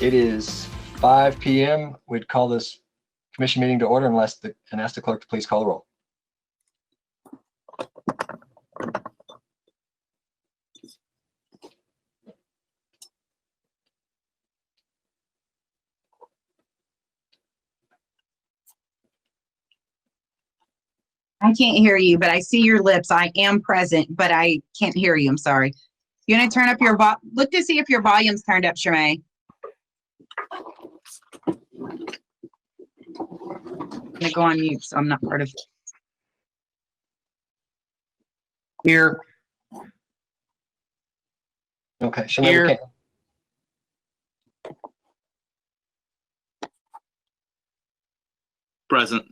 It is 5 p.m. We'd call this commission meeting to order and ask the clerk to please call the roll. I can't hear you, but I see your lips. I am present, but I can't hear you. I'm sorry. You want to turn up your look to see if your volume's turned up, Shermay. I'm gonna go on mute, so I'm not part of it. Here. Okay, Shermay, Here. we can't. Present.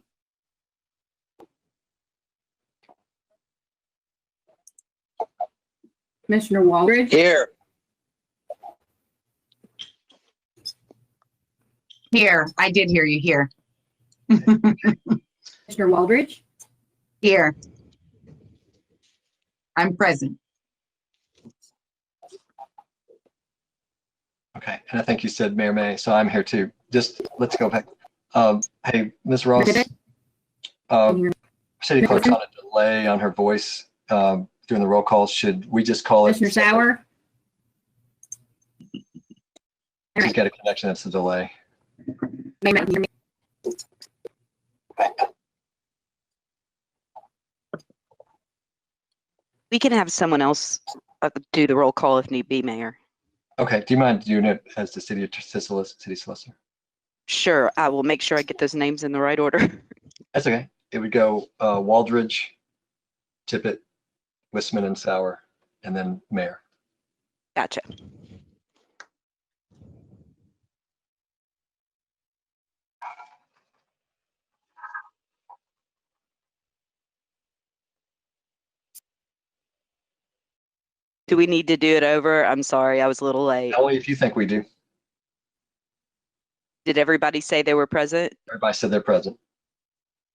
Commissioner Waldridge. Here. Here, I did hear you here. Commissioner Waldridge. Here. I'm present. Okay, and I think you said Mayor May, so I'm here too. Just let's go back. Hey, Ms. Ross, City Clerk's on a delay on her voice during the roll call. Should we just call it? Commissioner Sauer. She's got a connection. That's a delay. We can have someone else do the roll call if need be, Mayor. Okay, do you mind doing it as the city solicitor? Sure, I will make sure I get those names in the right order. That's okay. It would go Waldridge, Tippett, Wissman, and Sauer, and then Mayor. Gotcha. Do we need to do it over? I'm sorry, I was a little late. Only if you think we do. Did everybody say they were present? Everybody said they're present.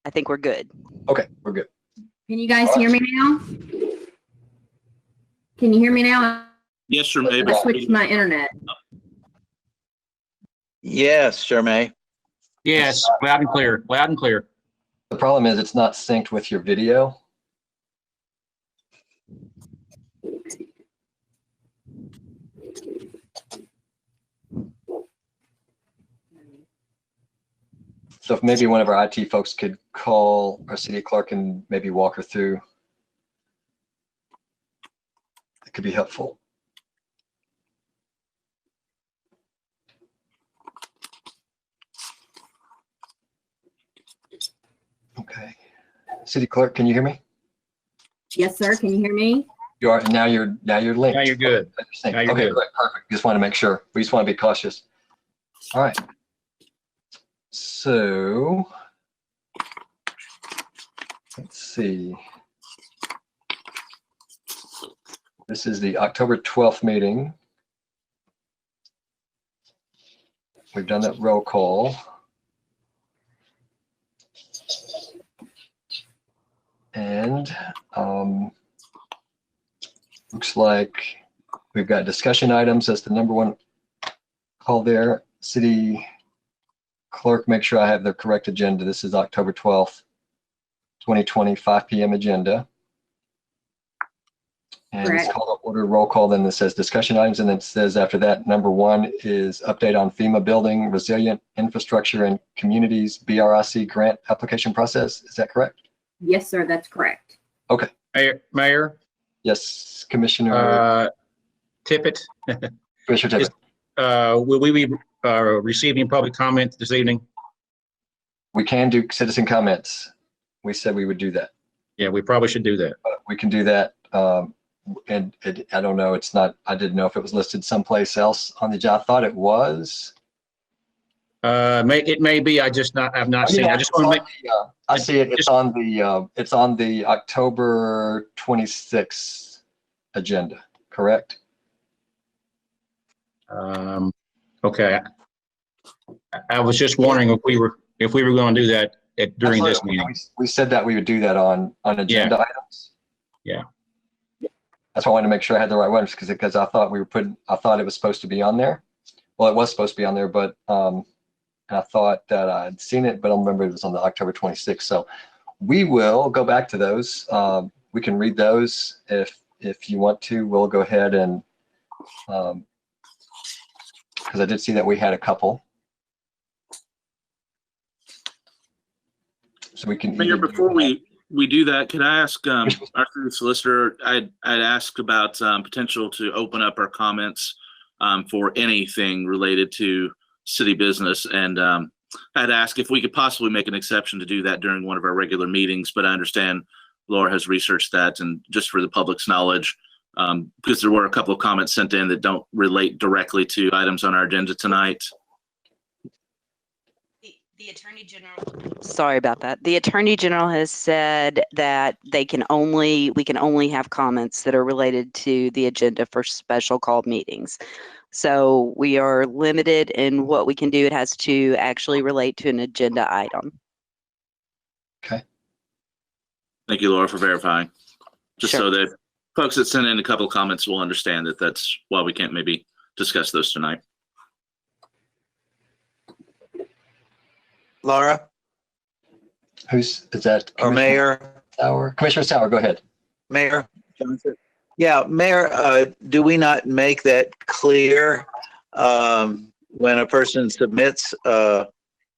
I think we're good. Okay, we're good. Can you guys hear me now? Can you hear me now? Yes, sure, May. I switched my internet. Yes, sure, May. Yes, loud and clear, loud and clear. The problem is it's not synced with your video. So if maybe one of our IT folks could call our city clerk and maybe walk her through, it could be helpful. Okay. City clerk, can you hear me? Yes, sir. Can you hear me? You are, now you're linked. Now you're good. Now you're Okay, good. great, perfect. Just want to make sure. We just want to be cautious. All right. So let's see. This is the October 12th meeting. We've done that roll call. And looks like we've got discussion items. That's the number one call there. City Clerk, make sure I have the correct agenda. This is October 12th, 2020, 5 p.m. agenda. And it's called order roll call. Then it says discussion items. And then it says after that, number one is update on FEMA building, resilient infrastructure and communities, BRIC grant application process. Is that correct? Yes, sir. That's correct. Okay. Mayor. Yes, Commissioner. Tippett. Commissioner Tippett. Will we be receiving public comment this evening? We can do citizen comments. We said we would do that. Yeah, we probably should do that. We can do that. And I don't know. It's not. I didn't know if it was listed someplace else on the job. I thought it was. It may be. I've not seen. Yeah, I just want to make. I see it. It's on the. It's on the October 26th agenda. Correct. Okay. I was just wondering if we were going to do that during this meeting. We said that we would do that on agenda items. Yeah. That's why I wanted to make sure I had the right ones because I thought we were I thought it was supposed to be on there. well, it was supposed to be on there, but I thought that I'd seen it, but I don't remember it was on the October 26th. So we will go back to those. We can read those if you want to. We'll go ahead and, because I did see that we had a couple. So we can. Mayor, either do before that. we do that, could I ask our food solicitor, I'd asked about potential to open up our comments for anything related to city business. And I'd ask if we could possibly make an exception to do that during one of our regular meetings, but I understand Laura has researched that, and just for the public's knowledge, because there were a couple of comments sent in that don't relate directly to items on our agenda tonight. The Attorney General, sorry about that. The Attorney General has said that we can only have comments that are related to the agenda for special called meetings. So we are limited in what we can do. It has to actually relate to an agenda item. Okay. Thank you, Laura, for verifying. Just Sure. so that folks that sent in a couple of comments will understand that that's why we can't maybe discuss those tonight. Laura Is that? or Mayor? Sauer? Commissioner Sauer, go ahead. Mayor Johnson? Yeah, Mayor, do we not make that clear when a person submits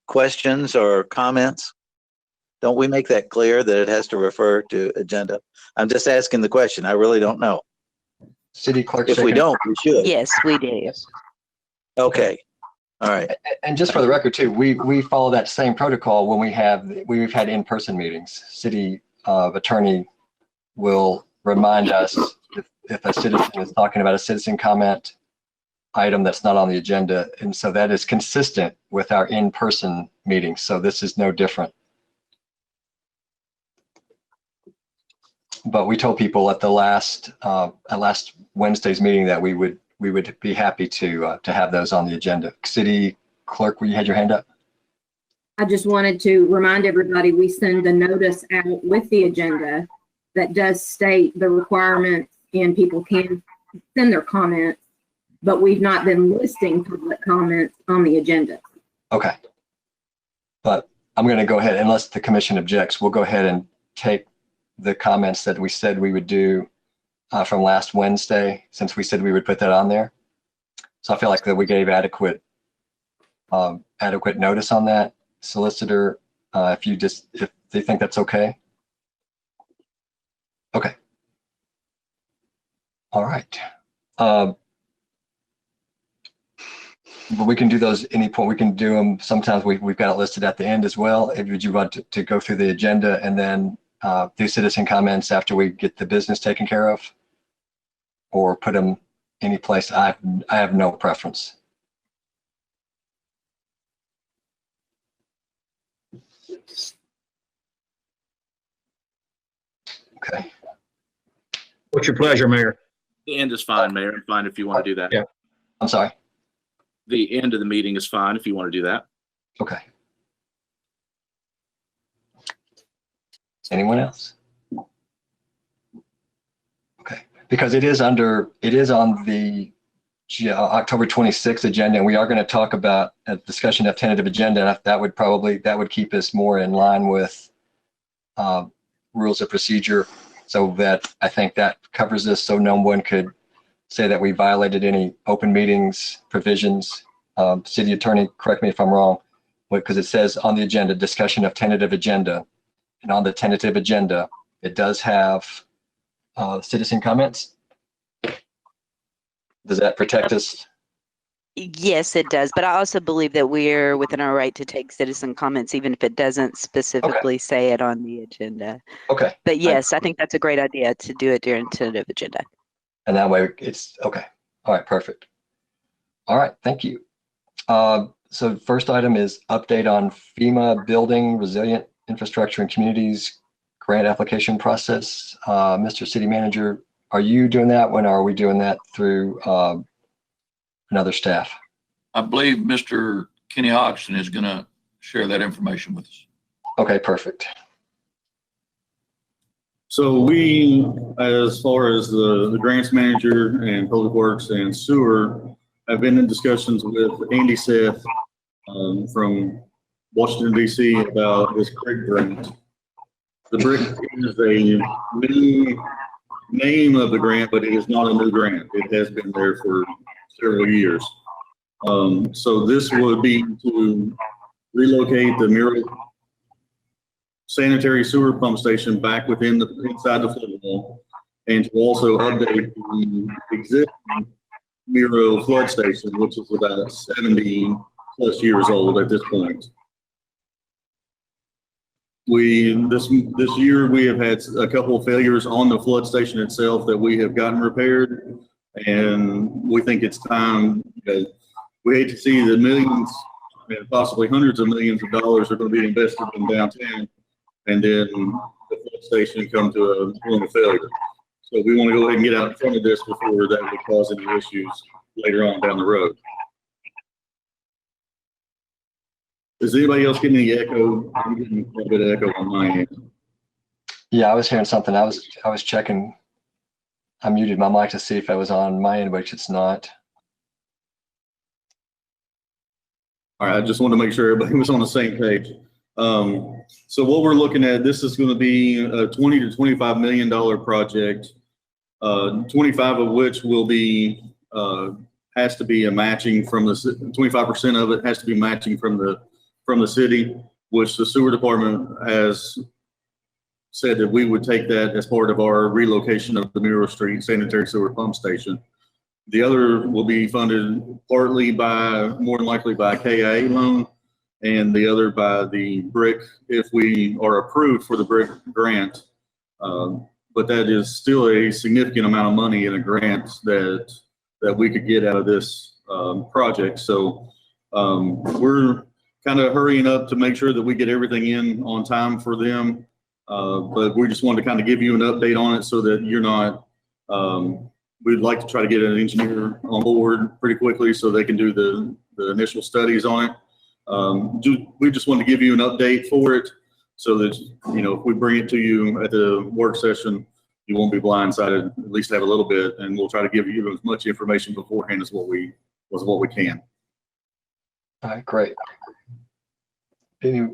questions or comments? Don't we make that clear that it has to refer to agenda? I'm just asking the question. I really don't know. City clerk. If we don't, we should. Yes, we do. Okay. All right. And just for the record too, we follow that same protocol when we've had in-person meetings. City attorney will remind us if a citizen is talking about a citizen comment item that's not on the agenda. And so that is consistent with our in-person meetings. So this is no different. But we told people at last Wednesday's meeting that we would be happy to have those on the agenda. City clerk, you had your hand up? I just wanted to remind everybody, we send a notice out with the agenda that does state the requirements, and people can send their comments, but we've not been listing public comments on the agenda. Okay. But I'm going to go ahead, unless the commission objects, we'll go ahead and take the comments that we said we would do from last Wednesday, since we said we would put that on there. So I feel like that we gave adequate notice on that. Solicitor, if they think that's okay. Okay. All right. But we can do those any point. We can do them. Sometimes we've got it listed at the end as well. Would you want to go through the agenda and then do citizen comments after we get the business taken care of, or put them any place? I have no preference. Okay. What's your pleasure, Mayor? The end is fine, Mayor. I'm fine if you want to do that. Yeah. I'm sorry. The end of the meeting is fine if you want to do that. Okay. Anyone else? Okay, because it is on the October 26th agenda, and we are going to talk about a discussion of tentative agenda. That would keep us more in line with rules of procedure, so that I think that covers this, so no one could say that we violated any open meetings provisions. City attorney, correct me if I'm wrong, because it says on the agenda, discussion of tentative agenda. And on the tentative agenda, it does have citizen comments. Does that protect us? Yes, it does. But I also believe that we're within our right to take citizen comments, even if it doesn't specifically say it on the agenda. Okay. But yes, I think that's a great idea to do it during tentative agenda. And that way it's okay. All right, perfect. All right, thank you. So first item is update on FEMA building resilient infrastructure and communities grant application process. Mr. City Manager, are you doing that one, or are we doing that through another staff? I believe Mr. Kenny Hodgson is going to share that information with us. Okay, perfect. So we, as far as the grants manager and public works and sewer, I've been in discussions with Andy Seth from Washington DC about this BRIC grant. The BRIC is a new name of the grant, but it is not a new grant. It has been there for several years. So this would be to relocate the Miro sanitary sewer pump station back within inside the flood wall, and to also update the existing Miro flood station, which is about 70 plus years old at this point. This year we have had a couple of failures on the flood station itself that we have gotten repaired, and we think it's time. We hate to see the millions and possibly hundreds of millions of dollars are going to be invested in downtown, and then the flood station come to a point of failure. So we want to go ahead and get out in front of this before that would cause any issues later on down the road. Is anybody else getting any echo? I'm getting quite a bit of echo on my end. Yeah, I was hearing something. I was checking. I muted my mic to see if I was on my end, which it's not. All right, I just wanted to make sure everybody was on the same page. So what we're looking at, this is going to be a $20 to $25 million project, 25 of which will be has to be a matching from the 25% of it has to be matching from the city, which the sewer department has said that we would take that as part of our relocation of the Miro Street sanitary sewer pump station. The other will be funded partly by, more than likely by a KIA loan, and the other by the BRIC if we are approved for the BRIC grant. But that is still a significant amount of money in a grant that we could get out of this project. So we're kind of hurrying up to make sure that we get everything in on time for them. But we just wanted to kind of give you an update on it so that you're not, we'd like to try to get an engineer on board pretty quickly so they can do the initial studies on it. We just wanted to give you an update for it so that, you know, if we bring it to you at the work session, you won't be blindsided, at least have a little bit, and we'll try to give you as much information beforehand as what we can. All right, great. Any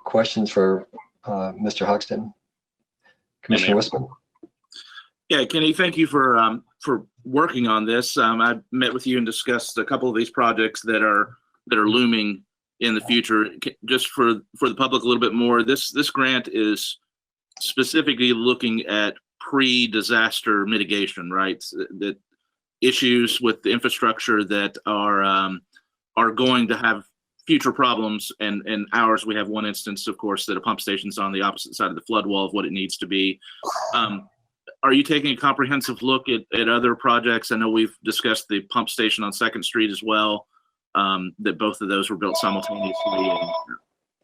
questions for Mr. Hoxton? Commissioner Wiseman? Yeah, Kenny, thank you for working on this. I met with you and discussed a couple of these projects that are looming in the future. Just for the public a little bit more, this grant is specifically looking at pre-disaster mitigation, right? That issues with the infrastructure that are going to have future problems, and ours, we have one instance, of course, that a pump station's on the opposite side of the flood wall of what it needs to be. Are you taking a comprehensive look at other projects? I know we've discussed the pump station on 2nd Street as well, that both of those were built simultaneously.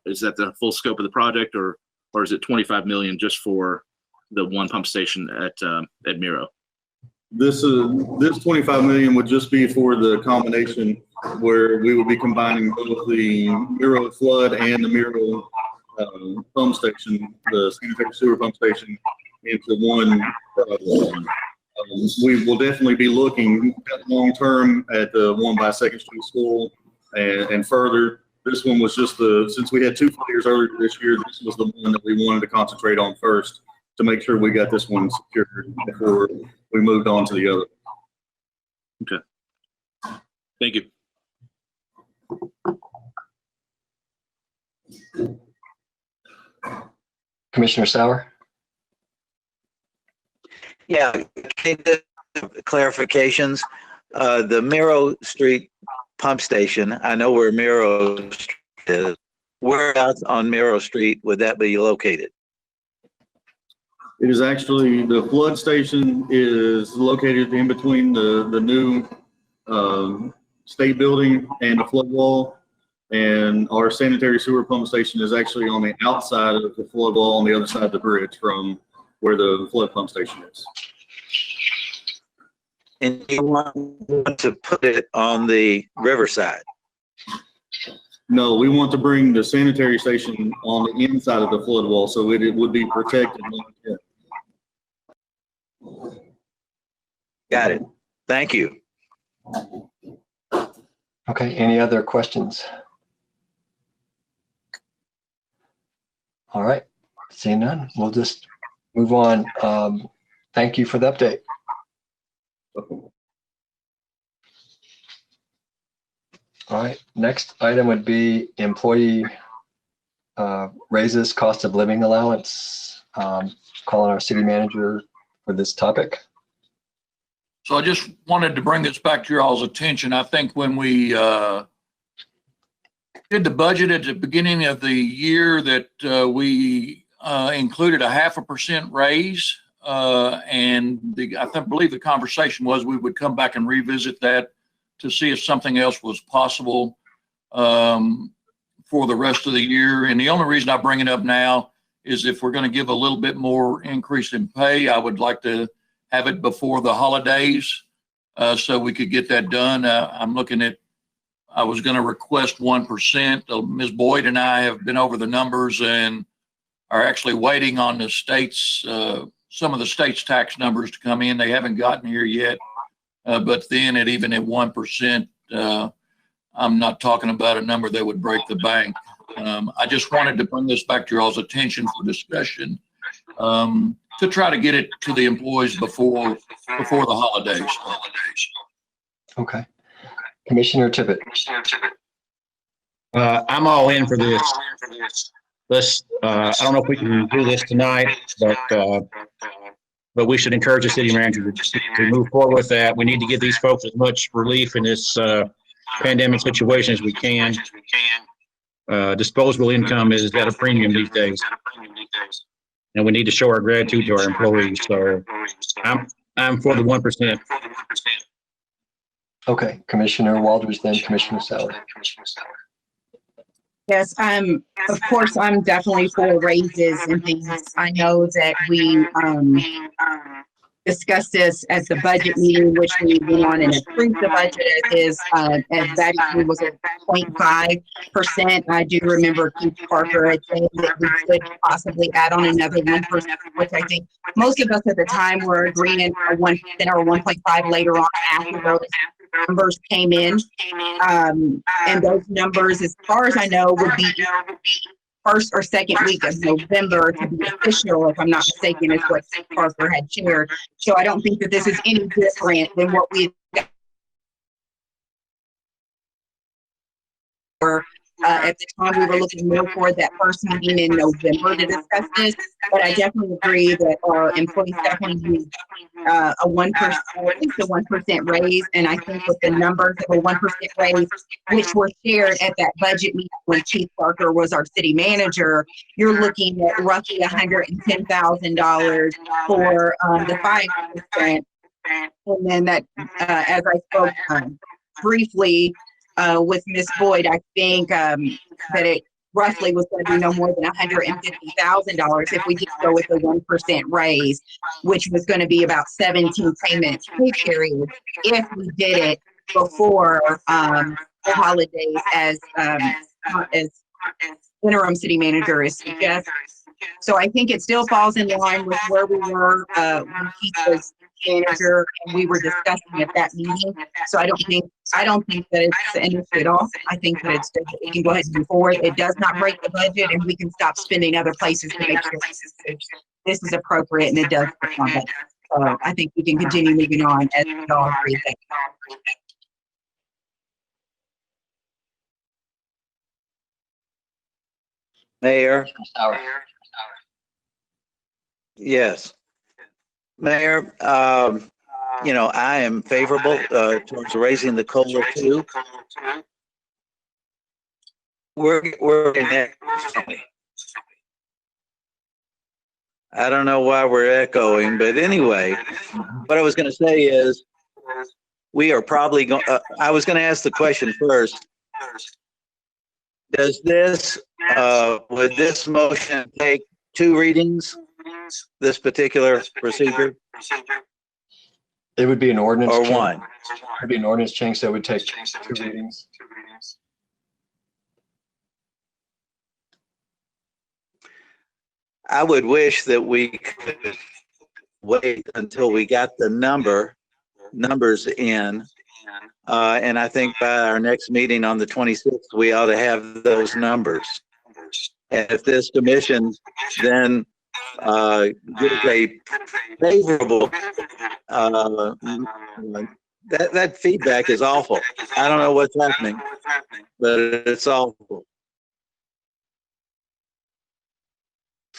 Is that the full scope of the project, or is it 25 million just for the one pump station at Miro? This 25 million would just be for the combination where we would be combining both the Miro flood and the Miro pump station, the sanitary sewer pump station, into one. We will definitely be looking at long term at the one by 2nd Street School and further. This one was just since we had 2 failures earlier this year, this was the one that we wanted to concentrate on first to make sure we got this one secured before we moved on to the other. Okay. Thank you. Commissioner Sauer? Yeah, clarifications. The Miro Street pump station, I know where Miro Street is. Where else on Miro Street would that be located? It is actually, the flood station is located in between the new state building and the flood wall. And our sanitary sewer pump station is actually on the outside of the flood wall on the other side of the bridge from where the flood pump station is. And you want to put it on the riverside? No, we want to bring the sanitary station on the inside of the flood wall so it would be protected. Got it. Thank you. Okay, any other questions? All right, seeing none, we'll just move on. Thank you for the update. All right, next item would be employee raises, cost of living allowance. Calling our city manager for this topic. So I just wanted to bring this back to your all's attention. I think when we did the budget at the beginning of the year that we included a 0.5% raise. And I believe the conversation was we would come back and revisit that to see if something else was possible for the rest of the year. And the only reason I bring it up now is if we're going to give a little bit more increase in pay, I would like to have it before the holidays so we could get that done. I'm looking at, I was going to request 1%. Ms. Boyd and I have been over the numbers and are actually waiting on the state's, some of the state's tax numbers to come in. They haven't gotten here yet. But then even at 1%, I'm not talking about a number that would break the bank. I just wanted to bring this back to your all's attention for discussion to try to get it to the employees before the holidays. Okay. Commissioner Tippett. I'm all in for this. Let's, I don't know if we can do this tonight, but we should encourage the city manager to move forward with that. We need to give these folks as much relief in this pandemic situation as we can. Disposable income is at a premium these days. And we need to show our gratitude to our employees. So I'm for the 1%. Okay, Commissioner Waldridge, then Commissioner Sauer. Yes, of course, I'm definitely for raises and things. I know that we discussed this at the budget meeting, which we went on and approved the budget as that was at 0.5%. I do remember Keith Parker had said that we could possibly add on another 1%, which I think most of us at the time were agreeing for 1% or 1.5 later on after those numbers came in. And those numbers, as far as I know, would be first or second week of November to be official, if I'm not mistaken, is what Parker had shared. So I don't think that this is any different than what we were at the time. We were looking more for that first meeting in November to discuss this, but I definitely agree that our employees definitely need a 1%, at least a 1% raise. And I think with the numbers of a 1% raise, which were shared at that budget meeting when Chief Parker was our city manager, you're looking at roughly $110,000 for the 5%. And then that, as I spoke briefly with Ms. Boyd, I think that it roughly was going to be no more than $150,000 if we did go with the 1% raise, which was going to be about 17 payment pay periods if we did it before the holidays, as interim city manager is suggesting. So I think it still falls in line with where we were when Keith was manager and we were discussing at that meeting. So I don't think that it's an issue at all. I think that we can go ahead and move forward. It does not break the budget, and we can stop spending other places to make sure this is appropriate and it does perform better. So I think we can continue moving on as we all agree. Mayor? Yes. Mayor, I am favorable towards raising the COLA too. We're in that. I don't know why we're echoing, but anyway, what I was going to say is we are probably going, I was going to ask the question first. Does this, would this motion take 2 readings, this particular procedure? It would be an ordinance. Or change. 1? It would be an ordinance change, so it would take 2 readings. I would wish that we could wait until we got the numbers in And I think by our next meeting on the 26th, we ought to have those numbers. And if this commission then gives a favorable, that feedback is awful. I don't know what's happening, but it's awful.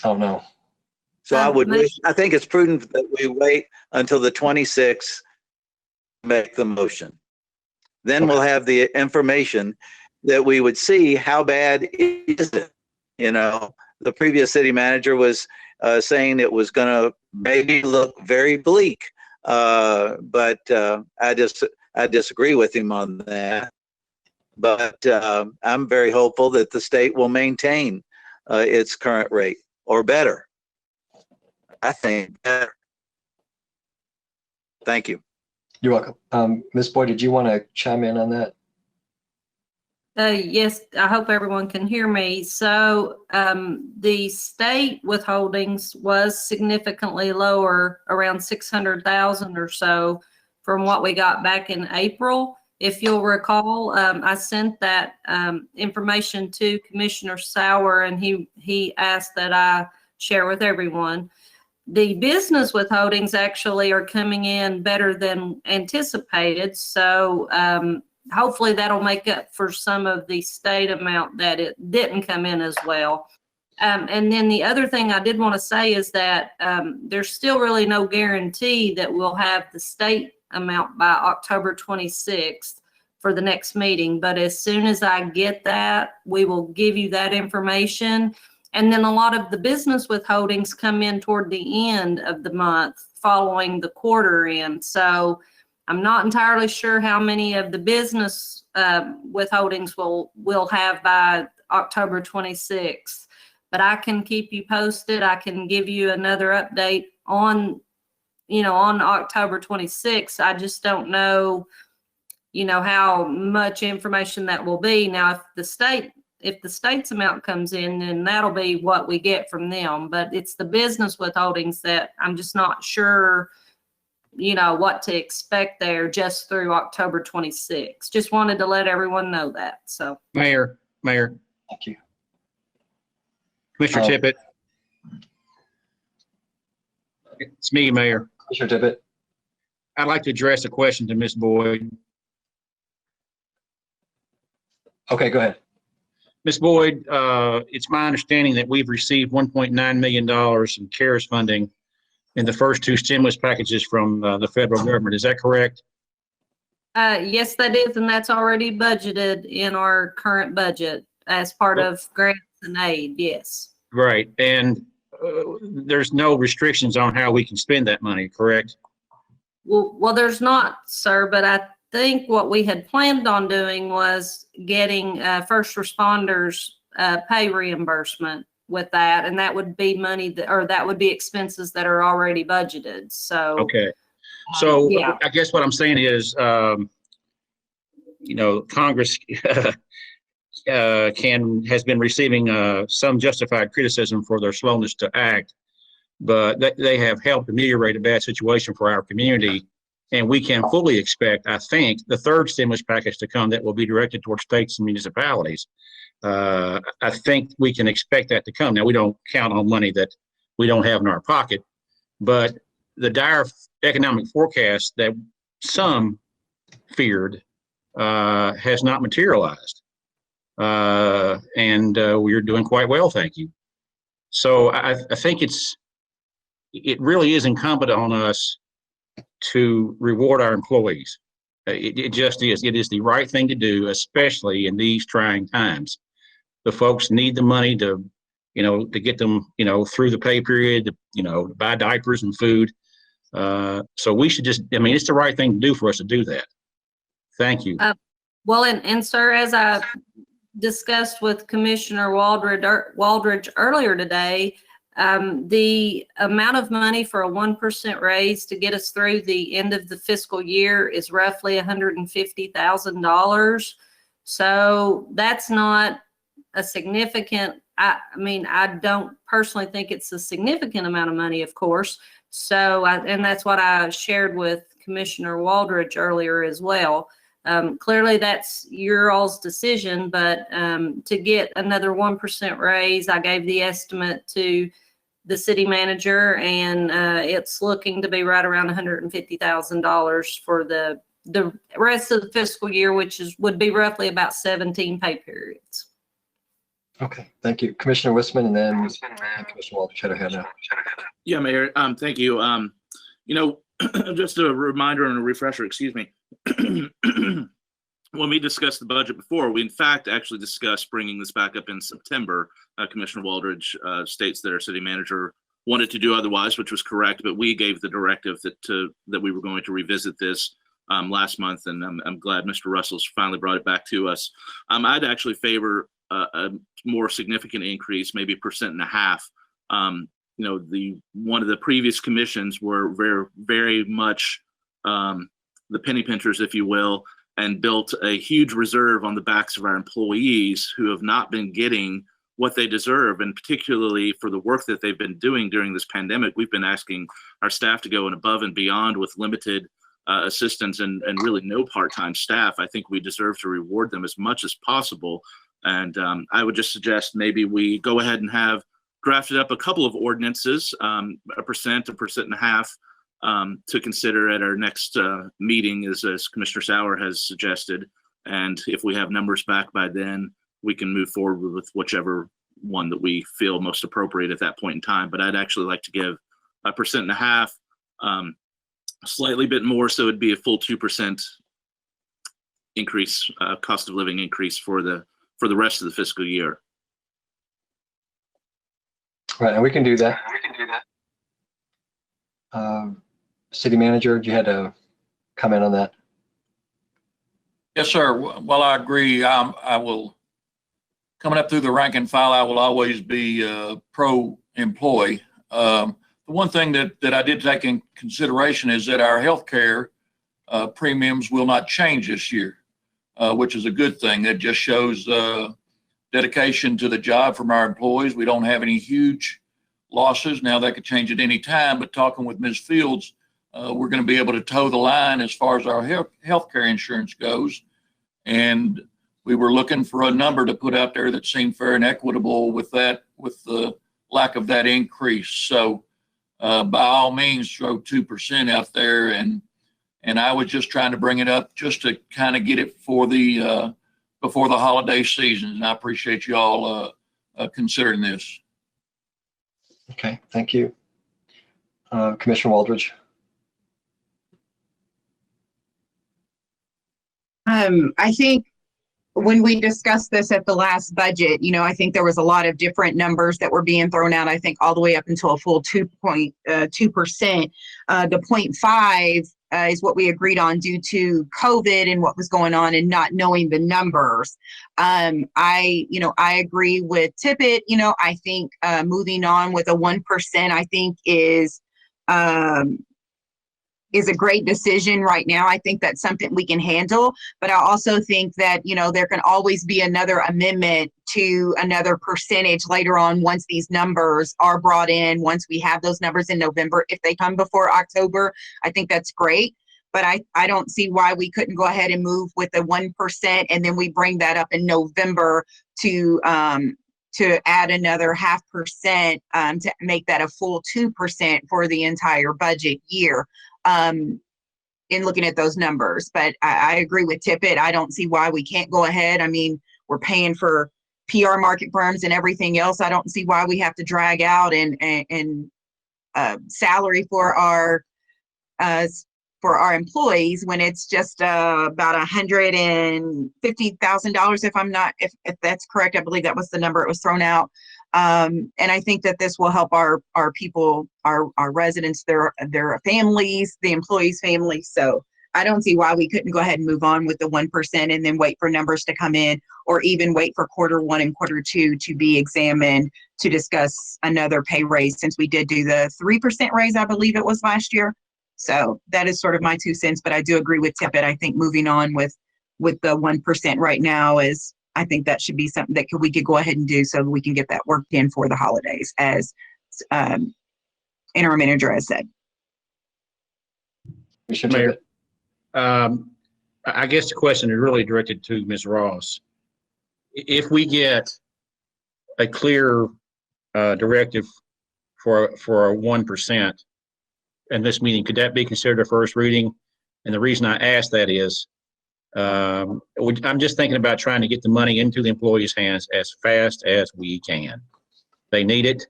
Oh, no. So I think it's prudent that we wait until the 26th to make the motion. Then we'll have the information that we would see how bad is it. You know, the previous city manager was saying it was going to maybe look very bleak, but I disagree with him on that. But I'm very hopeful that the state will maintain its current rate or better. I think better. Thank you. You're welcome. Ms. Boyd, did you want to chime in on that? Yes, I hope everyone can hear me. So the state withholdings was significantly lower, around 600,000 or so from what we got back in April. If you'll recall, I sent that information to Commissioner Sauer, and he asked that I share with everyone. The business withholdings actually are coming in better than anticipated. So hopefully that'll make up for some of the state amount that it didn't come in as well. And then the other thing I did want to say is that there's still really no guarantee that we'll have the state amount by October 26th for the next meeting. But as soon as I get that, we will give you that information. And then a lot of the business withholdings come in toward the end of the month following the quarter end. So I'm not entirely sure how many of the business withholdings we'll have by October 26th, but I can keep you posted. I can give you another update on October 26th. I just don't know, how much information that will be. Now, if the state's amount comes in, then that'll be what we get from them. But it's the business withholdings that I'm just not sure, what to expect there just through October 26th. Just wanted to let everyone know that. So, Mayor. Thank you. Commissioner Tippett. It's me, Mayor. Commissioner Tippett. I'd like to address a question to Ms. Boyd. Okay, go ahead. Ms. Boyd, it's my understanding that we've received $1.9 million in CARES funding in the first two stimulus packages from the federal government. Is that correct? Yes, that is, and that's already budgeted in our current budget as part of grants and aid. Yes. Right, and there's no restrictions on how we can spend that money, correct? Well, there's not, sir, but I think what we had planned on doing was getting first responders pay reimbursement with that, and that would be money that would be expenses that are already budgeted. So okay, so yeah. I guess what I'm saying is, Congress has been receiving some justified criticism for their slowness to act, but they have helped ameliorate a bad situation for our community. And we can fully expect, I think, the third stimulus package to come that will be directed towards states and municipalities. I think we can expect that to come. Now, we don't count on money that we don't have in our pocket, but the dire economic forecast that some feared has not materialized. And we're doing quite well, thank you. So I think it really is incumbent on us to reward our employees. It just is. It is the right thing to do, especially in these trying times. The folks need the money to get them, through the pay period, to buy diapers and food. So we should it's the right thing to do for us to do that. Thank you. Well, and sir, as I discussed with Commissioner Waldridge earlier today, the amount of money for a 1% raise to get us through the end of the fiscal year is roughly $150,000. So that's not a significant I mean, I don't personally think it's a significant amount of money, of course. So, and that's what I shared with Commissioner Waldridge earlier as well. Clearly that's your all's decision, but to get another 1% raise, I gave the estimate to the city manager, and it's looking to be right around $150,000 for the rest of the fiscal year, which would be roughly about 17 pay periods. Okay, thank you. Commissioner Wiseman, and then Commissioner Waldridge had her hand up. Yeah, Mayor. Thank you. You know, just a reminder and a refresher, excuse me. When we discussed the budget before, we in fact actually discussed bringing this back up in September. Commissioner Waldridge states that our city manager wanted to do otherwise, which was correct, but we gave the directive that we were going to revisit this last month, and I'm glad Mr. Russell's finally brought it back to us. I'd actually favor a more significant increase, maybe 1.5%. You know, one of the previous commissions were very much the penny pinchers, if you will, and built a huge reserve on the backs of our employees who have not been getting what they deserve. And particularly for the work that they've been doing during this pandemic, we've been asking our staff to go above and beyond with limited assistance and really no part-time staff. I think we deserve to reward them as much as possible. And I would just suggest maybe we go ahead and have drafted up a couple of ordinances, 1%, 1.5%, to consider at our next meeting, as Commissioner Sauer has suggested. And if we have numbers back by then, we can move forward with whichever one that we feel most appropriate at that point in time. But I'd actually like to give 1.5%, slightly bit more, so it'd be a full 2% increase, cost of living increase for the rest of the fiscal year. Right, and we can do that. City manager, you had a comment on that? Yes, sir. Well, I agree. I will, coming up through the rank and file, I will always be pro-employee. The one thing that I did take in consideration is that our healthcare premiums will not change this year, which is a good thing. That just shows dedication to the job from our employees. We don't have any huge losses. Now that could change at any time, but talking with Ms. Fields, we're going to be able to toe the line as far as our healthcare insurance goes. And we were looking for a number to put out there that seemed fair and equitable with the lack of that increase. So by all means, throw 2% out there. And I was just trying to bring it up just to kind of get it for the before the holiday season. And I appreciate you all considering this. Okay, thank you. Commissioner Waldridge. I think when we discussed this at the last budget, you know, I think there was a lot of different numbers that were being thrown out, I think all the way up until a full 2.2%. The 0.5 is what we agreed on due to COVID and what was going on and not knowing the numbers. I agree with Tippett. You know, I think moving on with a 1%, I think is a great decision right now. I think that's something we can handle, but I also think that, you know, there can always be another amendment to another percentage later on once these numbers are brought in, once we have those numbers in November. If they come before October, I think that's great. But I don't see why we couldn't go ahead and move with the 1%, and then we bring that up in November to add another 0.5% to make that a full 2% for the entire budget year. In looking at those numbers, but I agree with Tippett. I don't see why we can't go ahead. I mean, we're paying for PR market firms and everything else. I don't see why we have to drag out and salary for our employees when it's just about $150,000. If that's correct, I believe that was the number it was thrown out. And I think that this will help our people, our residents, their families, the employees' families. So I don't see why we couldn't go ahead and move on with the 1% and then wait for numbers to come in, or even wait for Q1 and Q2 to be examined to discuss another pay raise, since we did do the 3% raise, I believe it was last year. So that is sort of my 2 cents, but I do agree with Tippett. I think moving on with the 1% right now is I think that should be something that we could go ahead and do so we can get that worked in for the holidays, as interim manager has said. Mayor, I guess the question is really directed to Ms. Ross. If we get a clear directive for a 1% in this meeting, could that be considered a first reading? And the reason I ask that is I'm just thinking about trying to get the money into the employees' hands as fast as we can. They need it.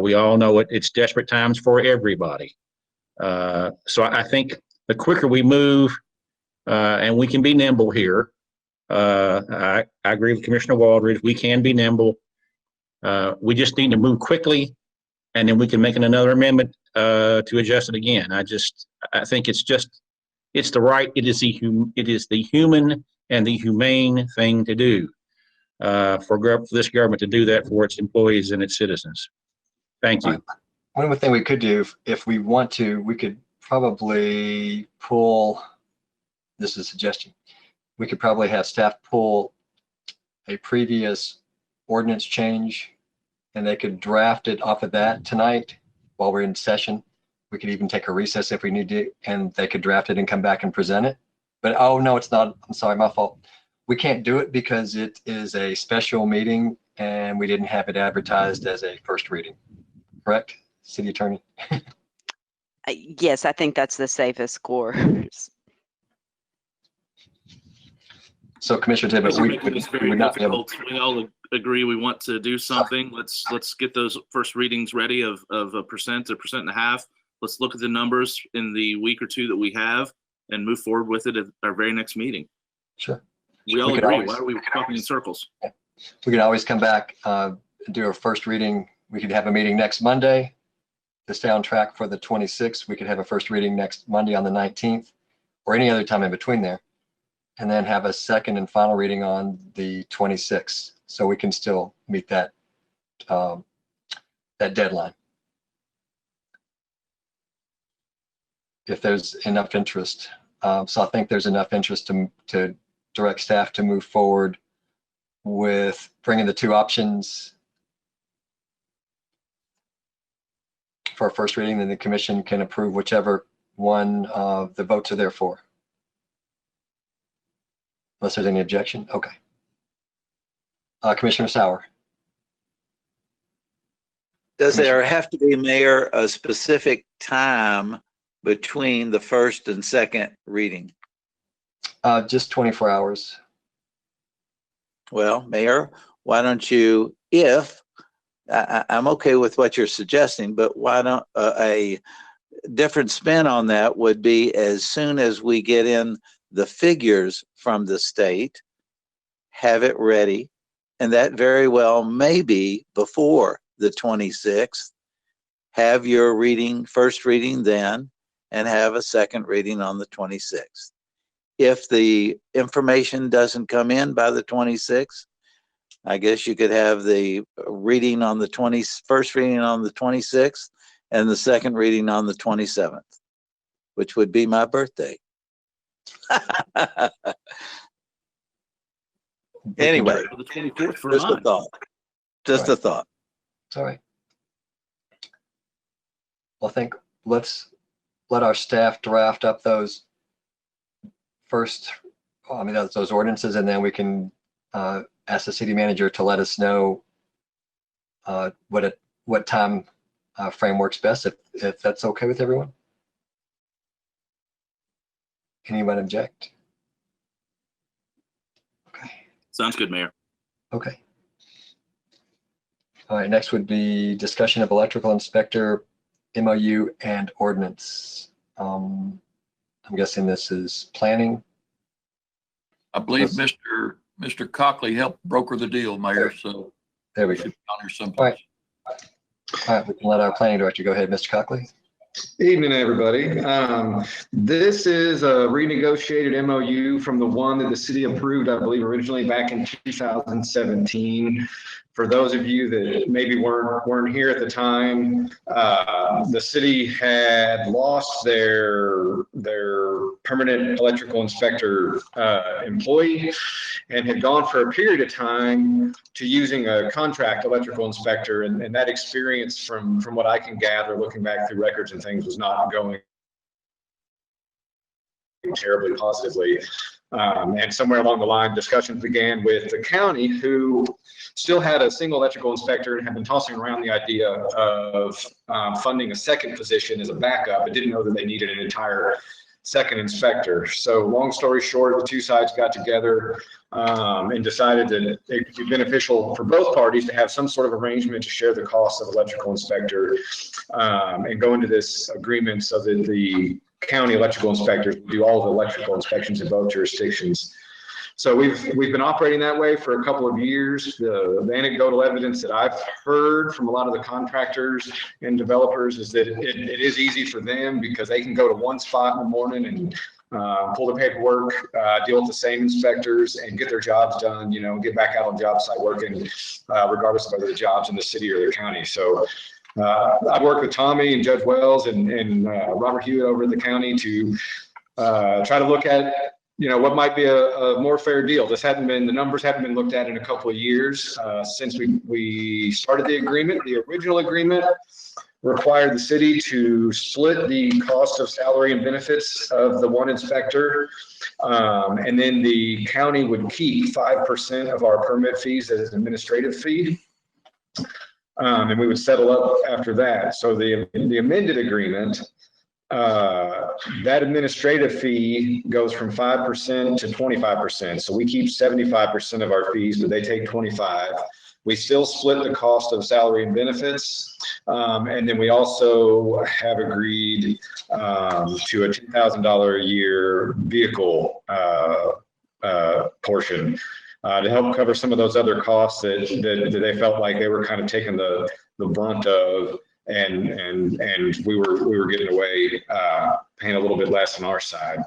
We all know it. It's desperate times for everybody. So I think the quicker we move, and we can be nimble here. I agree with Commissioner Waldridge. We can be nimble. We just need to move quickly, and then we can make another amendment to adjust it again. I think it is the human and the humane thing to do for this government to do that for its employees and its citizens. Thank you. One more thing we could do, if we want to, we could probably pull, this is a suggestion, we could probably have staff pull a previous ordinance change, and they could draft it off of that tonight while we're in session. We could even take a recess if we need to, and they could draft it and come back and present it. But, oh, no, it's not. I'm sorry, my fault. We can't do it because it is a special meeting and we didn't have it advertised as a first reading. Correct, City Attorney? Yes, I think that's the safest course. So Commissioner Tibbet, we would not be able to. We all agree we want to do something. Let's get those first readings ready of 1.5%. Let's look at the numbers in the week or two that we have and move forward with it at our very next meeting. Sure. We all agree. Why are we talking in circles? We can always come back and do a first reading. We could have a meeting next Monday to stay on track for the 26th. We could have a first reading next Monday on the 19th or any other time in between there, and then have a second and final reading on the 26th. So we can still meet that deadline. If there's enough interest. So I think there's enough interest to direct staff to move forward with bringing the two options for a first reading, then the commission can approve whichever one the votes are there for. Unless there's any objection. Okay. Commissioner Sauer. Does there have to be, Mayor, a specific time between the first and second reading? Just 24 hours. Well, Mayor, why don't you, if I'm okay with what you're suggesting, but why don't a different spin on that would be as soon as we get in the figures from the state, have it ready, and that very well may be before the 26th. Have your first reading then, and have a second reading on the 26th. If the information doesn't come in by the 26th, I guess you could have the reading on the first reading on the 26th and the second reading on the 27th, which would be my birthday. Anyway, The 24th for just a mine. thought. Just a thought. It's all right. Well, I think let's let our staff draft up those first, those ordinances, and then we can ask the city manager to let us know what time frame works best, if that's okay with everyone. Anyone object? Okay. Sounds good, Mayor. Okay. All right, next would be discussion of electrical inspector MOU and ordinance. I'm guessing this is planning. I believe Mr. Cockley helped broker the deal, Mayor, so. There we it go. should be on here someplace. All right, we can let our planning director go ahead, Mr. Cockley. Evening, everybody. This is a renegotiated MOU from the one that the city approved, I believe, originally back in 2017 for those of you that maybe weren't here at the time, the city had lost their permanent electrical inspector employee and had gone for a period of time to using a contract electrical inspector. And that experience, from what I can gather, looking back through records and things, was not going terribly positively. And somewhere along the line, discussions began with the county, who still had a single electrical inspector and had been tossing around the idea of funding a second position as a backup, but didn't know that they needed an entire second inspector. So long story short, the two sides got together and decided that it would be beneficial for both parties to have some sort of arrangement to share the cost of electrical inspector and go into this agreement so that the county electrical inspectors do all the electrical inspections in both jurisdictions. So we've been operating that way for a couple of years. The anecdotal evidence that I've heard from a lot of the contractors and developers is that it is easy for them because they can go to one spot in the morning and pull the paperwork, deal with the same inspectors, and get their jobs done, get back out on the job site working, regardless of whether the job's in the city or the county. So I've worked with Tommy and Judge Wells and Robert Hewitt over at the county to try to look at what might be a more fair deal. The numbers haven't been looked at in a couple of years since we started the agreement. The original agreement required the city to split the cost of salary and benefits of the one inspector. And then the county would keep 5% of our permit fees as an administrative fee. And we would settle up after that. So the amended agreement, that administrative fee goes from 5% to 25%. So we keep 75% of our fees, but they take 25. We still split the cost of salary and benefits. And then we also have agreed to a $10,000 a year vehicle portion to help cover some of those other costs that they felt like they were kind of taking the brunt of. And we were getting away paying a little bit less on our side.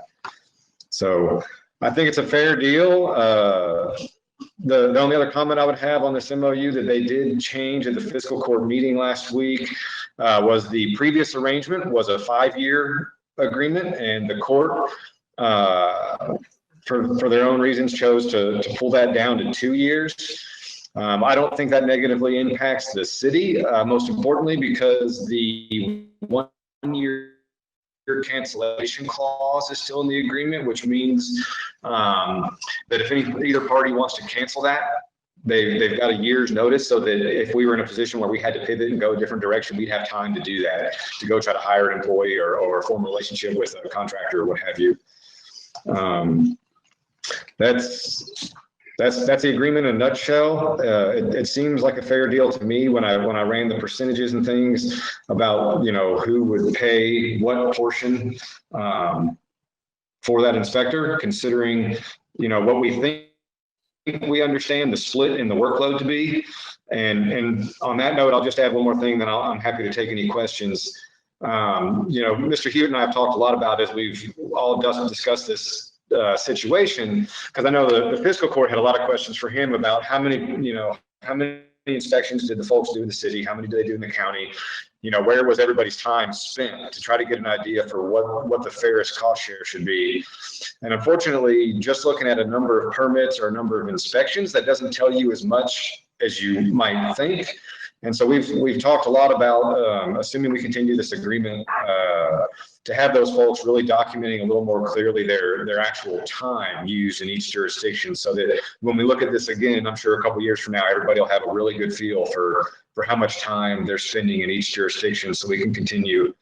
So I think it's a fair deal. The only other comment I would have on this MOU that they did change at the fiscal court meeting last week was the previous arrangement was a 5-year agreement, and the court for their own reasons chose to pull that down to 2 years. I don't think that negatively impacts the city, most importantly, because the 1-year cancellation clause is still in the agreement, which means that if either party wants to cancel that, they've got a year's notice, so that if we were in a position where we had to pivot and go a different direction, we'd have time to do that, to go try to hire an employee or form a relationship with a contractor or what have you. That's the agreement in a nutshell. It seems like a fair deal to me when I ran the percentages and things about who would pay what portion for that inspector, considering what we think we understand the split in the workload to be. And on that note, I'll just add one more thing, then I'm happy to take any questions. Mr. Hewitt and I have talked a lot about as we've all discussed this situation, because I know the fiscal court had a lot of questions for him about how many inspections did the folks do in the city, how many do they do in the county, where was everybody's time spent, to try to get an idea for what the fairest cost share should be. And unfortunately, just looking at a number of permits or a number of inspections, that doesn't tell you as much as you might think. And so we've talked a lot about, assuming we continue this agreement, to have those folks really documenting a little more clearly their actual time used in each jurisdiction, so that when we look at this again, I'm sure a couple of years from now, everybody will have a really good feel for how much time they're spending in each jurisdiction, so we can continue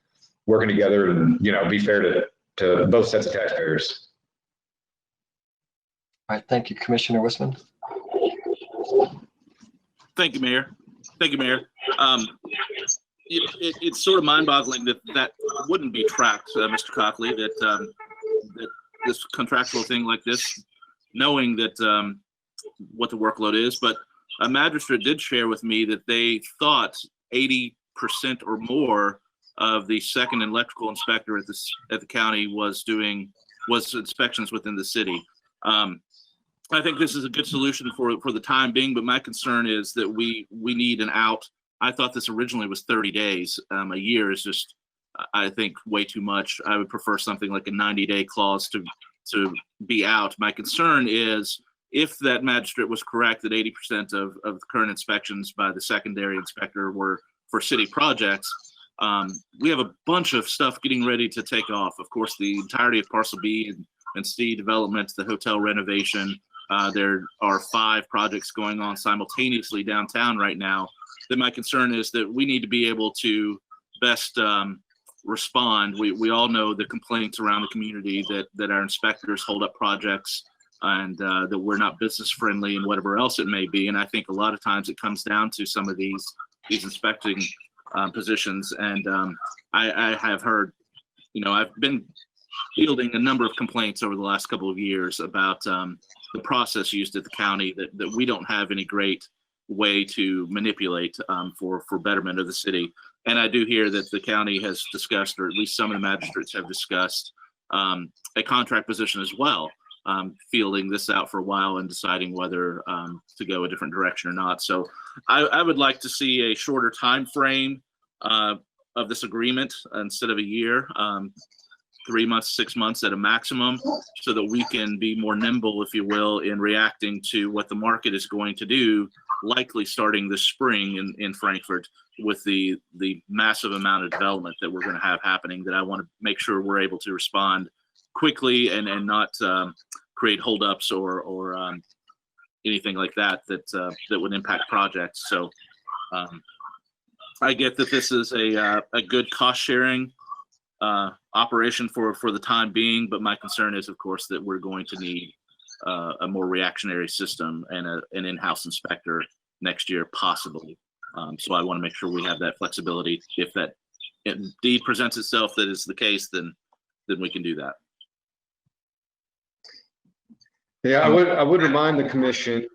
working together and be fair to both sets of taxpayers. All right, thank you, Commissioner Wisman. Thank you, Mayor. It's sort of mind-boggling that wouldn't be tracked, Mr. Cockley, that this contractual thing like this, knowing that what the workload is. But a magistrate did share with me that they thought 80% or more of the second electrical inspector at the county was inspections within the city. I think this is a good solution for the time being, but my concern is that we need an out. I thought this originally was 30 days. A year is just, I think, way too much. I would prefer something like a 90-day clause to be out. My concern is if that magistrate was correct that 80% of the current inspections by the secondary inspector were for city projects, we have a bunch of stuff getting ready to take off. Of course, the entirety of Parcel B and C development, the hotel renovation. There are 5 projects going on simultaneously downtown right now. That my concern is that we need to be able to best respond. We all know the complaints around the community that our inspectors hold up projects and that we're not business friendly and whatever else it may be. And I think a lot of times it comes down to some of these inspecting positions. And I have heard, I've been fielding a number of complaints over the last couple of years about the process used at the county that we don't have any great way to manipulate for betterment of the city. And I do hear that the county has discussed, or at least some of the magistrates have discussed, a contract position as well, fielding this out for a while and deciding whether to go a different direction or not. So I would like to see a shorter time frame of this agreement instead of a year. 3 months, 6 months at a maximum, so that we can be more nimble, if you will, in reacting to what the market is going to do, likely starting this spring in Frankfort with the massive amount of development that we're going to have happening, that I want to make sure we're able to respond quickly and not create holdups or anything like that would impact projects. So I get that this is a good cost sharing operation for the time being, but my concern is, of course, that we're going to need a more reactionary system and an in-house inspector next year, possibly. So I want to make sure we have that flexibility. If that indeed presents itself that is the case, then we can do that. Yeah, I would remind the commission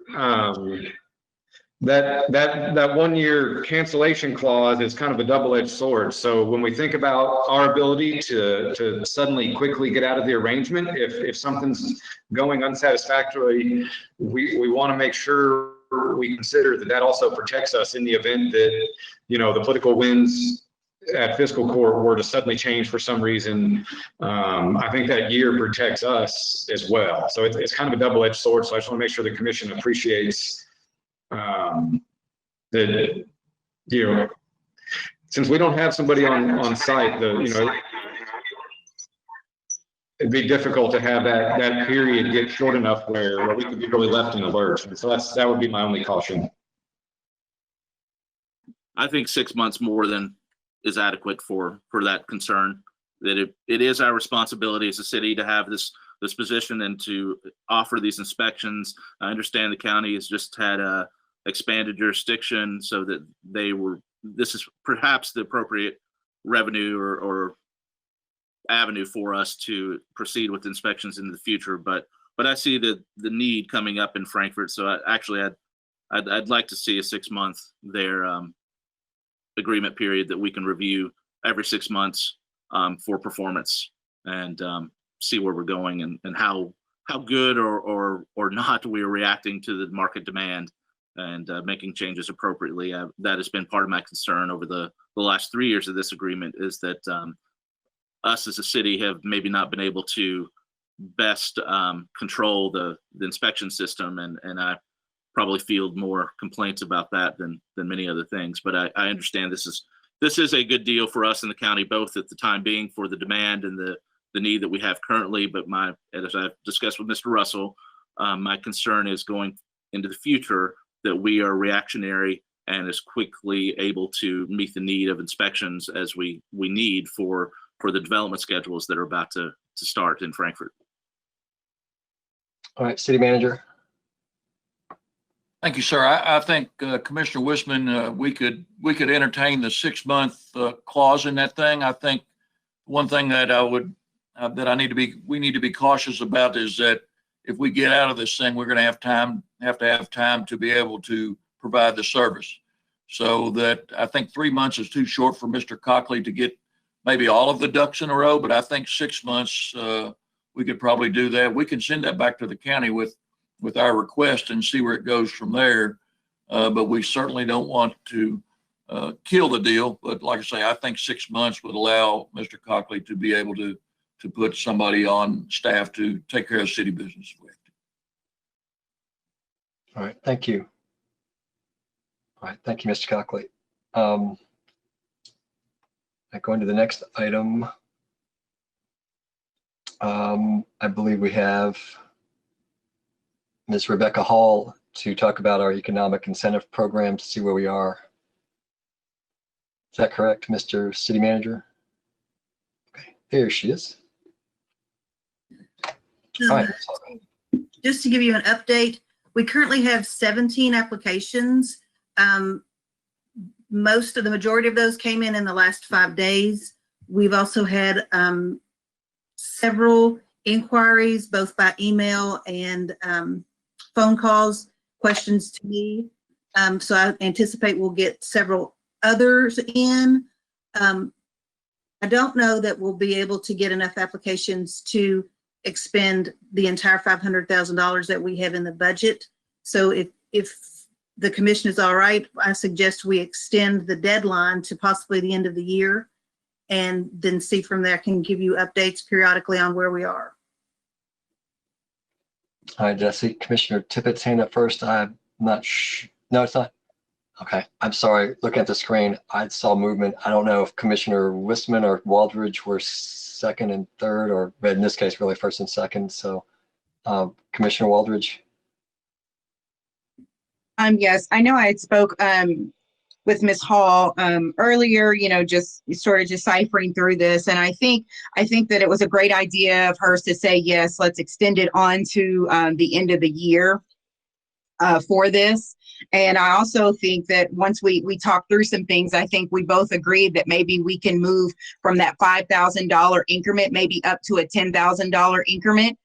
that 1 year cancellation clause is kind of a double-edged sword. So when we think about our ability to suddenly quickly get out of the arrangement, if something's going unsatisfactorily, we want to make sure we consider that also protects us in the event that, the political winds at fiscal court were to suddenly change for some reason. I think that year protects us as well. So it's kind of a double-edged sword. So I just want to make sure the commission appreciates that, since we don't have somebody on site, it'd be difficult to have that period get short enough where we could be really left in the lurch. And so that would be my only caution. I think 6 months more than is adequate for that concern. That it is our responsibility as a city to have this position and to offer these inspections. I understand the county has just had a expanded jurisdiction, so that this is perhaps the appropriate revenue or avenue for us to proceed with inspections in the future. But I see the need coming up in Frankfort. So I'd like to see a 6 month agreement period that we can review every 6 months for performance and see where we're going and how good or not we are reacting to the market demand and making changes appropriately. That has been part of my concern over the last 3 years of this agreement, is that us as a city have maybe not been able to best control the inspection system, and I probably field more complaints about that than many other things. But I understand this is a good deal for us in the county, both at the time being for the demand and the need that we have currently. But as I've discussed with Mr. Russell, my concern is going into the future that we are reactionary and as quickly able to meet the need of inspections as we need for the development schedules that are about to start in Frankfort. All right, City Manager. Thank you, sir. I think Commissioner Wisman, we could entertain the 6 month clause in that thing. I think one thing that we need to be cautious about is that if we get out of this thing, we're going to have time to be able to provide the service. So that I think 3 months is too short for Mr. Cockley to get maybe all of the ducks in a row, but I think 6 months, we could probably do that. We can send that back to the county with with our request and see where it goes from there. But we certainly don't want to kill the deal. But like I say, I think 6 months would allow Mr. Cockley to be able to put somebody on staff to take care of city business with. All right, thank you. All right, thank you, Mr. Cockley. I go into the next item. I believe we have Ms. Rebecca Hall to talk about our economic incentive program to see where we are. Is that correct, Mr. City Manager? Okay, there she is. All right. Just to give you an update, we currently have 17 applications. Most of the majority of those came in the last 5 days. We've also had several inquiries, both by email and phone calls, questions to me. So I anticipate we'll get several others in. I don't know that we'll be able to get enough applications to expend the entire $500,000 that we have in the budget. So if the commission is all right, I suggest we extend the deadline to possibly the end of the year, and then see from there. I can give you updates periodically on where we are. All right, Jesse. Commissioner Tippett's hand up first. I'm not no, it's not. Okay, I'm sorry. Looking at the screen, I saw movement. I don't know if Commissioner Wistman or Waldridge were second and third, or in this case, really first and second. So, Commissioner Waldridge. Yes, I know I had spoke with Ms. Hall earlier, just sort of deciphering through this. And I think that it was a great idea of hers to say, yes, let's extend it on to the end of the year for this. And I also think that once we talk through some things, I think we both agreed that maybe we can move from that $5,000 increment, maybe up to a $10,000 increment.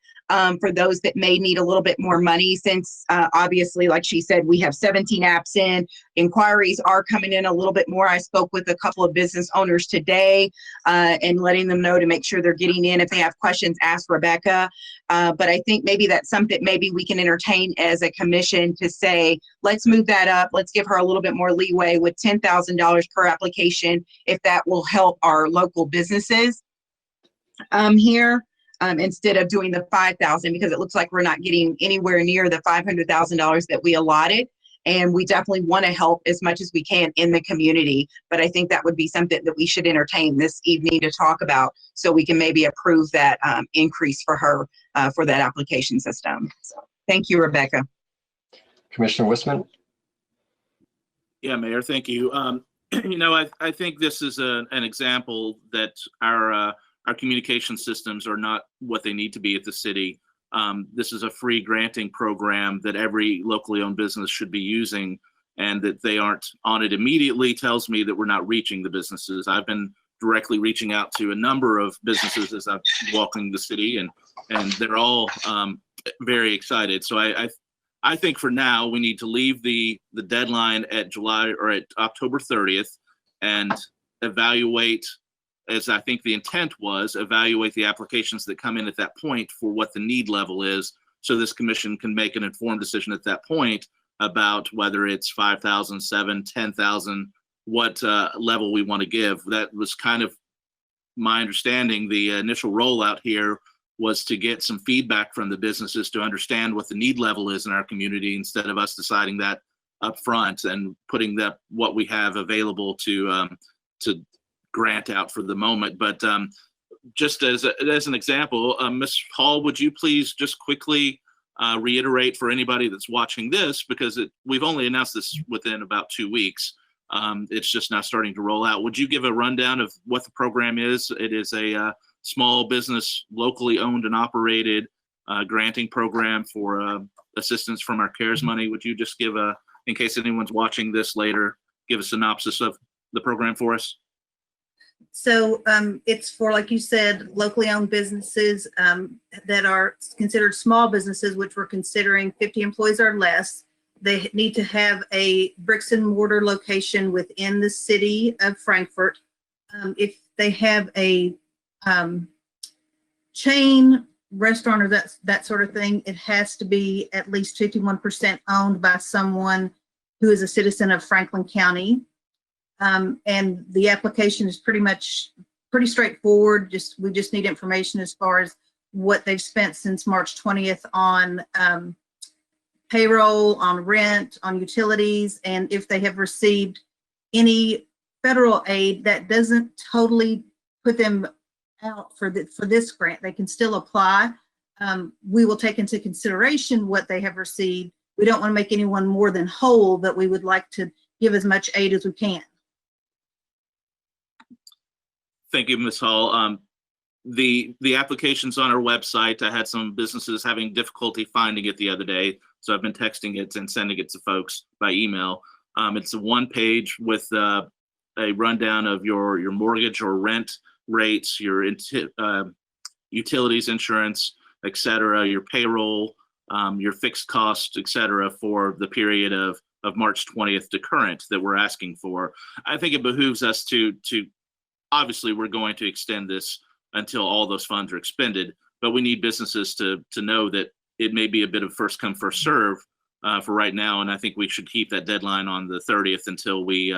For those that may need a little bit more money, since obviously, like she said, we have 17 apps in. Inquiries are coming in a little bit more. I spoke with a couple of business owners today and letting them know to make sure they're getting in. If they have questions, ask Rebecca. But I think maybe that's something maybe we can entertain as a commission to say, let's move that up. Let's give her a little bit more leeway with $10,000 per application, if that will help our local businesses here. Instead of doing the $5,000, because it looks like we're not getting anywhere near the $500,000 that we allotted. And we definitely want to help as much as we can in the community. But I think that would be something that we should entertain this evening to talk about, so we can maybe approve that increase for her for that application system. So thank you, Rebecca. Commissioner Wistman. Yeah, Mayor, thank you. I think this is an example that our communication systems are not what they need to be at the city. This is a free granting program that every locally owned business should be using, and that they aren't on it immediately tells me that we're not reaching the businesses. I've been directly reaching out to a number of businesses as I'm walking the city, and they're all very excited. So I think for now we need to leave the deadline at October 30th and evaluate, as I think the intent was, evaluate the applications that come in at that point for what the need level is, so this commission can make an informed decision at that point about whether it's 5,000, 7, 10,000, what level we want to give. That was kind of my understanding. The initial rollout here was to get some feedback from the businesses to understand what the need level is in our community, instead of us deciding that up front and putting that what we have available to grant out for the moment. But just as an example, Ms. Hall, would you please just quickly reiterate for anybody that's watching this, because we've only announced this within about 2 weeks. It's just now starting to roll out. Would you give a rundown of what the program is? It is a small business, locally owned and operated granting program for assistance from our CARES money. Would you just give in case anyone's watching this later, give a synopsis of the program for us? So it's for, like you said, locally owned businesses that are considered small businesses, which we're considering 50 employees or less. They need to have a bricks and mortar location within the city of Frankfort. If they have a chain restaurant or that sort of thing, it has to be at least 51% owned by someone who is a citizen of Franklin County. And the application is pretty straightforward. We just need information as far as what they've spent since March 20th on payroll, on rent, on utilities, and if they have received any federal aid. That doesn't totally put them out for this grant. They can still apply. We will take into consideration what they have received. We don't want to make anyone more than whole, but we would like to give as much aid as we can. Thank you, Ms. Hall. The application's on our website. I had some businesses having difficulty finding it the other day, so I've been texting it and sending it to folks by email. It's a one page with a rundown of your mortgage or rent rates, your utilities, insurance, et cetera, your payroll, your fixed costs, et cetera, for the period of March 20th to current that we're asking for. I think it behooves us to obviously, we're going to extend this until all those funds are expended, but we need businesses to know that it may be a bit of first come, first serve for right now. And I think we should keep that deadline on the 30th until we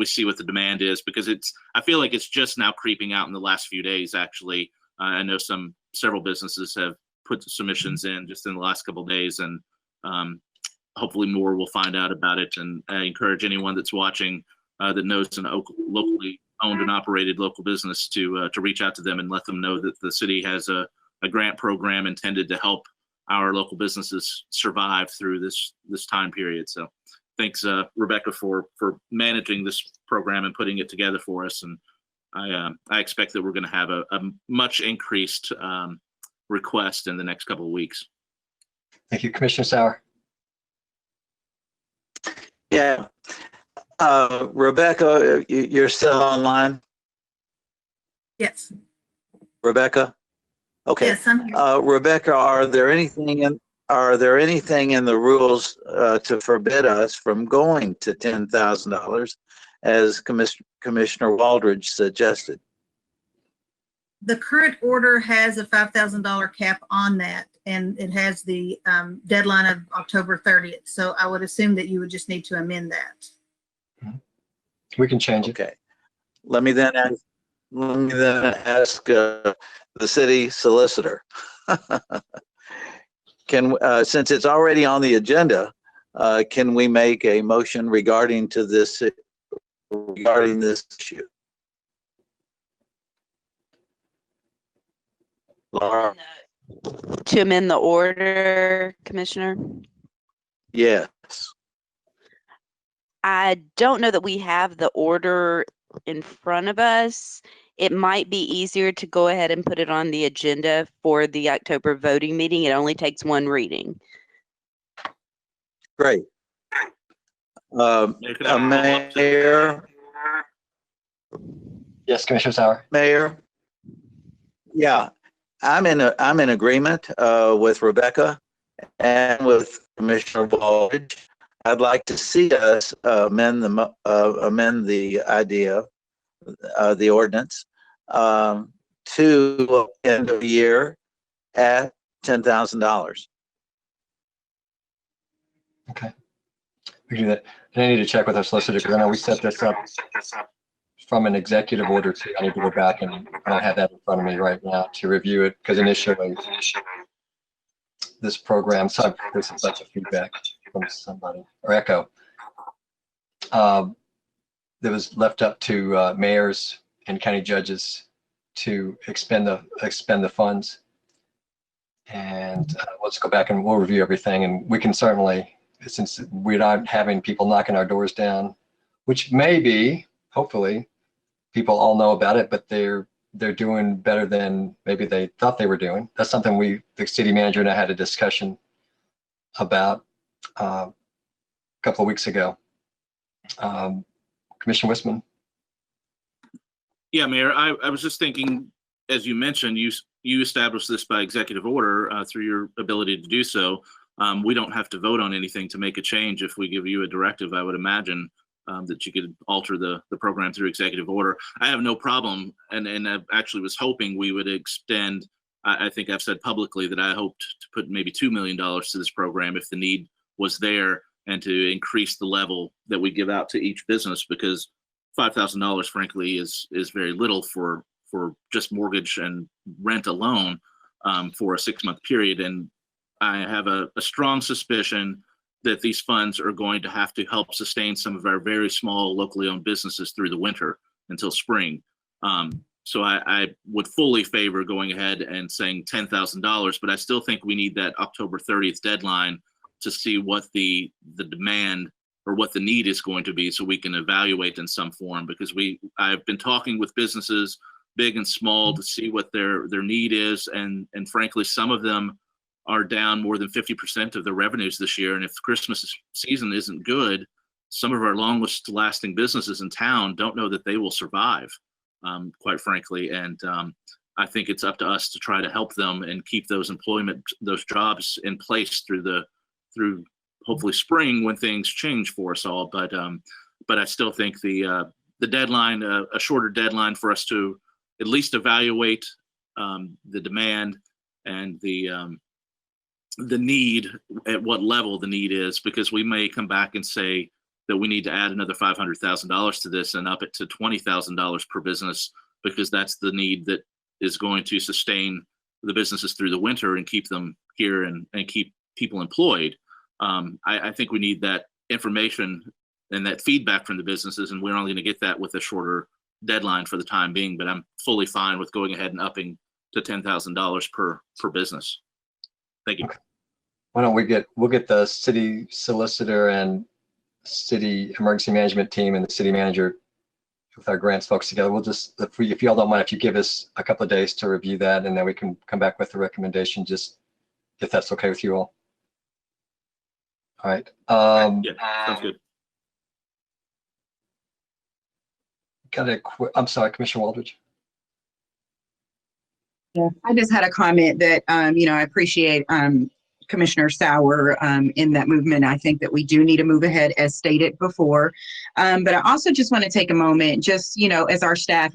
see what the demand is, because I feel like it's just now creeping out in the last few days, actually. I know several businesses have put submissions in just in the last couple of days, and hopefully more will find out about it. And I encourage anyone that's watching that knows an locally owned and operated local business to reach out to them and let them know that the city has a grant program intended to help our local businesses survive through this time period. So thanks, Rebecca, for managing this program and putting it together for us. And I expect that we're going to have a much increased request in the next couple of weeks. Thank you, Commissioner Sauer. Yeah. Rebecca, you're still online? Yes. Rebecca? Okay. Yes, I'm here. Rebecca, are there anything in the rules to forbid us from going to $10,000 as Commissioner Waldridge suggested? The current order has a $5,000 cap on that, and it has the deadline of October 30th. So I would assume that you would just need to amend that. We can change it. Okay. Let me then ask the city solicitor. Since it's already on the agenda, can we make a motion regarding this issue? Laura? To amend the order, Commissioner? Yes. I don't know that we have the order in front of us. It might be easier to go ahead and put it on the agenda for the October voting meeting. It only takes one reading. Great. Mayor? Yes, Commissioner Sauer. Mayor? Yeah, I'm in agreement with Rebecca and with Commissioner Waldridge. I'd like to see us amend the idea, the ordinance, to end of year at $10,000. Okay, we can do that. And I need to check with our solicitor because I know we set this up from an executive order too. I need to go back, and I don't have that in front of me right now to review it, because initially this program, so there's a bunch of feedback from somebody, or echo, that was left up to mayors and county judges to expend the funds. And let's go back and we'll review everything, and we can certainly, since we're not having people knocking our doors down, which may be, hopefully, people all know about it, but they're doing better than maybe they thought they were doing. That's something the city manager and I had a discussion about a couple of weeks ago. Commissioner Wissman. Yeah, Mayor, I was just thinking, as you mentioned, you established this by executive order through your ability to do so. We don't have to vote on anything to make a change. If we give you a directive, I would imagine that you could alter the program through executive order. I have no problem, and I actually was hoping we would extend I think I've said publicly that I hoped to put maybe $2 million to this program if the need was there, and to increase the level that we give out to each business, because $5,000, frankly, is very little for just mortgage and rent alone for a 6-month period. And I have a strong suspicion that these funds are going to have to help sustain some of our very small locally owned businesses through the winter until spring. So I would fully favor going ahead and saying $10,000, but I still think we need that October 30th deadline to see what the demand or what the need is going to be, so we can evaluate in some form, because I've been talking with businesses big and small to see what their need is, and frankly, some of them are down more than 50% of their revenues this year. And if Christmas season isn't good, some of our longest lasting businesses in town don't know that they will survive, quite frankly. And I think it's up to us to try to help them and keep those jobs in place through hopefully spring, when things change for us all. But I still think the deadline, a shorter deadline for us to at least evaluate the demand and the need, at what level the need is, because we may come back and say that we need to add another $500,000 to this and up it to $20,000 per business, because that's the need that is going to sustain the businesses through the winter and keep them here and keep people employed. I think we need that information and that feedback from the businesses, and we're only going to get that with a shorter deadline for the time being. But I'm fully fine with going ahead and upping to $10,000 per business. Thank you. Why don't we'll get the city solicitor and city emergency management team and the city manager with our grants folks together. We'll just, if y'all don't mind, if you give us a couple of days to review that, and then we can come back with the recommendation, just if that's okay with you all. All right. Yeah, sounds good. I'm sorry, Commissioner Waldridge. Yeah, I just had a comment that, I appreciate Commissioner Sauer in that movement. I think that we do need to move ahead, as stated before. But I also just want to take a moment, just, as our staff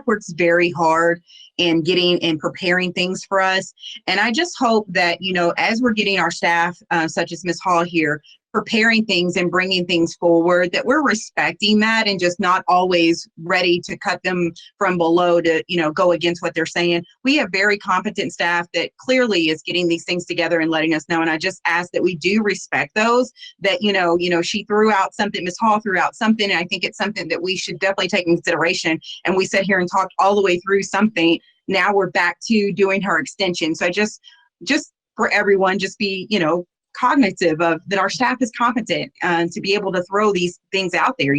works very hard in getting and preparing things for us. And I just hope that, as we're getting our staff, such as Ms. Hall here, preparing things and bringing things forward, that we're respecting that and just not always ready to cut them from below to, go against what they're saying. We have very competent staff that clearly is getting these things together and letting us know. And I just ask that we do respect those, that, she threw out something, Ms. Hall threw out something, and I think it's something that we should definitely take into consideration. And we sat here and talked all the way through something. Now we're back to doing her extension. So I just for everyone, just be, cognitive of that our staff is competent to be able to throw these things out there,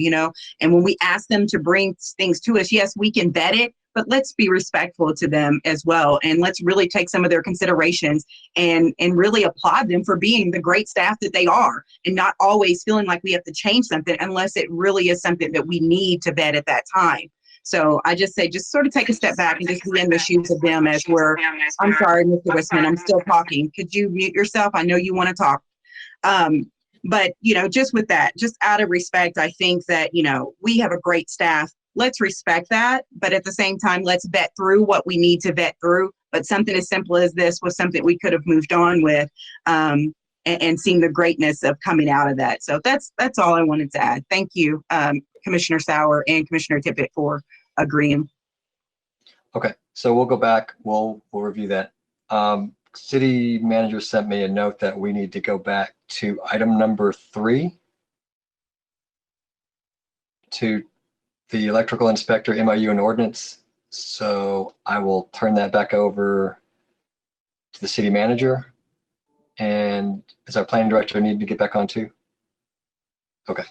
and when we ask them to bring things to us, yes, we can vet it, but let's be respectful to them as well. And let's really take some of their considerations and really applaud them for being the great staff that they are, and not always feeling like we have to change something unless it really is something that we need to vet at that time. So I just say, just sort of take a step back and just be in the shoes of them as I'm sorry, Mr. Wisman, I'm still talking. Could you mute yourself? I know you want to talk. But, just with that, just out of respect, I think that, we have a great staff. Let's respect that. But at the same time, let's vet through what we need to vet through. But something as simple as this was something we could have moved on with and seen the greatness of coming out of that. So that's all I wanted to add. Thank you, Commissioner Sauer and Commissioner Tippett, for agreeing. Okay, so we'll go back. We'll review that. City manager sent me a note that we need to go back to item number 3, to the electrical inspector MIU and ordinance. So I will turn that back over to the city manager. And is our planning director need to get back on too? Okay.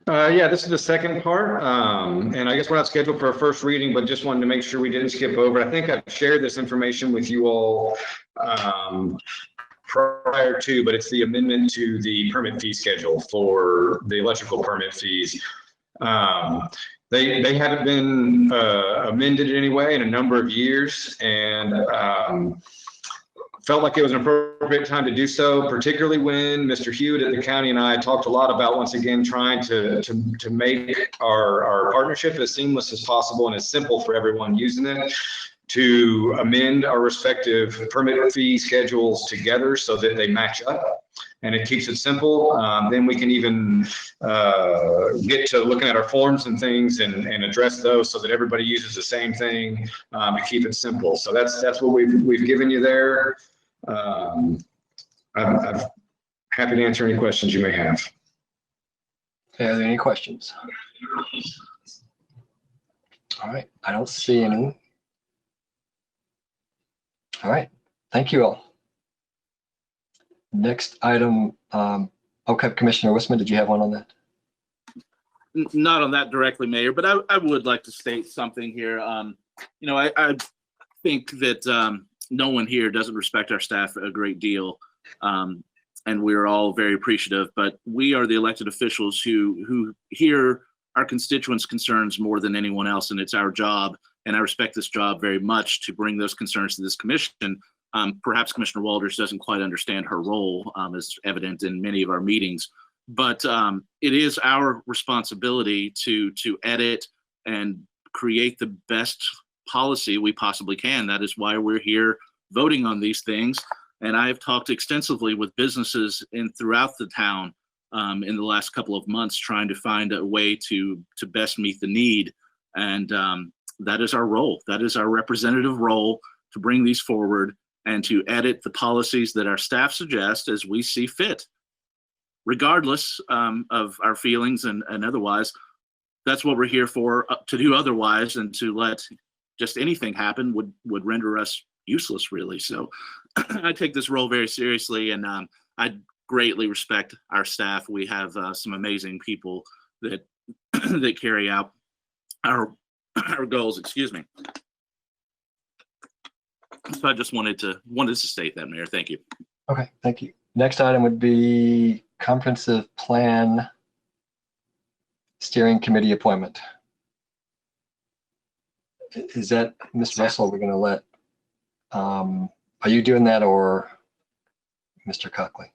Yeah, this is the second part, and I guess we're not scheduled for a first reading, but just wanted to make sure we didn't skip over. I think I've shared this information with you all prior to, but it's the amendment to the permit fee schedule for the electrical permit fees. They haven't been amended anyway in a number of years, and felt like it was an appropriate time to do so, particularly when Mr. Hewitt at the county and I talked a lot about, once again, trying to make our partnership as seamless as possible and as simple for everyone using it, to amend our respective permit fee schedules together so that they match up and it keeps it simple. Then we can even get to looking at our forms and things and address those so that everybody uses the same thing to keep it simple. So that's what we've given you there. I'm happy to answer any questions you may have. Okay, are there any questions? All right, I don't see any. All right, thank you all. Next item, okay, Commissioner Wisman, did you have one on that? Not on that directly, Mayor, but I would like to state something here. You know, I think that no one here doesn't respect our staff a great deal, and we're all very appreciative, but we are the elected officials who hear our constituents' concerns more than anyone else, and it's our job, and I respect this job very much, to bring those concerns to this commission. Perhaps Commissioner Walters doesn't quite understand her role, as evident in many of our meetings, but it is our responsibility to edit and create the best policy we possibly can. That is why we're here voting on these things. And I've talked extensively with businesses throughout the town in the last couple of months, trying to find a way to best meet the need. And that is our role. That is our representative role, to bring these forward and to edit the policies that our staff suggest as we see fit, regardless of our feelings and otherwise. That's what we're here for. To do otherwise and to let just anything happen would render us useless, really. So I take this role very seriously, and I greatly respect our staff. We have some amazing people that that carry out our goals. Excuse me. So I just wanted to state that, Mayor. Thank you. Okay, thank you. Next item would be comprehensive plan steering committee appointment. Is that Ms. Russell? We're going to let. Are you doing that, or Mr. Cockley?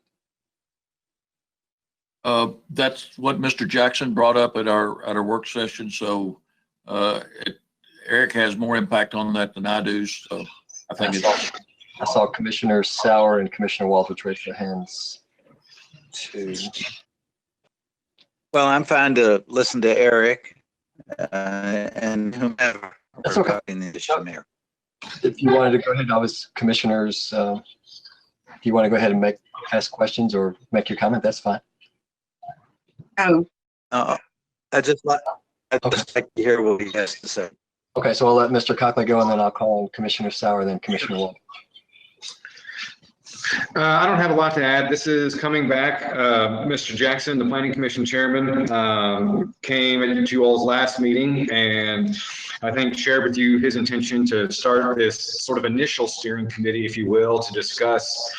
That's what Mr. Jackson brought up at our work session. So Eric has more impact on that than I do. So I think I saw Commissioner Sauer and Commissioner Walters raise their hands too. Well, I'm fine to listen to Eric and whomever. That's okay. Mayor. If you wanted to go ahead, I was commissioners. If you want to go ahead and ask questions or make your comment, that's fine. Oh, I just like to hear what he has to say. Okay, so I'll let Mr. Cockley go, and then I'll call on Commissioner Sauer, then Commissioner Wall. I don't have a lot to add. This is coming back. Mr. Jackson, the Planning Commission Chairman, came at you all's last meeting and I think shared with you his intention to start this sort of initial steering committee, if you will, to discuss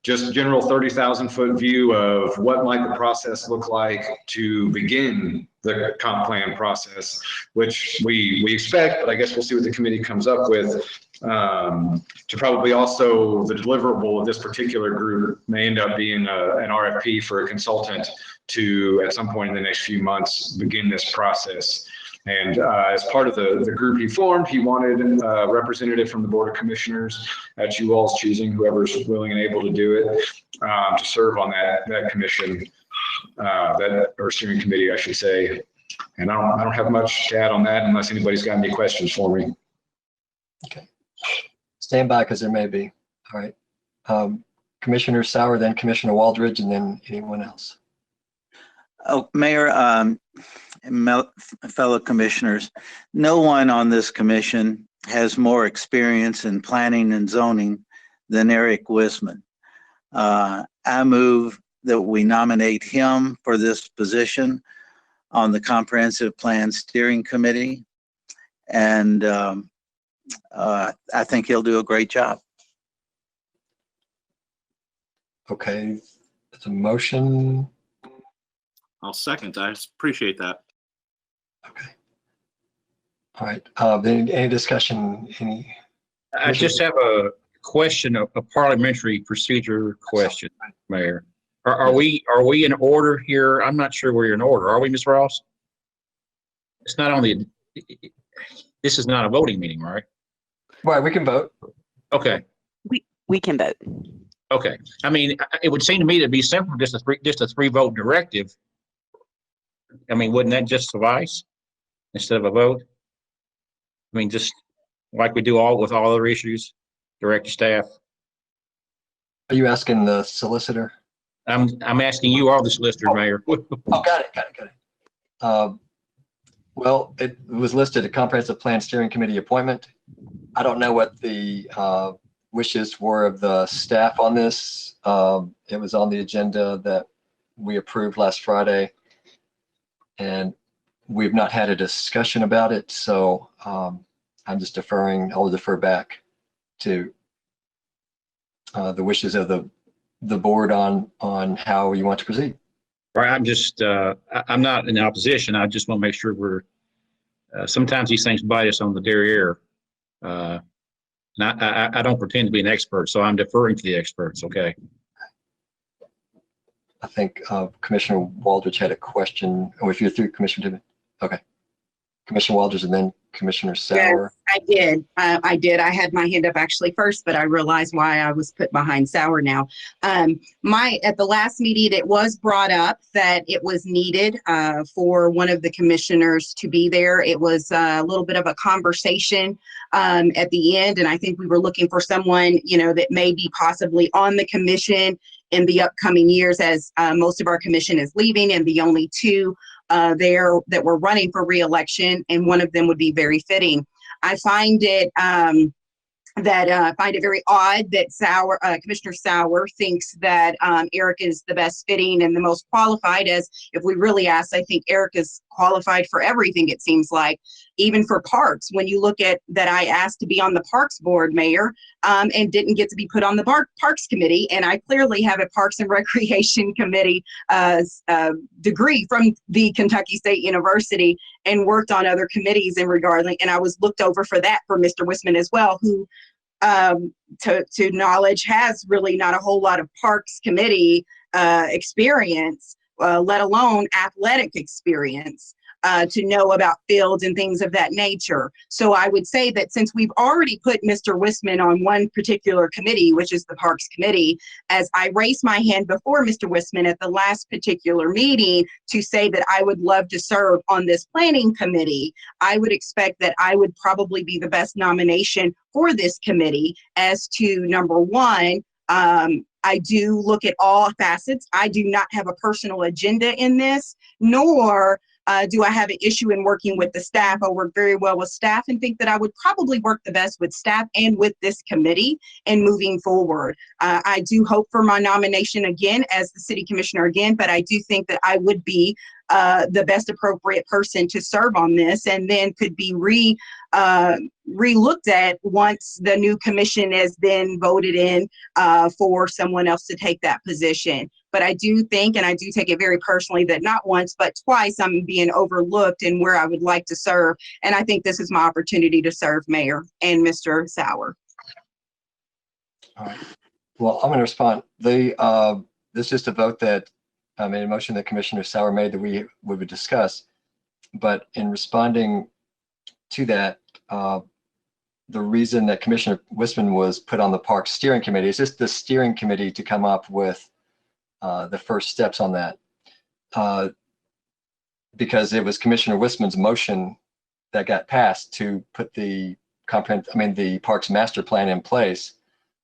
just general 30,000-foot view of what might the process look like to begin the comp plan process, which we expect, but I guess we'll see what the committee comes up with. To probably also the deliverable of this particular group may end up being an RFP for a consultant to, at some point in the next few months, begin this process. And as part of the group he formed, he wanted a representative from the Board of Commissioners at you all's choosing, whoever's willing and able to do it, to serve on that commission, or steering committee, I should say. And I don't have much to add on that unless anybody's got any questions for me. Okay. Stand by, because there may be. All right. Commissioner Sauer, then Commissioner Waldridge, and then anyone else. Oh, Mayor, fellow commissioners, no one on this commission has more experience in planning and zoning than Eric Wisman. I move that we nominate him for this position on the Comprehensive Plan Steering Committee. And I think he'll do a great job. Okay, it's a motion. I'll second. I appreciate that. Okay. All right. Any discussion? I just have a question, a parliamentary procedure question, Mayor. Are we in order here? I'm not sure we're in order. Are we, Ms. Ross? It's not on the, this is not a voting meeting, right? Right, we can vote. Okay. We can vote. Okay. I mean, it would seem to me to be simple, just a three vote directive. I mean, wouldn't that just suffice instead of a vote? I mean, just like we do with all other issues, direct to staff. Are you asking the solicitor? I'm asking you, all the solicitor, Mayor. Oh, got it. Well, it was listed a comprehensive plan steering committee appointment. I don't know what the wishes were of the staff on this. It was on the agenda that we approved last Friday, and we've not had a discussion about it. So I'm just deferring. I'll defer back to the wishes of the board on how you want to proceed. Right. I'm just, I'm not in opposition. I just want to make sure we're, sometimes these things bite us on the derriere. And I don't pretend to be an expert, so I'm deferring to the experts. Okay. I think Commissioner Waldridge had a question. Oh, if you're through, Commissioner Tibbet. Okay. Commissioner Waldridge and then Commissioner Sauer. Yes, I did. I had my hand up actually first, but I realized why I was put behind Sauer now. At the last meeting, it was brought up that it was needed for one of the commissioners to be there. It was a little bit of a conversation at the end, and I think we were looking for someone, that may be possibly on the commission in the upcoming years, as most of our commission is leaving, and the only two there that were running for re-election, and one of them would be very fitting. I find it very odd that Commissioner Sauer thinks that Eric is the best fitting and the most qualified, as if we really ask, I think Eric is qualified for everything, it seems like, even for parks. When you look at that, I asked to be on the Parks Board, Mayor, and didn't get to be put on the Parks Committee, and I clearly have a Parks and Recreation Committee degree from the Kentucky State University, and worked on other committees in regarding, and I was looked over for that for Mr. Wisman as well, who to knowledge has really not a whole lot of Parks Committee experience, let alone athletic experience, to know about fields and things of that nature. So I would say that since we've already put Mr. Wisman on one particular committee, which is the Parks Committee, as I raised my hand before Mr. Wisman at the last particular meeting to say that I would love to serve on this planning committee, I would expect that I would probably be the best nomination for this committee. As to number one, I do look at all facets. I do not have a personal agenda in this, nor do I have an issue in working with the staff. I work very well with staff and think that I would probably work the best with staff and with this committee and moving forward. I do hope for my nomination again as the city commissioner again, but I do think that I would be the best appropriate person to serve on this, and then could be re-looked at once the new commission has been voted in for someone else to take that position. But I do think, and I do take it very personally, that not once but twice I'm being overlooked in where I would like to serve, and I think this is my opportunity to serve, Mayor and Mr. Sauer. All right. Well, I'm going to respond. This is just a vote that I made a motion that Commissioner Sauer made that we would discuss. But in responding to that, the reason that Commissioner Wisman was put on the Parks Steering Committee is just the steering committee to come up with the first steps on that. Because it was Commissioner Wisman's motion that got passed to put the Parks Master Plan in place.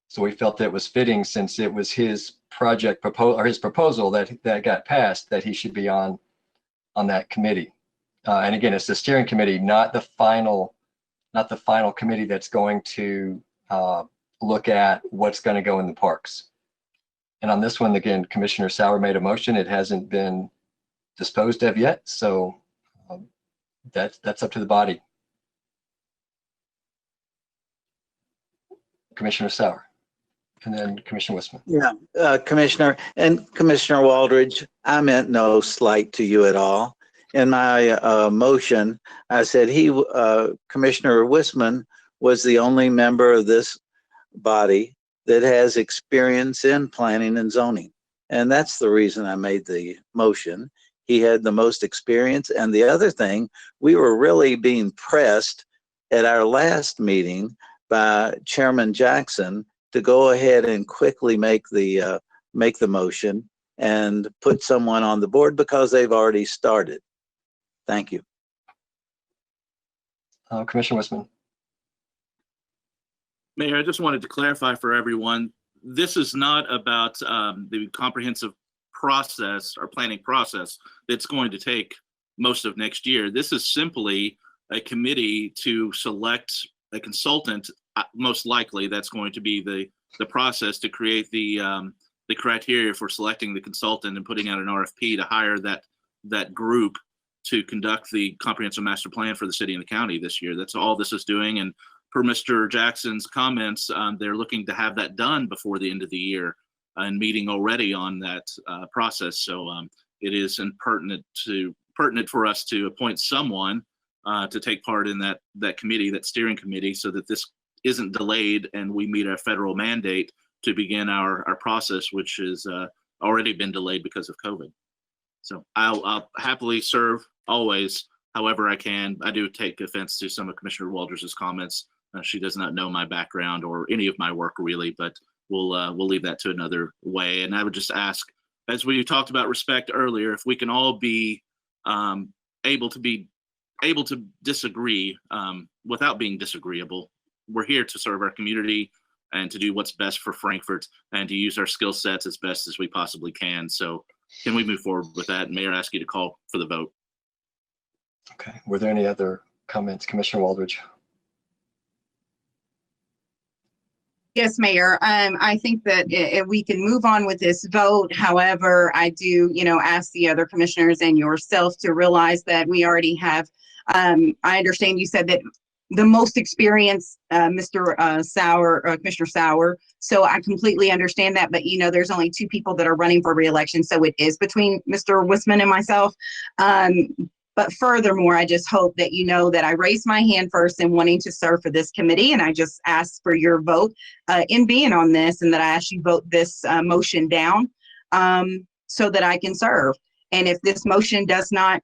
So we felt that it was fitting, since it was his project proposal that got passed, that he should be on that committee. And again, it's the steering committee, not the final committee that's going to look at what's going to go in the parks. And on this one, again, Commissioner Sauer made a motion. It hasn't been disposed of yet, so that's up to the body. Commissioner Sauer. And then Commissioner Wisman. Yeah, Commissioner Waldridge, I meant no slight to you at all. In my motion, I said Commissioner Wisman was the only member of this body that has experience in planning and zoning. And that's the reason I made the motion. He had the most experience. And the other thing, we were really being pressed at our last meeting by Chairman Jackson to go ahead and quickly make the motion and put someone on the board because they've already started. Thank you. Commissioner Westman. Mayor, I just wanted to clarify for everyone, this is not about the comprehensive process or planning process that's going to take most of next year. This is simply a committee to select a consultant. Most likely, that's going to be the process to create the criteria for selecting the consultant and putting out an RFP to hire that group to conduct the comprehensive master plan for the city and the county this year. That's all this is doing. And per Mr. Jackson's comments, they're looking to have that done before the end of the year and meeting already on that process. So it is pertinent for us to appoint someone to take part in that committee, that steering committee, so that this isn't delayed and we meet our federal mandate to begin our process, which has already been delayed because of COVID. So I'll happily serve always, however I can. I do take offense to some of Commissioner Walters' comments. She does not know my background or any of my work really, but we'll leave that to another way. And I would just ask, as we talked about respect earlier, if we can all be able to disagree without being disagreeable. We're here to serve our community and to do what's best for Frankfort and to use our skill sets as best as we possibly can. So can we move forward with that? Mayor, I ask you to call for the vote. Okay. Were there any other comments, Commissioner Waldridge? Yes, Mayor. I think that if we can move on with this vote. However, I do, ask the other commissioners and yourself to realize that we already have, I understand you said that the most experienced, Commissioner Sauer. So I completely understand that, but there's only two people that are running for re-election. So it is between Mr. Wissman and myself. But furthermore, I just hope that that I raised my hand first in wanting to serve for this committee, and I just ask for your vote in being on this, and that I ask you vote this motion down so that I can serve. And if this motion does not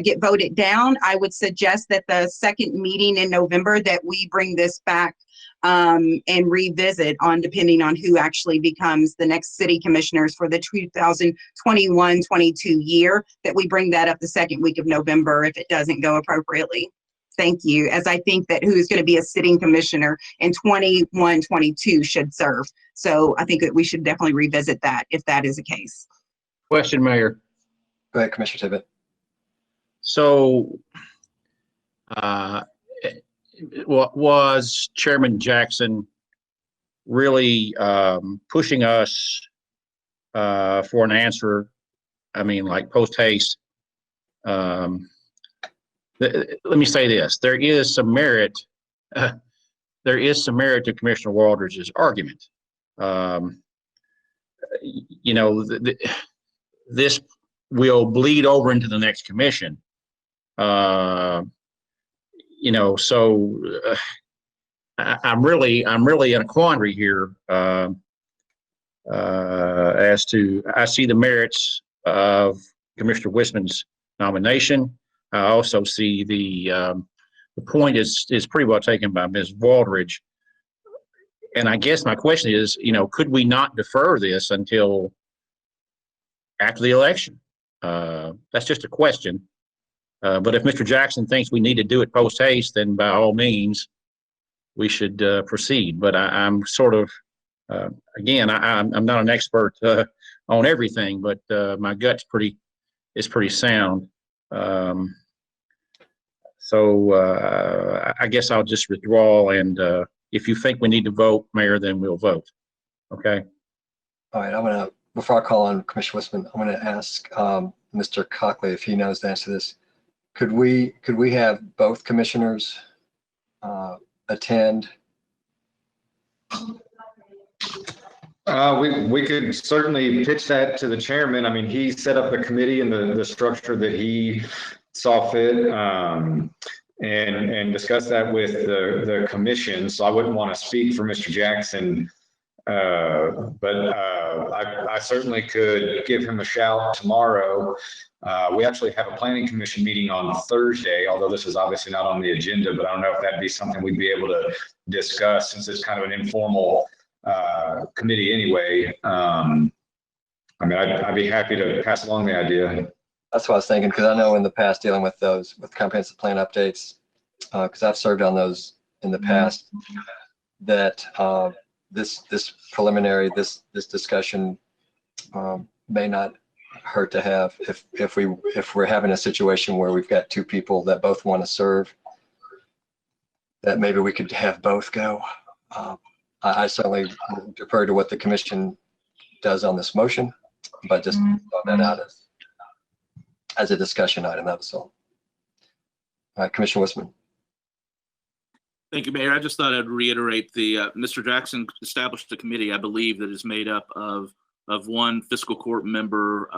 get voted down, I would suggest that the second meeting in November that we bring this back and revisit on depending on who actually becomes the next city commissioners for the 2021-22 year, that we bring that up the second week of November if it doesn't go appropriately. Thank you, as I think that who is going to be a sitting commissioner in 21-22 should serve. So I think that we should definitely revisit that if that is the case. Question, Mayor. Go ahead, Commissioner Tibbet. So, was Chairman Jackson really pushing us for an answer? I mean, like post haste. Let me say this: there is some merit. There is some merit to Commissioner Waldridge's argument. This will bleed over into the next commission. So I'm really in a quandary here as to, I see the merits of Commissioner Wissman's nomination. I also see the point is pretty well taken by Ms. Waldridge. And I guess my question is, could we not defer this until after the election? That's just a question. But if Mr. Jackson thinks we need to do it post haste, then by all means, we should proceed. But I'm sort of, again, I'm not an expert on everything, but my gut's is pretty sound. So I guess I'll just withdraw. And if you think we need to vote, Mayor, then we'll vote. Okay. All right. Before I call on Commissioner Wissman, I'm going to ask Mr. Cockley if he knows the answer to this. Could we have both commissioners attend? We could certainly pitch that to the chairman. I mean, he set up the committee and the structure that he saw fit. and discuss that with the commission. So I wouldn't want to speak for Mr. Jackson, but I certainly could give him a shout tomorrow. We actually have a planning commission meeting on Thursday, although this is obviously not on the agenda, but I don't know if that'd be something we'd be able to discuss since it's kind of an informal committee anyway. I mean, I'd be happy to pass along the idea. That's what I was thinking, because I know in the past dealing with those, with comprehensive plan updates, because I've served on those in the past, that this preliminary, this discussion may not hurt to have if we're having a situation where we've got two people that both want to serve, that maybe we could have both go. I certainly defer to what the commission does on this motion, but just throw that out as a discussion item. That was all. All right, Commissioner Wisman. Thank you, Mayor. I just thought I'd reiterate Mr. Jackson established a committee, I believe, that is made up of one fiscal court member,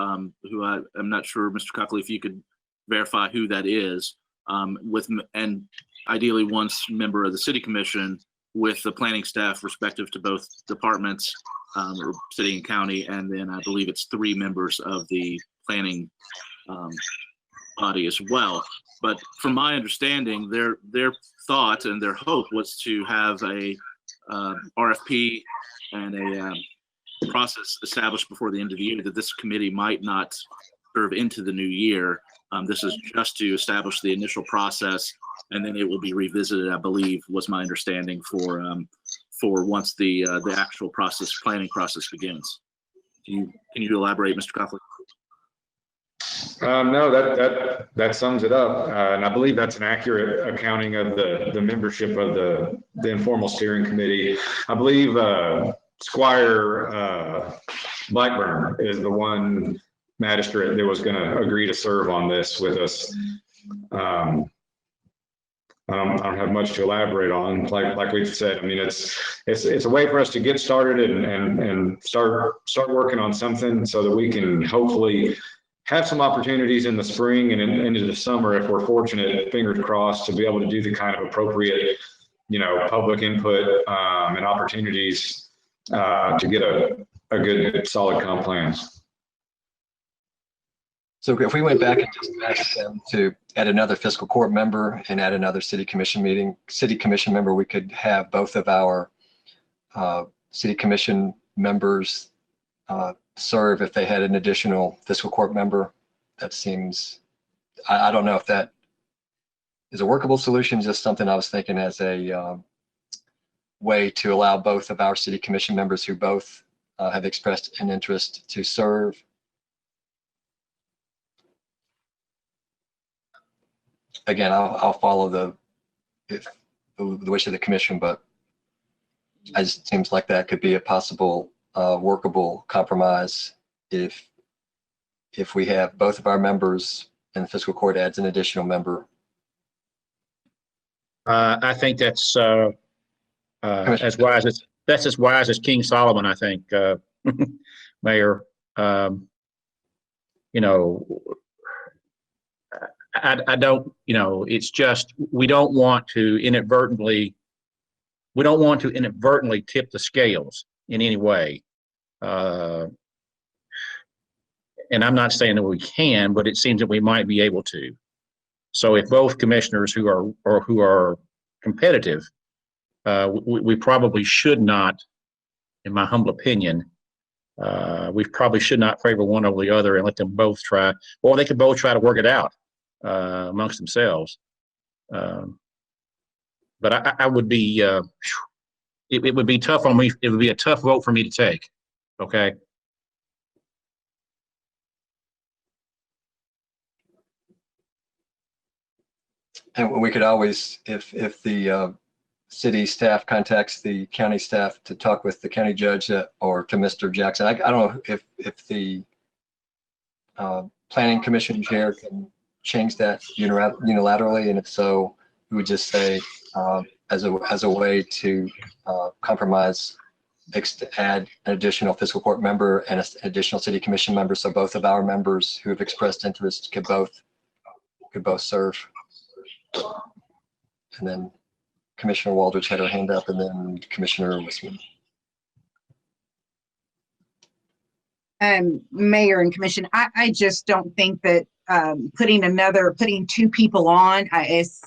who I'm not sure, Mr. Cockley, if you could verify who that is, and ideally one member of the city commission with the planning staff respective to both departments, or city and county, and then I believe it's 3 members of the planning body as well. But from my understanding, their thought and their hope was to have a RFP and a process established before the end of the year, that this committee might not serve into the new year. This is just to establish the initial process, and then it will be revisited, I believe, was my understanding, for once the actual planning process begins. Can you elaborate, Mr. Coughlin? No, that sums it up, and I believe that's an accurate accounting of the membership of the informal steering committee. I believe Squire Blackburn is the one magistrate that was going to agree to serve on this with us. I don't have much to elaborate on. Like we've said, I mean, it's a way for us to get started and start working on something so that we can hopefully have some opportunities in the spring and into the summer, if we're fortunate, fingers crossed, to be able to do the kind of appropriate, public input and opportunities to get a good solid comp plan. So if we went back and just asked them to add another fiscal court member and add another city commission member, we could have both of our city commission members serve if they had an additional fiscal court member. That seems, I don't know if that is a workable solution, just something I was thinking as a way to allow both of our city commission members who both have expressed an interest to serve. Again, I'll follow the wish of the commission, but it just seems like that could be a possible workable compromise if we have both of our members and the fiscal court adds an additional member. I think that's as wise as King Solomon, I think, Mayor. I don't, it's just, we don't want to inadvertently tip the scales in any way. And I'm not saying that we can, but it seems that we might be able to. So if both commissioners who are competitive, we probably should not, in my humble opinion, we probably should not favor one over the other and let them both try, or they could both try to work it out amongst themselves. But I would be, it would be tough on me. It would be a tough vote for me to take. Okay. And we could always, if the city staff contacts the county staff to talk with the county judge or to Mr. Jackson, I don't know if the planning commission chair can change that unilaterally, and if so, we would just say as a way to compromise, add an additional fiscal court member and an additional city commission member, so both of our members who have expressed interest could both serve. and then Commissioner Waldridge had her hand up, and then Commissioner Wisman. Mayor and Commission, I just don't think that putting two people on is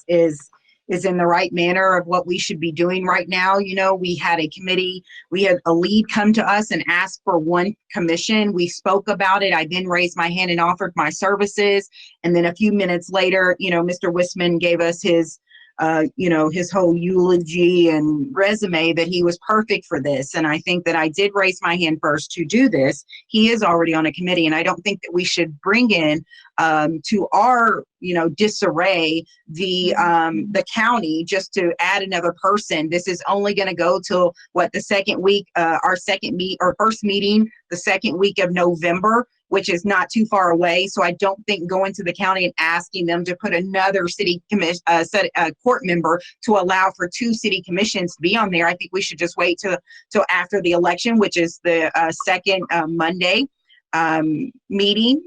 in the right manner of what we should be doing right now. You know, we had a committee, we had a lead come to us and ask for one commission. We spoke about it. I then raised my hand and offered my services. And then a few minutes later, you know, Mr. Wisman gave us his his whole eulogy and resume that he was perfect for this. And I think that I did raise my hand first to do this. He is already on a committee, and I don't think that we should bring in to our, disarray the county just to add another person. This is only going to go till the second week, our first meeting, the second week of November, which is not too far away. So I don't think going to the county and asking them to put another city court member to allow for two city commissions to be on there. I think we should just wait till after the election, which is the second Monday meeting,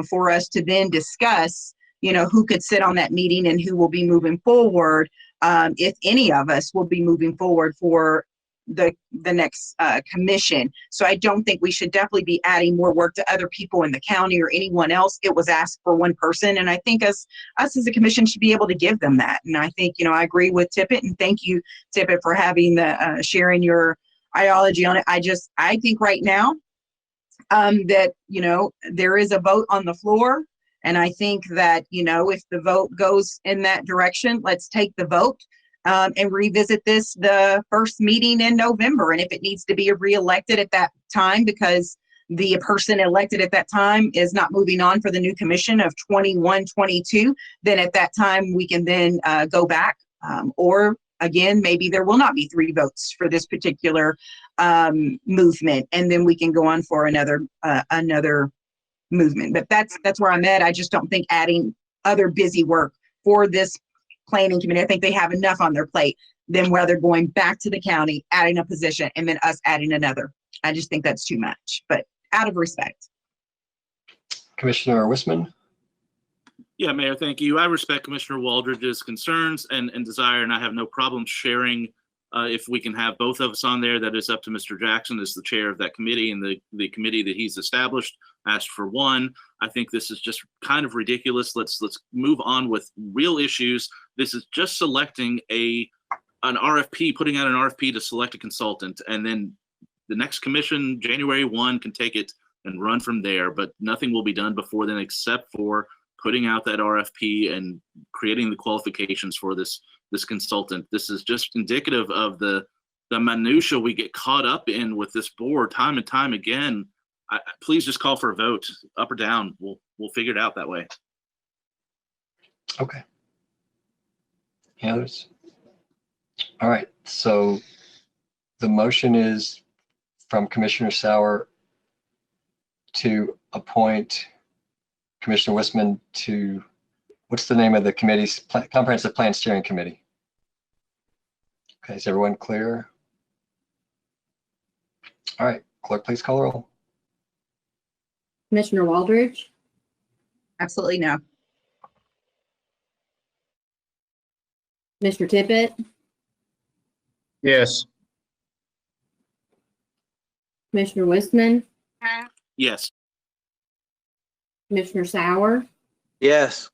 for us to then discuss, who could sit on that meeting and who will be moving forward, if any of us will be moving forward for the next commission. So I don't think we should definitely be adding more work to other people in the county or anyone else. It was asked for one person, and I think us as a commission should be able to give them that. And I think, I agree with Tippett, and thank you, Tippett, for having the sharing your ideology on it. I think right now that there is a vote on the floor, and I think that if the vote goes in that direction, let's take the vote. And revisit this the first meeting in November. And if it needs to be reelected at that time because the person elected at that time is not moving on for the new commission of 21-22, then at that time we can then go back. Or again, maybe there will not be 3 votes for this particular movement, and then we can go on for another movement. But that's where I'm at. I just don't think adding other busy work for this planning committee, I think they have enough on their plate than whether going back to the county, adding a position, and then us adding another. I just think that's too much, but out of respect. Commissioner Wisman. Yeah, Mayor, thank you. I respect Commissioner Waldridge's concerns and desire, and I have no problem sharing if we can have both of us on there. That is up to Mr. Jackson as the chair of that committee, and the committee that he's established asked for one. I think this is just kind of ridiculous. Let's move on with real issues. This is just selecting an RFP, putting out an RFP to select a consultant, and then the next commission, January 1, can take it and run from there. But nothing will be done before then except for putting out that RFP and creating the qualifications for this consultant. This is just indicative of the minutia we get caught up in with this board time and time again. Please just call for a vote, up or down. We'll figure it out that way. Okay. Any others? All right. So the motion is from Commissioner Sauer to appoint Commissioner Wisman to, what's the name of the committee's Comprehensive Plan Steering Committee? Okay, is everyone clear? All right, clerk, please call the roll. Commissioner Waldridge, Absolutely no. Mr. Tippett, Yes. Commissioner Wisman, Yes. Commissioner Sauer, Yes.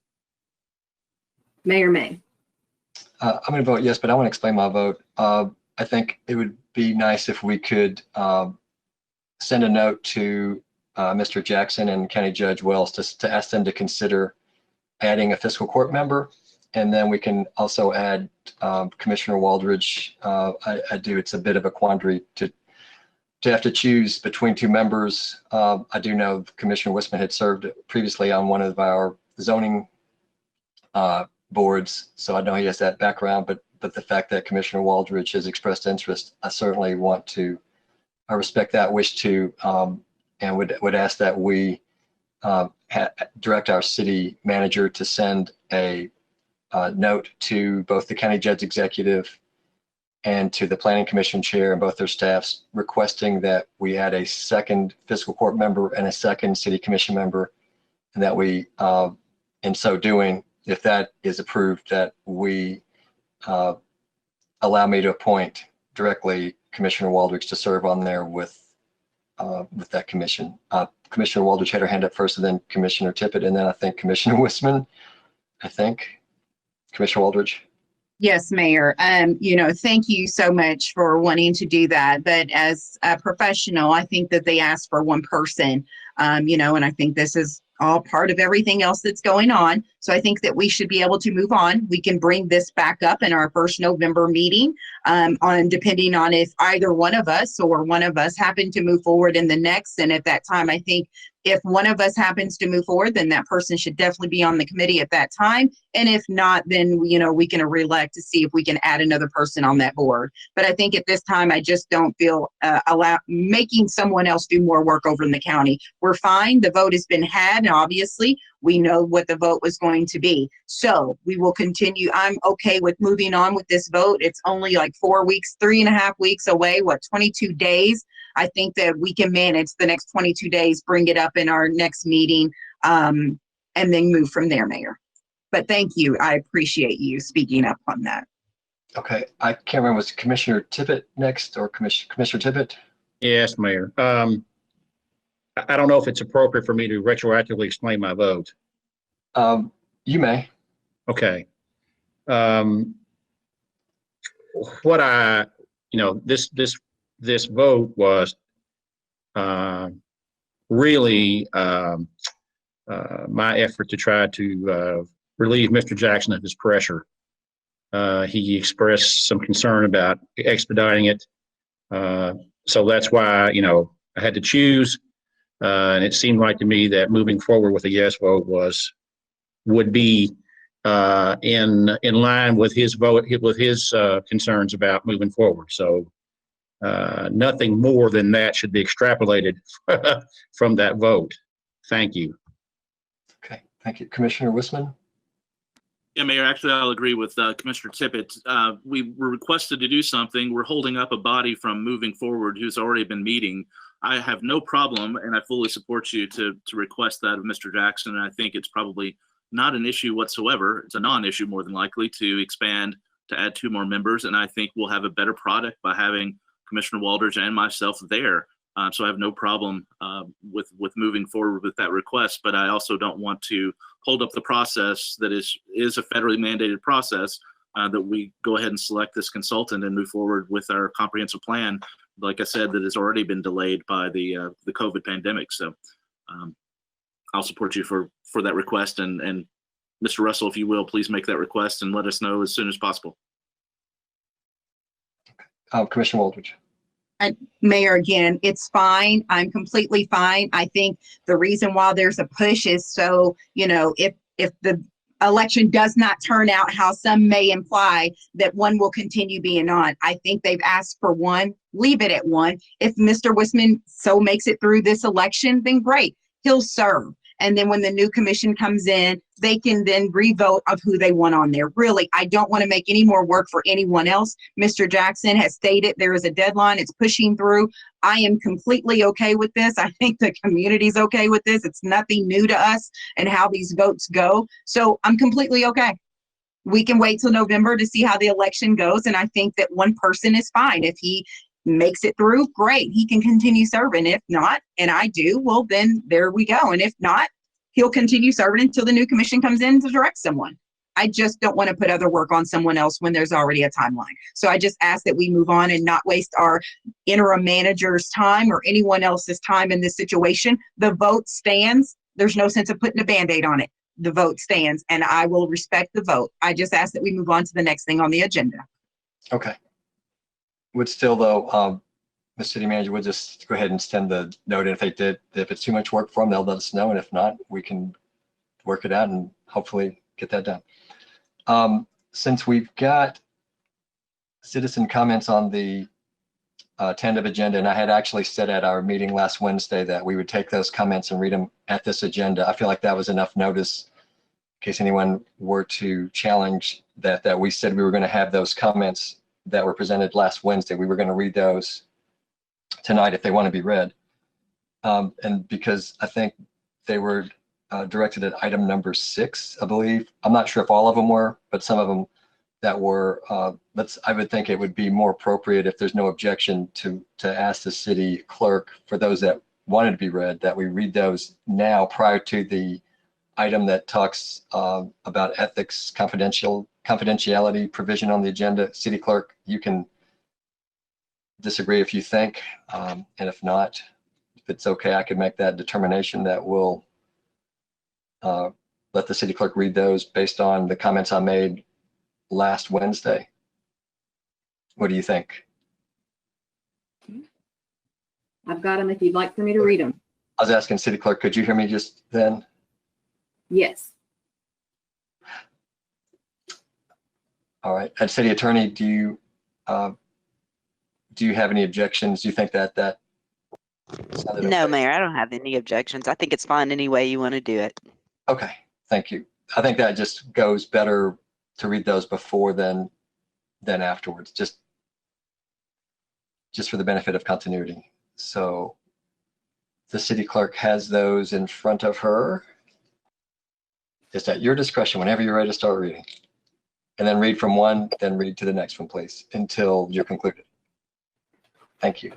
Mayor May. I'm going to vote yes, but I want to explain my vote. I think it would be nice if we could send a note to Mr. Jackson and County Judge Wells to ask them to consider adding a fiscal court member. And then we can also add Commissioner Waldridge. It's a bit of a quandary to have to choose between 2 members. I do know Commissioner Wisman had served previously on one of our zoning boards, so I know he has that background, but the fact that Commissioner Waldridge has expressed interest, I certainly I respect that wish to, and would ask that we direct our city manager to send a note to both the county judge executive and to the planning commission chair and both their staffs requesting that we add a second fiscal court member and a second city commission member, and that we, in so doing, if that is approved, that we allow me to appoint directly Commissioner Waldridge to serve on there with that commission. Commissioner Waldridge had her hand up first, and then Commissioner Tippett, and then I think Commissioner Wisman. I think Commissioner Waldridge. Yes, Mayor. Thank you so much for wanting to do that. But as a professional, I think that they asked for one person, and I think this is all part of everything else that's going on. So I think that we should be able to move on. We can bring this back up in our first November meeting, depending on if either one of us or one of us happen to move forward in the next. And at that time, I think if one of us happens to move forward, then that person should definitely be on the committee at that time. And if not, then, we can re-elect to see if we can add another person on that board. But I think at this time, I just don't feel making someone else do more work over in the county. We're fine. The vote has been had. And obviously, we know what the vote was going to be. So we will continue. I'm okay with moving on with this vote. It's only like 4 weeks, 3.5 weeks away, 22 days. I think that we can manage the next 22 days, bring it up in our next meeting, and then move from there, Mayor. But thank you. I appreciate you speaking up on that. Okay. I can't remember, was Commissioner Tippett next or Commissioner Tippett? Yes, Mayor. I don't know if it's appropriate for me to retroactively explain my vote. You may. Okay. This vote was really my effort to try to relieve Mr. Jackson of his pressure. He expressed some concern about expediting it. So that's why, I had to choose. And it seemed like to me that moving forward with a yes vote would be in line with his vote, with his concerns about moving forward. So nothing more than that should be extrapolated from that vote. Thank you. Okay, thank you. Commissioner Wisman? Yeah, Mayor, actually, I'll agree with Commissioner Tippett. We were requested to do something. We're holding up a body from moving forward who's already been meeting. I have no problem, and I fully support you to request that of Mr. Jackson. And I think it's probably not an issue whatsoever. It's a non-issue more than likely to expand, to add 2 more members. And I think we'll have a better product by having Commissioner Waldridge and myself there. So I have no problem with moving forward with that request, but I also don't want to hold up the process that is a federally mandated process, that we go ahead and select this consultant and move forward with our comprehensive plan. Like I said, that has already been delayed by the COVID pandemic. So I'll support you for that request. And Mr. Russell, if you will, please make that request and let us know as soon as possible. Commissioner Waldridge. Mayor, again, it's fine. I'm completely fine. I think the reason why there's a push is so, if the election does not turn out how some may imply, that one will continue being on. I think they've asked for one, leave it at one. If Mr. Wisman so makes it through this election, then great, he'll serve. And then when the new commission comes in, they can then revote of who they want on there. Really, I don't want to make any more work for anyone else. Mr. Jackson has stated there is a deadline. It's pushing through. I am completely okay with this. I think the community's okay with this. It's nothing new to us and how these votes go. So I'm completely okay. We can wait till November to see how the election goes. And I think that one person is fine. If he makes it through, great, he can continue serving. If not, and I do, well, then there we go. And if not, he'll continue serving until the new commission comes in to direct someone. I just don't want to put other work on someone else when there's already a timeline. So I just ask that we move on and not waste our interim manager's time or anyone else's time in this situation. The vote stands. There's no sense of putting a Band-Aid on it. The vote stands, and I will respect the vote. I just ask that we move on to the next thing on the agenda. Okay. Would still, though, the city manager would just go ahead and send the note. And if it's too much work for them, they'll let us know. And if not, we can work it out and hopefully get that done. Since we've got citizen comments on the tentative agenda, and I had actually said at our meeting last Wednesday that we would take those comments and read them at this agenda. I feel like that was enough notice in case anyone were to challenge that we said we were going to have those comments that were presented last Wednesday. We were going to read those tonight if they want to be read. And because I think they were directed at item number 6, I believe. I'm not sure if all of them were, but some of them that were, I would think it would be more appropriate if there's no objection to ask the city clerk for those that wanted to be read, that we read those now prior to the item that talks about ethics confidentiality provision on the agenda. City clerk, you can disagree if you think, and if not, if it's okay, I could make that determination that we'll let the city clerk read those based on the comments I made last Wednesday. What do you think? I've got them if you'd like for me to read them. I was asking city clerk, could you hear me just then? Yes. All right. And city attorney, do you have any objections? Do you think that sounded No, okay? Mayor, I don't have any objections. I think it's fine any way you want to do it. Okay, thank you. I think that just goes better to read those before than afterwards, just for the benefit of continuity. So the city clerk has those in front of her. It's at your discretion whenever you're ready to start reading. And then read from one, then read to the next one, please, until you're concluded. Thank you.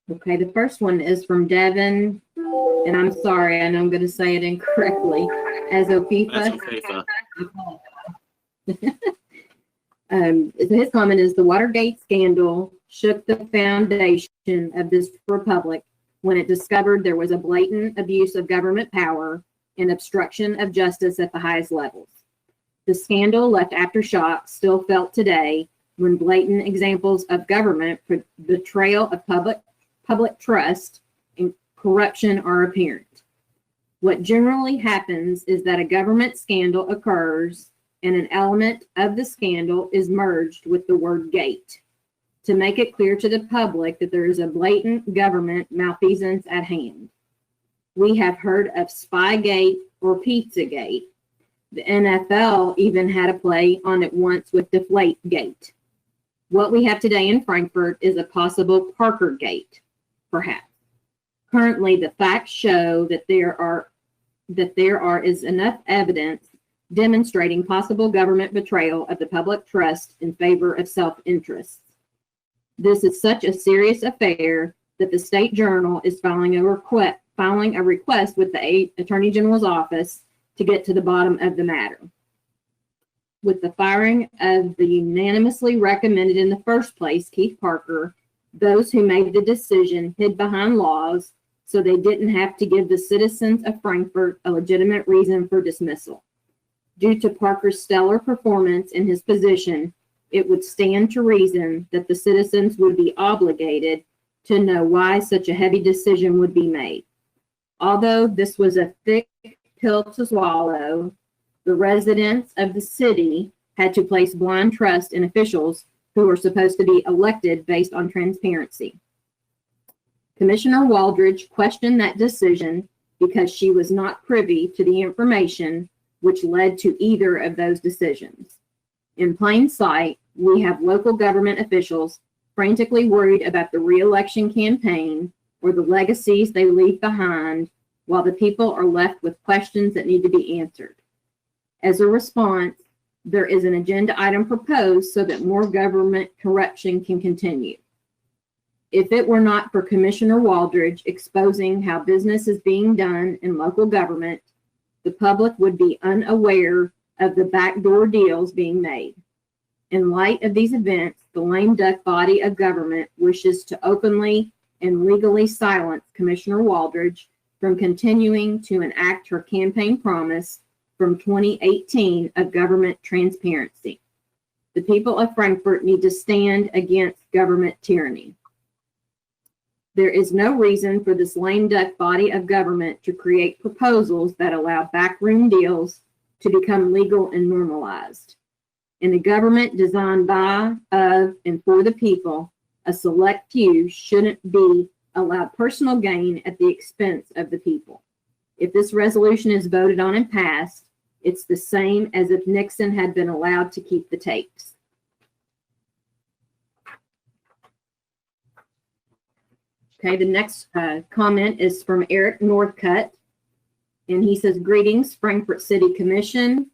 Okay, the first one is from Devin, and I'm sorry, I know I'm going to say it incorrectly, as Ofifa. That's okay. So his comment is the Watergate scandal shook the foundation of this republic when it discovered there was a blatant abuse of government power and obstruction of justice at the highest levels. The scandal left aftershocks still felt today when blatant examples of government betrayal of public trust and corruption are apparent. What generally happens is that a government scandal occurs and an element of the scandal is merged with the word gate to make it clear to the public that there is a blatant government malfeasance at hand. We have heard of Spygate or Pizzagate. The NFL even had a play on it once with Deflategate. What we have today in Frankfort is a possible Parkergate, perhaps. Currently, the facts show that there is enough evidence demonstrating possible government betrayal of the public trust in favor of self-interest. This is such a serious affair that the State Journal is filing a request with the Attorney General's office to get to the bottom of the matter. With the firing of the unanimously recommended in the first place, Keith Parker, those who made the decision hid behind laws so they didn't have to give the citizens of Frankfort a legitimate reason for dismissal. Due to Parker's stellar performance in his position, it would stand to reason that the citizens would be obligated to know why such a heavy decision would be made. Although this was a thick pill to swallow, the residents of the city had to place blind trust in officials who are supposed to be elected based on transparency. Commissioner Waldridge questioned that decision because she was not privy to the information which led to either of those decisions. In plain sight, we have local government officials frantically worried about the re-election campaign or the legacies they leave behind, while the people are left with questions that need to be answered. As a response, there is an agenda item proposed so that more government corruption can continue. If it were not for Commissioner Waldridge exposing how business is being done in local government, the public would be unaware of the backdoor deals being made. In light of these events, the lame duck body of government wishes to openly and legally silence Commissioner Waldridge from continuing to enact her campaign promise from 2018 of government transparency. The people of Frankfort need to stand against government tyranny. There is no reason for this lame duck body of government to create proposals that allow backroom deals to become legal and normalized. In a government designed by, of, and for the people, a select few shouldn't be allowed personal gain at the expense of the people. If this resolution is voted on and passed, it's the same as if Nixon had been allowed to keep the tapes. Okay, the next comment is from Eric Northcutt, and he says, greetings, Frankfort City Commission.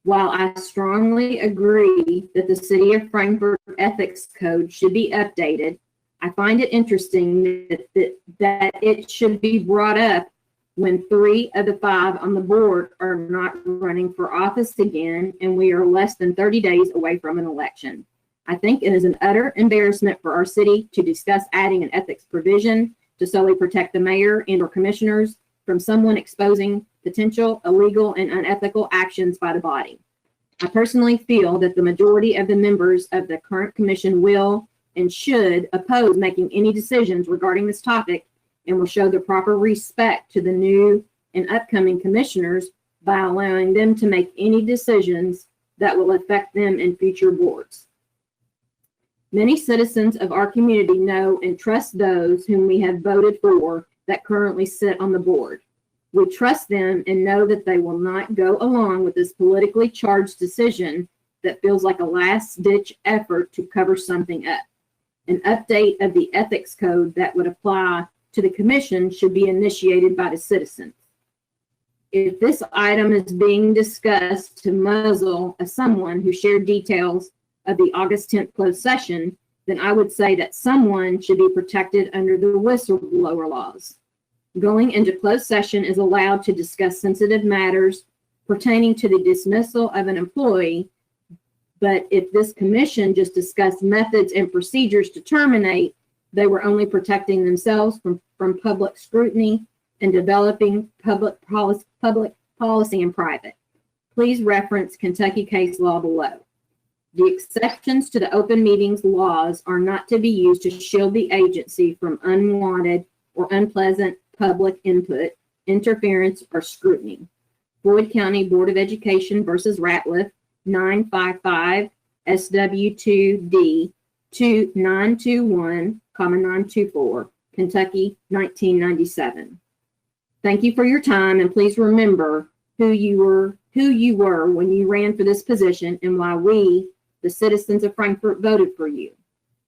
While I strongly agree that the City of Frankfort Ethics Code should be updated, I find it interesting that it should be brought up when 3 of the 5 on the board are not running for office again, and we are less than 30 days away from an election. I think it is an utter embarrassment for our city to discuss adding an ethics provision to solely protect the mayor and or commissioners from someone exposing potential illegal and unethical actions by the body. I personally feel that the majority of the members of the current commission will and should oppose making any decisions regarding this topic, and will show the proper respect to the new and upcoming commissioners by allowing them to make any decisions that will affect them in future boards. Many citizens of our community know and trust those whom we have voted for that currently sit on the board. We trust them and know that they will not go along with this politically charged decision that feels like a last-ditch effort to cover something up. An update of the ethics code that would apply to the commission should be initiated by the citizens. If this item is being discussed to muzzle someone who shared details of the August 10th closed session, then I would say that someone should be protected under the whistleblower laws. Going into closed session is allowed to discuss sensitive matters pertaining to the dismissal of an employee, but if this commission just discussed methods and procedures to terminate, they were only protecting themselves from public scrutiny and developing public policy in private. Please reference Kentucky case law below. The exceptions to the open meetings laws are not to be used to shield the agency from unwanted or unpleasant public input, interference, or scrutiny. Floyd County Board of Education versus Ratliff, 955 SW2D 2921, 924, Kentucky, 1997. Thank you for your time, and please remember who you were when you ran for this position and why we, the citizens of Frankfort, voted for you.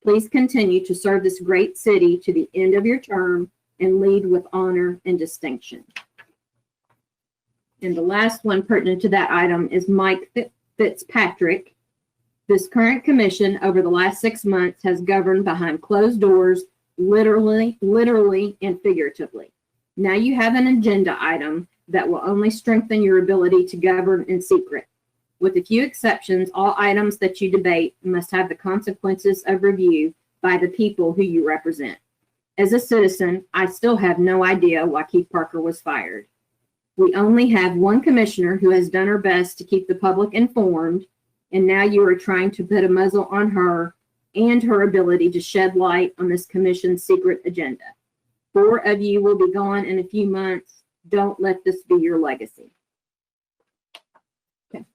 Please continue to serve this great city to the end of your term and lead with honor and distinction. And the last one pertinent to that item is Mike Fitzpatrick. This current commission over the last 6 months has governed behind closed doors, literally and figuratively. Now you have an agenda item that will only strengthen your ability to govern in secret. With a few exceptions, all items that you debate must have the consequences of review by the people who you represent. As a citizen, I still have no idea why Keith Parker was fired. We only have one commissioner who has done her best to keep the public informed, and now you are trying to put a muzzle on her and her ability to shed light on this commission's secret agenda. 4 of you will be gone in a few months. Don't let this be your legacy. Okay,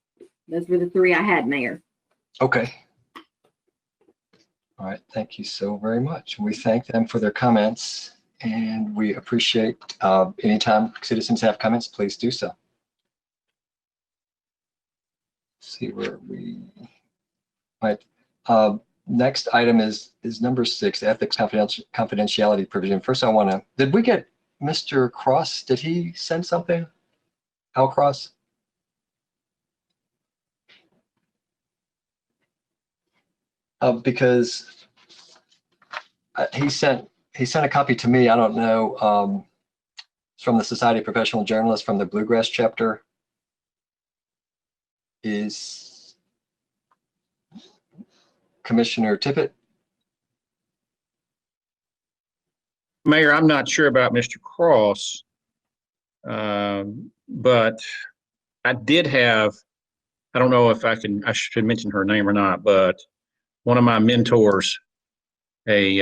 those were the 3 I had, Mayor. Okay. All right, thank you so very much. We thank them for their comments, and we appreciate anytime citizens have comments, please do so. Let's see where we might. Next item is number 6, ethics confidentiality provision. First, I want to, did we get Mr. Cross? Did he send something? Al Cross? Because he sent a copy to me. I don't know. It's from the Society of Professional Journalists from the Bluegrass chapter. Is Commissioner Tippett? Mayor, I'm not sure about Mr. Cross, but I did have, I don't know if I should mention her name or not, but one of my mentors, a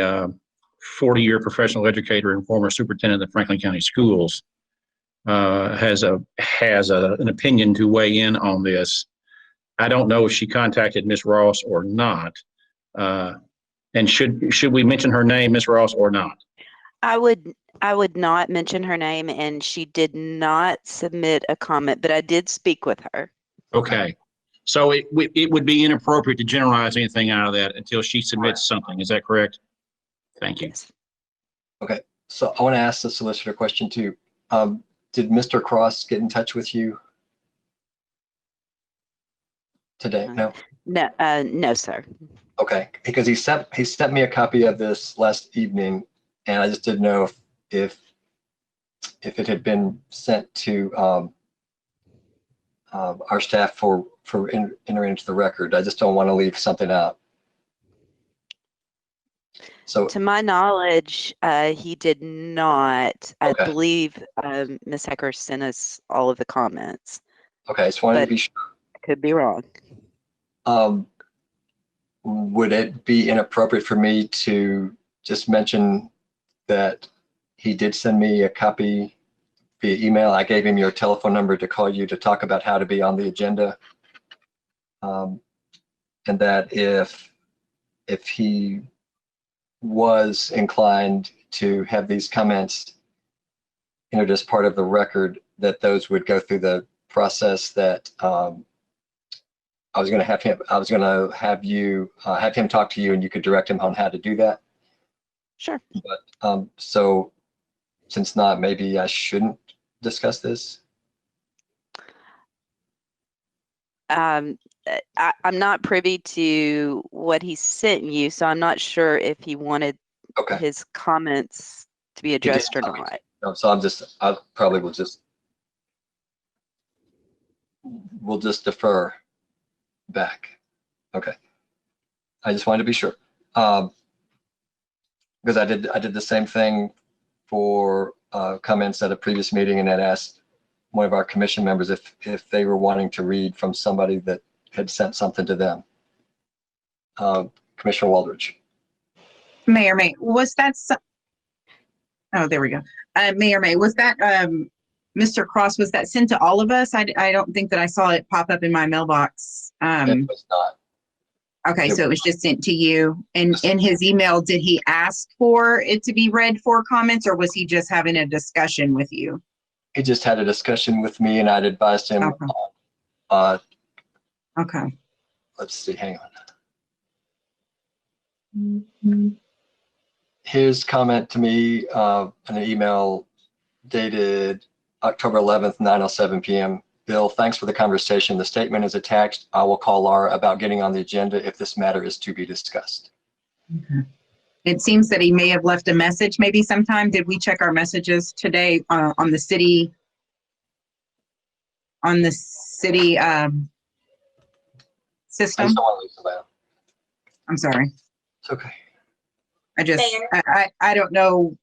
40-year professional educator and former superintendent of the Franklin County Schools, has an opinion to weigh in on this. I don't know if she contacted Ms. Ross or not. And should we mention her name, Ms. Ross, or not? I would not mention her name, and she did not submit a comment, but I did speak with her. Okay. So it would be inappropriate to generalize anything out of that until she submits something. Is that correct? Thank you. Yes. Okay, so I want to ask the solicitor a question too. Did Mr. Cross get in touch with you? today? No? No, no, sir. Okay, because he sent me a copy of this last evening, and I just didn't know if it had been sent to our staff for entering into the record. I just don't want to leave something out. So, To my knowledge, he did not. I Okay. believe Ms. Hecker sent us all of the comments. okay, I just wanted to But- be sure. I could be wrong. Would it be inappropriate for me to just mention that he did send me a copy via email? I gave him your telephone number to call you to talk about how to be on the agenda. And that if he was inclined to have these comments entered as part of the record, that those would go through the process that I was going to have him talk to you, and you could direct him on how to do that. Sure. But so since not, maybe I shouldn't discuss this. I'm not privy to what he sent you, so I'm not sure if he wanted Okay. his comments to be addressed or not. No, so I probably will just defer back. Okay. I just wanted to be sure. Because I did the same thing for comments at a previous meeting, and had asked one of our commission members if they were wanting to read from somebody that had sent something to them. Commissioner Waldridge. Mayor May, was that, oh, there we go. Mayor May, was that, Mr. Cross, was that sent to all of us? I don't think that I saw it pop up in my mailbox. It was not. Okay, so it was just sent to you. And in his email, did he ask for it to be read for comments, or was he just having a discussion with you? He just had a discussion with me, and I'd advised him. Okay. Okay. Let's see, hang on. His comment to me in an email dated October 11th, 9:07 p.m. Bill, thanks for the conversation. The statement is attached. I will call Laura about getting on the agenda if this matter is to be discussed. Okay. It seems that he may have left a message maybe sometime. Did we check our messages today on the city system? I'm sorry. It's okay. I don't know.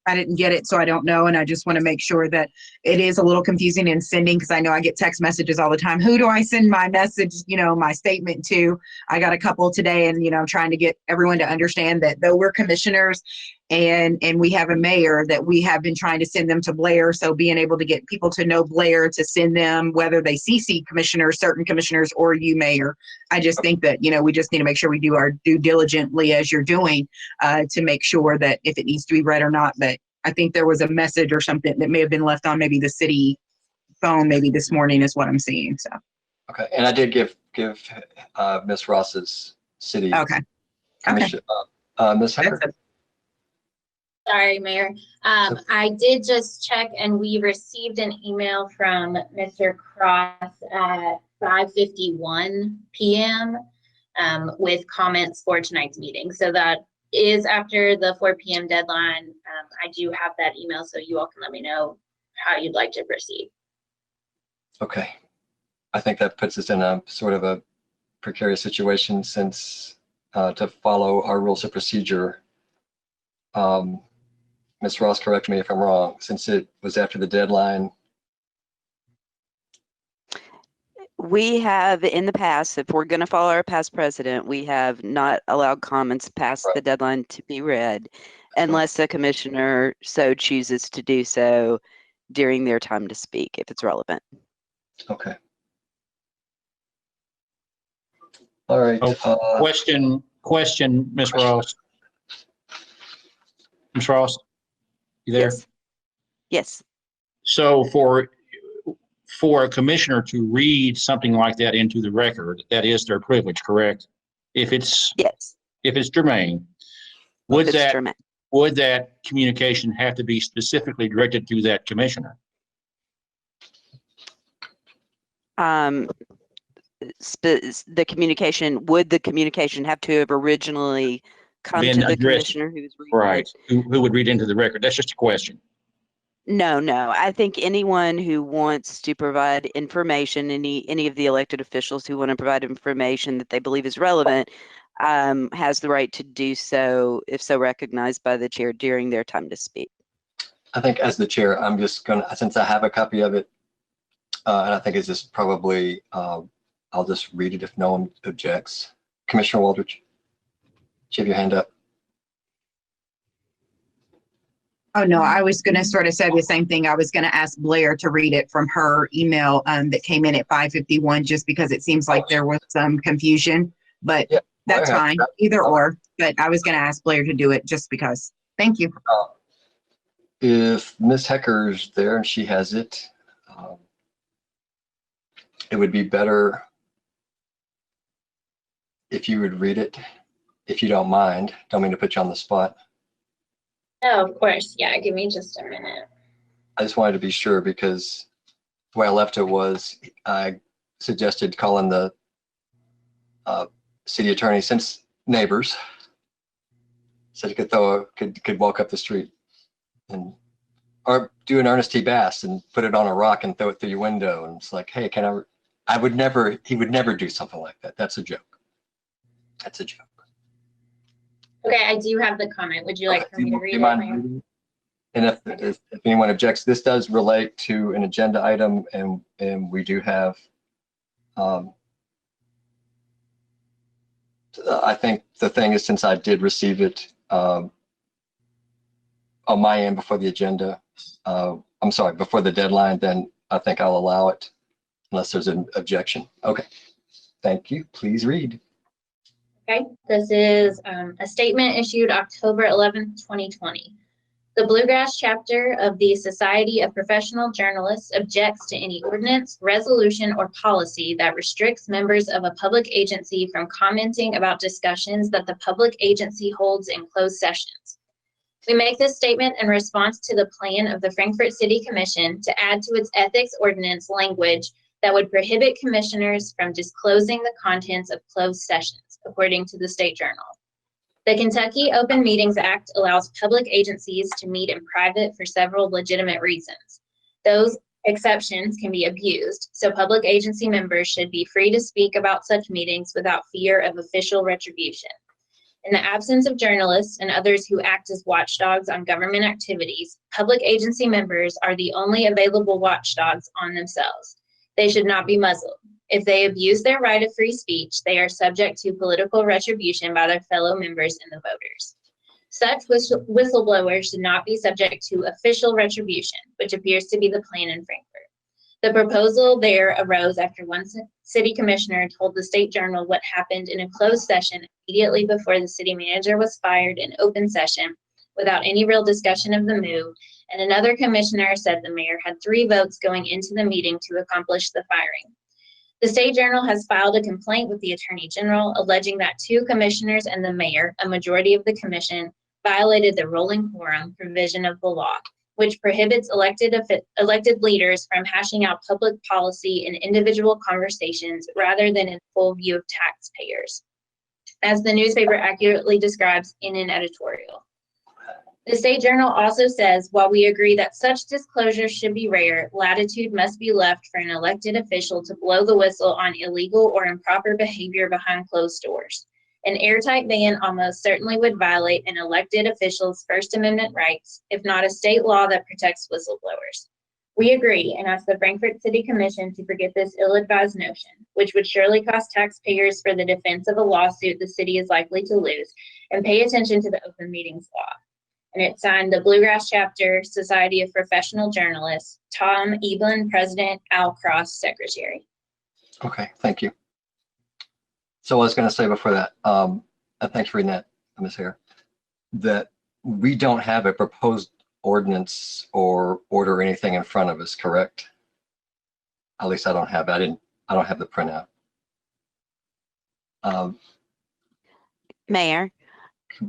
I didn't get it, so I don't know. And I just want to make sure that it is a little confusing in sending, because I know I get text messages all the time. Who do I send my message, my statement to? I got a couple today, and, I'm trying to get everyone to understand that though we're commissioners and we have a mayor, that we have been trying to send them to Blair. So being able to get people to know Blair to send them, whether they CC commissioners, certain commissioners, or you, mayor. I just think that, we just need to make sure we do our due diligently as you're doing to make sure that if it needs to be read or not. But I think there was a message or something that may have been left on maybe the city phone, maybe this morning is what I'm seeing. So. Okay. And I did give Ms. Ross's city. Okay. Commission, Ms. Hecker. Sorry, Mayor. I did just check, and we received an email from Mr. Cross at 5:51 p.m. With comments for tonight's meeting. So that is after the 4 p.m. deadline. I do have that email, so you all can let me know how you'd like to proceed. Okay. I think that puts us in a sort of a precarious situation, since to follow our rules of procedure, Ms. Ross, correct me if I'm wrong, since it was after the deadline. We have in the past, if we're going to follow our past precedent, we have not allowed comments past the deadline to be read unless the commissioner so chooses to do so during their time to speak, if it's relevant. Okay. All right. Question, Ms. Ross. Ms. Ross, you there? Yes. Yes. So for a commissioner to read something like that into the record, that is their privilege, correct? If it's germane, would that communication have to be specifically directed to that commissioner? the communication, would the communication have to have originally come Been to the addressed. commissioner who's reading Right. it? Who would read into the record? That's just a question. No. I think anyone who wants to provide information, any of the elected officials who want to provide information that they believe is relevant, has the right to do so if so recognized by the chair during their time to speak. I think as the chair, I'm just gonna, since I have a copy of it, and I think it's just probably, I'll just read it if no one objects. Commissioner Waldridge, you have your hand up. Oh, no, I was going to sort of say the same thing. I was going to ask Blair to read it from her email that came in at 5:51, just because it seems like there was some confusion, but Yeah, that's Blair has fine, that. either or. But I was going to ask Blair to do it just because. Thank you. If Ms. Hecker's there and she has it, it would be better if you would read it, if you don't mind. Don't mean to put you on the spot. Oh, of course. Yeah, give me just a minute. I just wanted to be sure, because the way I left it was I suggested calling the city attorney, since neighbors, said he could walk up the street and or do an Ernest T. Bass and put it on a rock and throw it through your window. And it's like, hey, he would never do something like that. That's a joke. That's a joke. Okay, I do have the comment. Would you like for me to read Do you it? mind Mayor? reading it? And if anyone objects, this does relate to an agenda item, and we do have, I think the thing is, since I did receive it on my end before the agenda, I'm sorry, before the deadline, then I think I'll allow it unless there's an objection. Okay, thank you. Please read. Okay, this is a statement issued October 11th, 2020. The Bluegrass chapter of the Society of Professional Journalists objects to any ordinance, resolution, or policy that restricts members of a public agency from commenting about discussions that the public agency holds in closed sessions. We make this statement in response to the plan of the Frankfort City Commission to add to its ethics ordinance language that would prohibit commissioners from disclosing the contents of closed sessions, according to the State Journal. The Kentucky Open Meetings Act allows public agencies to meet in private for several legitimate reasons. Those exceptions can be abused, so public agency members should be free to speak about such meetings without fear of official retribution. In the absence of journalists and others who act as watchdogs on government activities, public agency members are the only available watchdogs on themselves. They should not be muzzled. If they abuse their right of free speech, they are subject to political retribution by their fellow members and the voters. Such whistleblowers should not be subject to official retribution, which appears to be the plan in Frankfort. The proposal there arose after one city commissioner told the State Journal what happened in a closed session immediately before the city manager was fired in open session without any real discussion of the move, and another commissioner said the mayor had 3 votes going into the meeting to accomplish the firing. The State Journal has filed a complaint with the Attorney General alleging that 2 commissioners and the mayor, a majority of the commission, violated the rolling quorum provision of the law, which prohibits elected leaders from hashing out public policy in individual conversations rather than in full view of taxpayers, as the newspaper accurately describes in an editorial. The State Journal also says, while we agree that such disclosures should be rare, latitude must be left for an elected official to blow the whistle on illegal or improper behavior behind closed doors. An airtight ban almost certainly would violate an elected official's First Amendment rights, if not a state law that protects whistleblowers. We agree and ask the Frankfort City Commission to forget this ill-advised notion, which would surely cost taxpayers for the defense of a lawsuit the city is likely to lose, and pay attention to the Open Meetings Law. And it's signed the Bluegrass Chapter, Society of Professional Journalists, Tom Eblin, President, Al Cross, Secretary. Okay, thank you. So I was going to say before that, thanks for reading that, Ms. Hare, that we don't have a proposed ordinance or order or anything in front of us, correct? At least I don't have it. I don't have the printout. Mayor,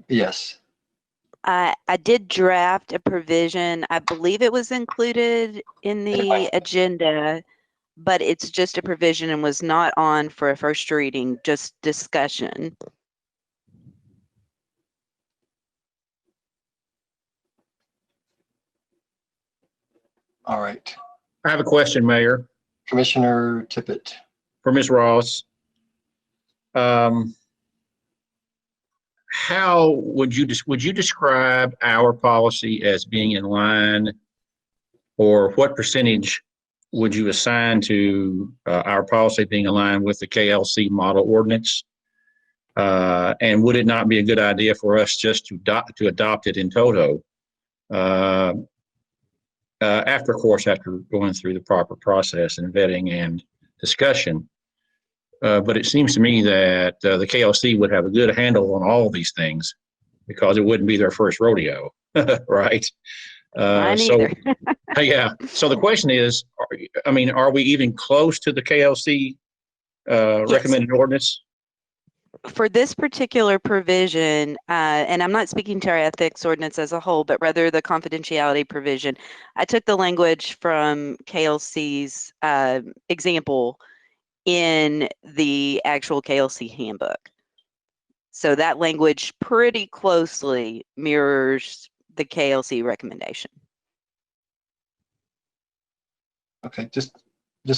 Yes. I did draft a provision. I believe it was included in the agenda but it's just a provision and was not on for a first reading, just discussion. All right. I have a question, Mayor, Commissioner Tippett. for Ms. Ross. How would you describe our policy as being in line, or what percentage would you assign to our policy being aligned with the KLC model ordinance? And would it not be a good idea for us just to adopt it in toto? After going through the proper process and vetting and discussion. But it seems to me that the KLC would have a good handle on all of these things because it wouldn't be their first rodeo, right? Mine either. Yeah. So the question is, are we even close to the KLC recommended ordinance? For this particular provision, and I'm not speaking to our ethics ordinance as a whole, but rather the confidentiality provision, I took the language from KLC's example in the actual KLC handbook. So that language pretty closely mirrors the KLC recommendation. Okay, just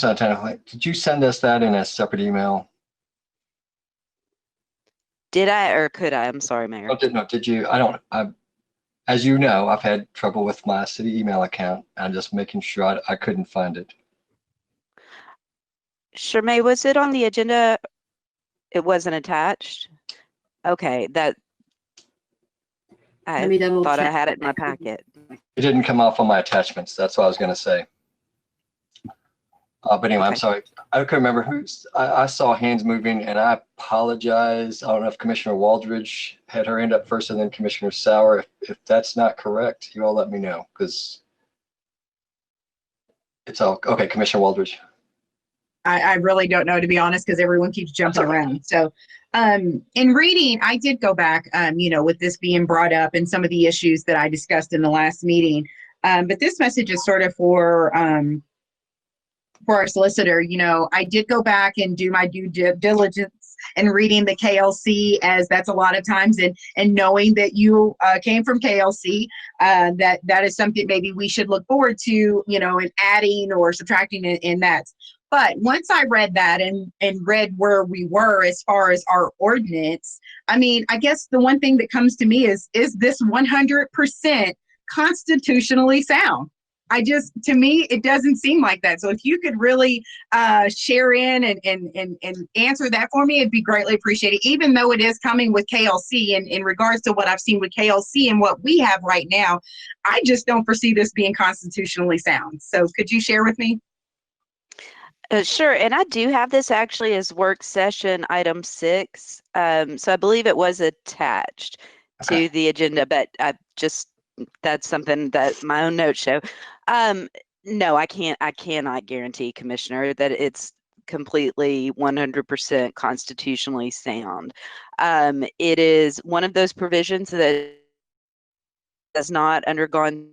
out of time, did you send us that in a separate email? Did I or could I? I'm sorry, Mayor. Oh, did you? As you know, I've had trouble with my city email account. I'm just making sure I couldn't find it. Shermay, was it on the agenda? It wasn't attached? Okay, I thought I had it in my packet. It didn't come off on my attachments. That's what I was going to say. But anyway, okay. I'm sorry. I couldn't remember I saw hands moving, and I apologize. I don't know if Commissioner Waldridge had her hand up first and then Commissioner Sauer. If that's not correct, you all let me know, because it's all okay. Commissioner Waldridge. I really don't know, to be honest, because everyone keeps jumping around. So in reading, I did go back, with this being brought up and some of the issues that I discussed in the last meeting. But this message is sort of for our solicitor. I did go back and do my due diligence and reading the KLC, as that's a lot of times, and knowing that you came from KLC, that is something maybe we should look forward to, in adding or subtracting in that. But once I read that and read where we were as far as our ordinance, I guess the one thing that comes to me is this 100% constitutionally sound? To me, it doesn't seem like that. So if you could really share in and answer that for me, it'd be greatly appreciated, even though it is coming with KLC. And in regards to what I've seen with KLC and what we have right now, I just don't foresee this being constitutionally sound. So could you share with me? Sure, and I do have this actually as work session item 6. So I believe it was attached to the agenda, but that's something that my own notes show. No, I cannot guarantee, Commissioner, that it's completely 100% constitutionally sound. It is one of those provisions that has not undergone.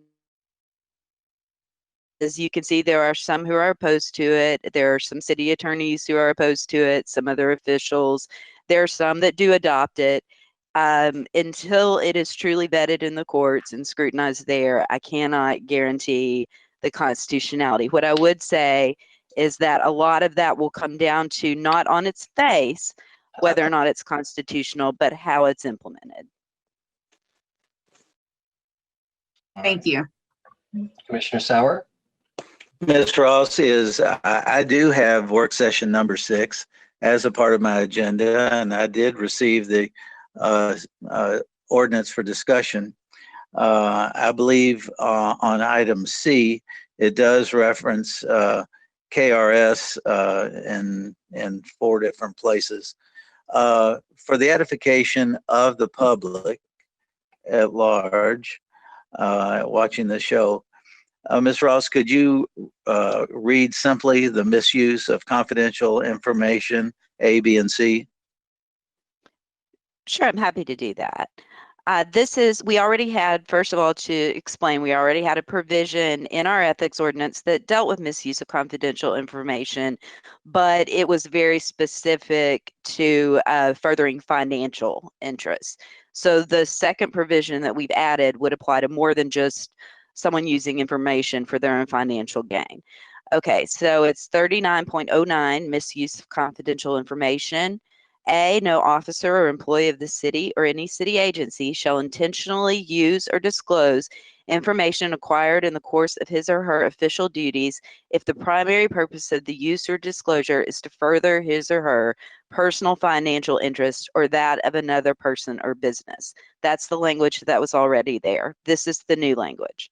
As you can see, there are some who are opposed to it. There are some city attorneys who are opposed to it, some other officials. There are some that do adopt it. Until it is truly vetted in the courts and scrutinized there, I cannot guarantee the constitutionality. What I would say is that a lot of that will come down to not on its face, whether or not it's constitutional, but how it's implemented. Thank you. Commissioner Sauer? Ms. Ross, I do have work session number 6 as a part of my agenda, and I did receive the ordinance for discussion. I believe on item C, it does reference KRS in 4 different places. For the edification of the public at large, watching the show, Ms. Ross, could you read simply the misuse of confidential information, A, B, and C? Sure, I'm happy to do that. We already had, first of all, to explain, we already had a provision in our ethics ordinance that dealt with misuse of confidential information, but it was very specific to furthering financial interests. So the second provision that we've added would apply to more than just someone using information for their own financial gain. Okay, so it's 39.09, misuse of confidential information. A, no officer or employee of the city or any city agency shall intentionally use or disclose information acquired in the course of his or her official duties if the primary purpose of the use or disclosure is to further his or her personal financial interest or that of another person or business. That's the language that was already there. This is the new language,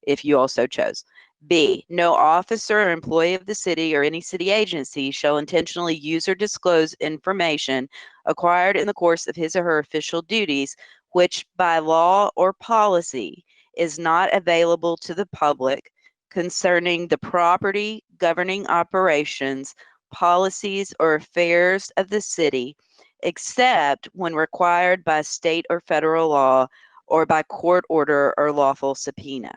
if you also chose. B, no officer or employee of the city or any city agency shall intentionally use or disclose information acquired in the course of his or her official duties, which by law or policy is not available to the public concerning the property, governing operations, policies, or affairs of the city, except when required by state or federal law or by court order or lawful subpoena.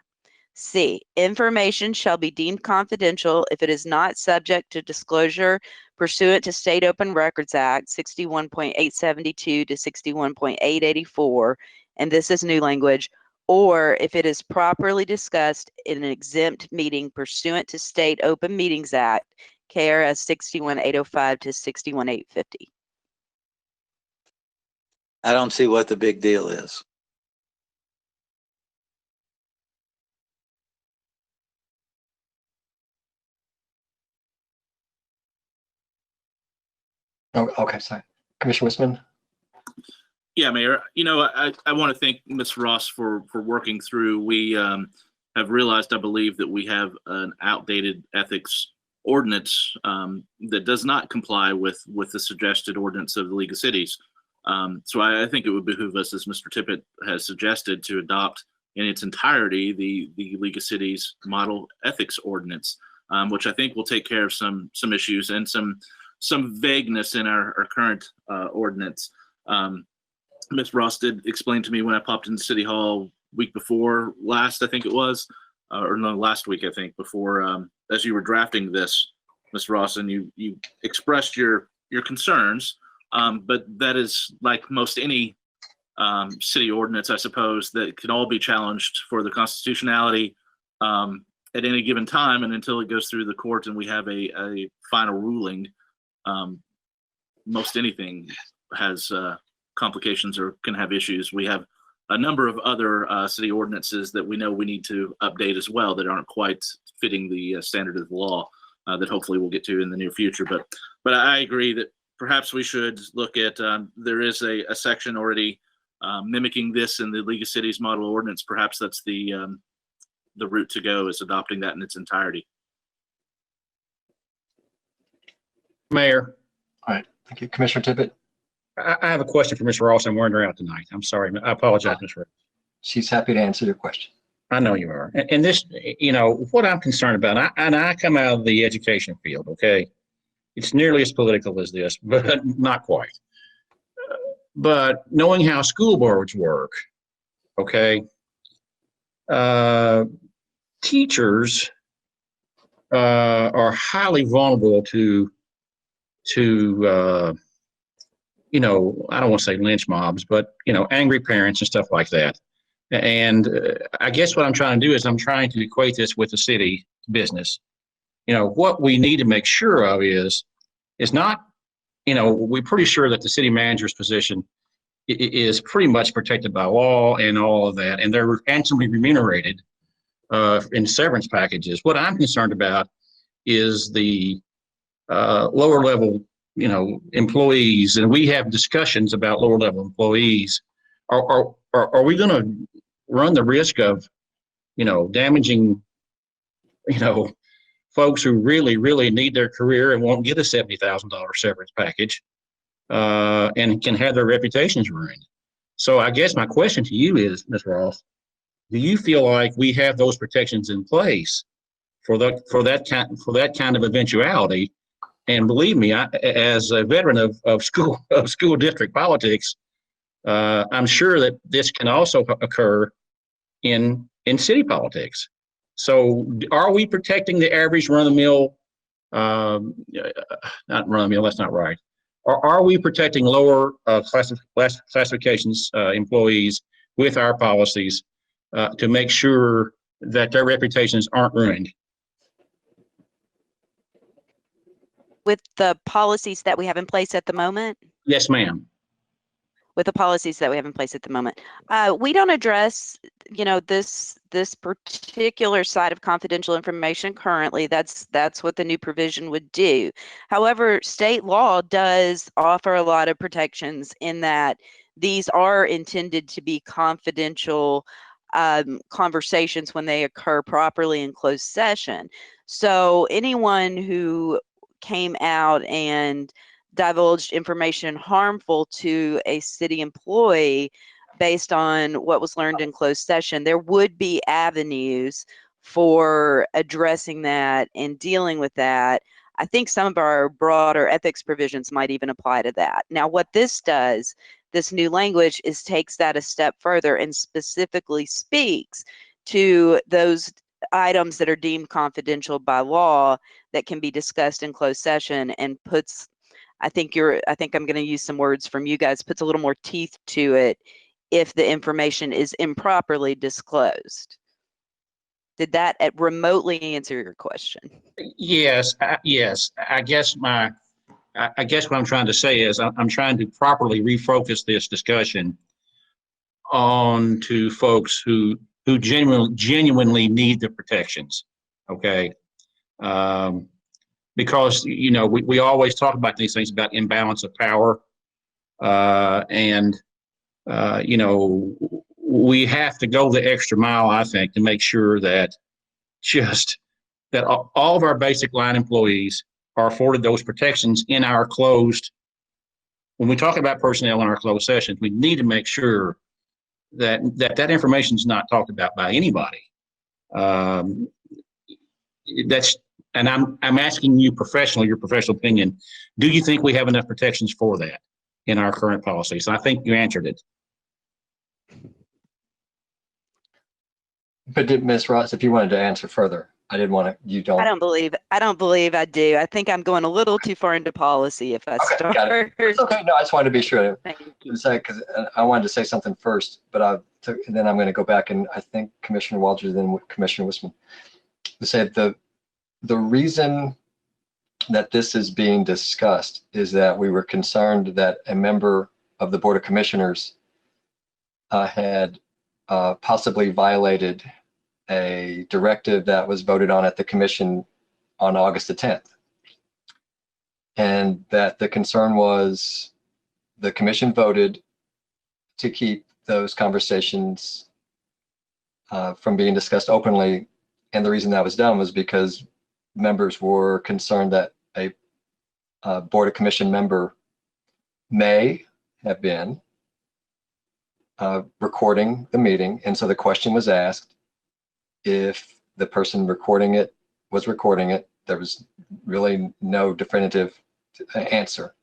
C, information shall be deemed confidential if it is not subject to disclosure pursuant to State Open Records Act 61.872 to 61.884, and this is new language, or if it is properly discussed in an exempt meeting pursuant to State Open Meetings Act, KRS 61805 to 61850. I don't see what the big deal is. Oh, okay, sorry. Commissioner Wisman? Yeah, Mayor, I want to thank Ms. Ross for working through. We have realized, I believe, that we have an outdated ethics ordinance that does not comply with the suggested ordinance of the League of Cities. So I think it would behoove us, as Mr. Tippett has suggested, to adopt in its entirety the League of Cities model ethics ordinance, which I think will take care of some issues and some vagueness in our current ordinance. Ms. Ross did explain to me when I popped into City Hall week before last, I think it was, or no, last week, I think, before, as you were drafting this, Ms. Ross, and you expressed your concerns, but that is like most any city ordinance, I suppose, that can all be challenged for the constitutionality at any given time, and until it goes through the court and we have a final ruling. Most anything has complications or can have issues. We have a number of other city ordinances that we know we need to update as well that aren't quite fitting the standard of the law that hopefully we'll get to in the near future. But I agree that perhaps we should look at, there is a section already mimicking this in the League of Cities model ordinance. Perhaps that's the route to go, is adopting that in its entirety. Mayor, All right, thank you. Commissioner Tippett? I have a question for Ms. Ross. I'm wearing her out tonight. I'm sorry. I apologize, Ms. Ross. She's happy to answer your question. I know you are. And this, what I'm concerned about, and I come out of the education field, okay? It's nearly as political as this, but not quite. But knowing how school boards work, okay? Teachers are highly vulnerable to I don't want to say lynch mobs, but, angry parents and stuff like that. And I guess what I'm trying to do is I'm trying to equate this with the city business. What we need to make sure of is not, we're pretty sure that the city manager's position is pretty much protected by law and all of that. And they're handsomely remunerated in severance packages. What I'm concerned about is the lower level employees, and we have discussions about lower level employees. Are we going to run the risk of, damaging, folks who really, really need their career and won't get a $70,000 severance package, and can have their reputations ruined? So I guess my question to you is, Ms. Ross, do you feel like we have those protections in place for that kind of eventuality? And believe me, as a veteran of school district politics, I'm sure that this can also occur in city politics. So are we protecting the average run-of-the-mill, not run-of-the-mill, that's not right. Or are we protecting lower classifications employees with our policies to make sure that their reputations aren't ruined? With the policies that we have in place at the moment? Yes, ma'am. With the policies that we have in place at the moment. We don't address, this particular side of confidential information currently. That's what the new provision would do. However, state law does offer a lot of protections in that these are intended to be confidential conversations when they occur properly in closed session. So anyone who came out and divulged information harmful to a city employee based on what was learned in closed session, there would be avenues for addressing that and dealing with that. I think some of our broader ethics provisions might even apply to that. Now, what this does, this new language, is takes that a step further and specifically speaks to those items that are deemed confidential by law that can be discussed in closed session, and puts, I think I'm going to use some words from you guys, puts a little more teeth to it if the information is improperly disclosed. Did that remotely answer your question? Yes, yes. I guess what I'm trying to say is I'm trying to properly refocus this discussion on to folks who genuinely need the protections. Okay. Because, we always talk about these things about imbalance of power. We have to go the extra mile, I think, to make sure that all of our basic line employees are afforded those protections in our closed. When we talk about personnel in our closed sessions, we need to make sure that information is not talked about by anybody. And I'm asking you professionally, your professional opinion. Do you think we have enough protections for that in our current policies? I think you answered it. But Ms. Ross, if you wanted to answer further, I didn't want to, you don't. I don't believe I do. I think I'm going a little too far into policy if I start. Got it. It's okay. No, I just wanted to be sure. Thank you. Because I wanted to say something first, but and then I'm going to go back, and I think Commissioner Walters, then Commissioner Wisman, to say the reason that this is being discussed is that we were concerned that a member of the Board of Commissioners had possibly violated a directive that was voted on at the commission on August the 10th. And that the concern was the commission voted to keep those conversations from being discussed openly. And the reason that was done was because members were concerned that a Board of Commission member may have been recording the meeting. And so the question was asked, if the person recording it was recording it. There was really no definitive answer,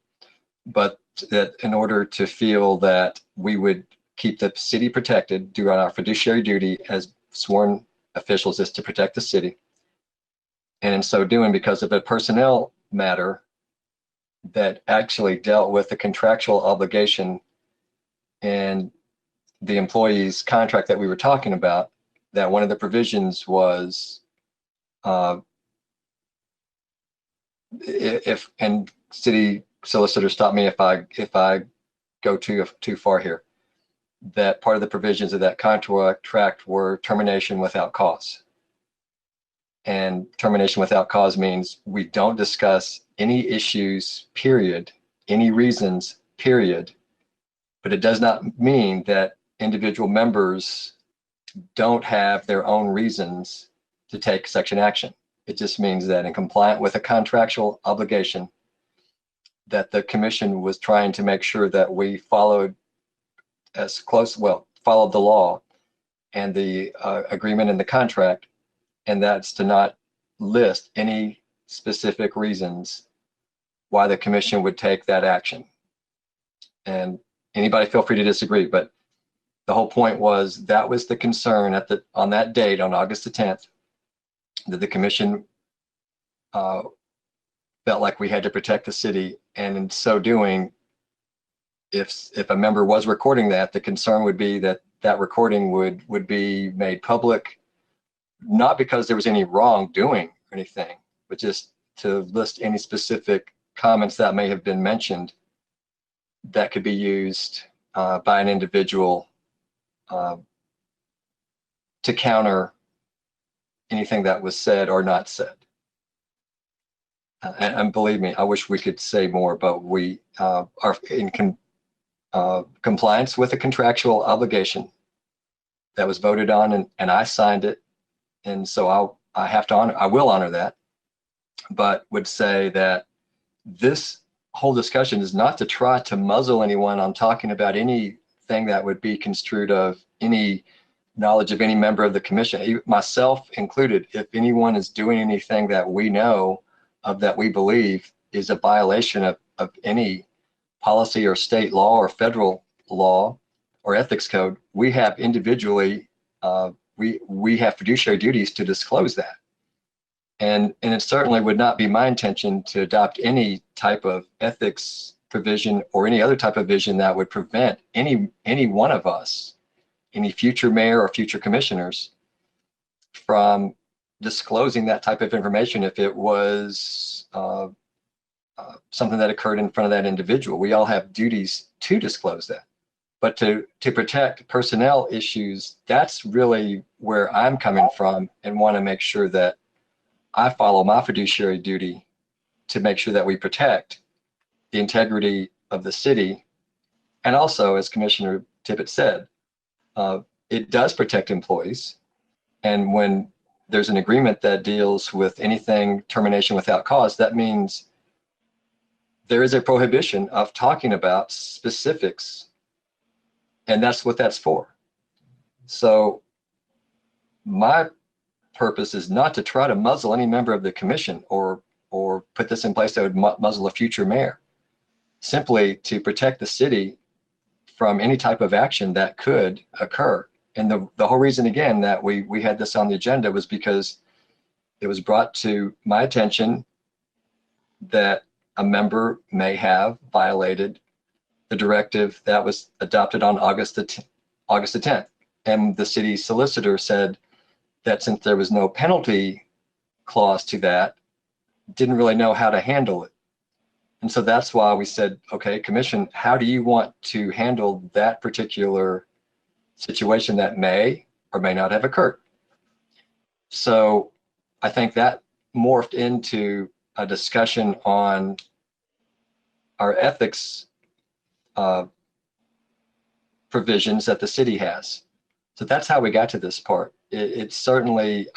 but that in order to feel that we would keep the city protected, do our fiduciary duty as sworn officials is to protect the city. And in so doing, because of a personnel matter that actually dealt with the contractual obligation and the employee's contract that we were talking about, that one of the provisions was if, and city solicitor, stop me if I go too far here, that part of the provisions of that contract were termination without cause. And termination without cause means we don't discuss any issues, period, any reasons, period. But it does not mean that individual members don't have their own reasons to take section action. It just means that in compliance with a contractual obligation, that the commission was trying to make sure that we followed followed the law and the agreement in the contract, and that's to not list any specific reasons why the commission would take that action. And anybody feel free to disagree, but the whole point was that was the concern on that date, on August the 10th, that the commission felt like we had to protect the city. And in so doing, if a member was recording that, the concern would be that that recording would be made public, not because there was any wrongdoing or anything, but just to list any specific comments that may have been mentioned that could be used by an individual to counter anything that was said or not said. And believe me, I wish we could say more, but we are in compliance with a contractual obligation that was voted on, and I signed it. And so I will honor that, but would say that this whole discussion is not to try to muzzle anyone on talking about anything that would be construed of any knowledge of any member of the commission, myself included. If anyone is doing anything that we know of that we believe is a violation of any policy or state law or federal law or ethics code, we have individually, we have fiduciary duties to disclose that. And it certainly would not be my intention to adopt any type of ethics provision or any other type of vision that would prevent any one of us, any future mayor or future commissioners, from disclosing that type of information if it was something that occurred in front of that individual. We all have duties to disclose that. But to protect personnel issues, that's really where I'm coming from, and want to make sure that I follow my fiduciary duty to make sure that we protect the integrity of the city. And also, as Commissioner Tippett said, it does protect employees. And when there's an agreement that deals with anything termination without cause, that means there is a prohibition of talking about specifics. And that's what that's for. So my purpose is not to try to muzzle any member of the commission or put this in place that would muzzle a future mayor, simply to protect the city from any type of action that could occur. And the whole reason, again, that we had this on the agenda was because it was brought to my attention that a member may have violated the directive that was adopted on August the 10th. And the city solicitor said that since there was no penalty clause to that, didn't really know how to handle it. And so that's why we said, okay, commission, how do you want to handle that particular situation that may or may not have occurred? So I think that morphed into a discussion on our ethics provisions that the city has. So that's how we got to this part. It's certainly,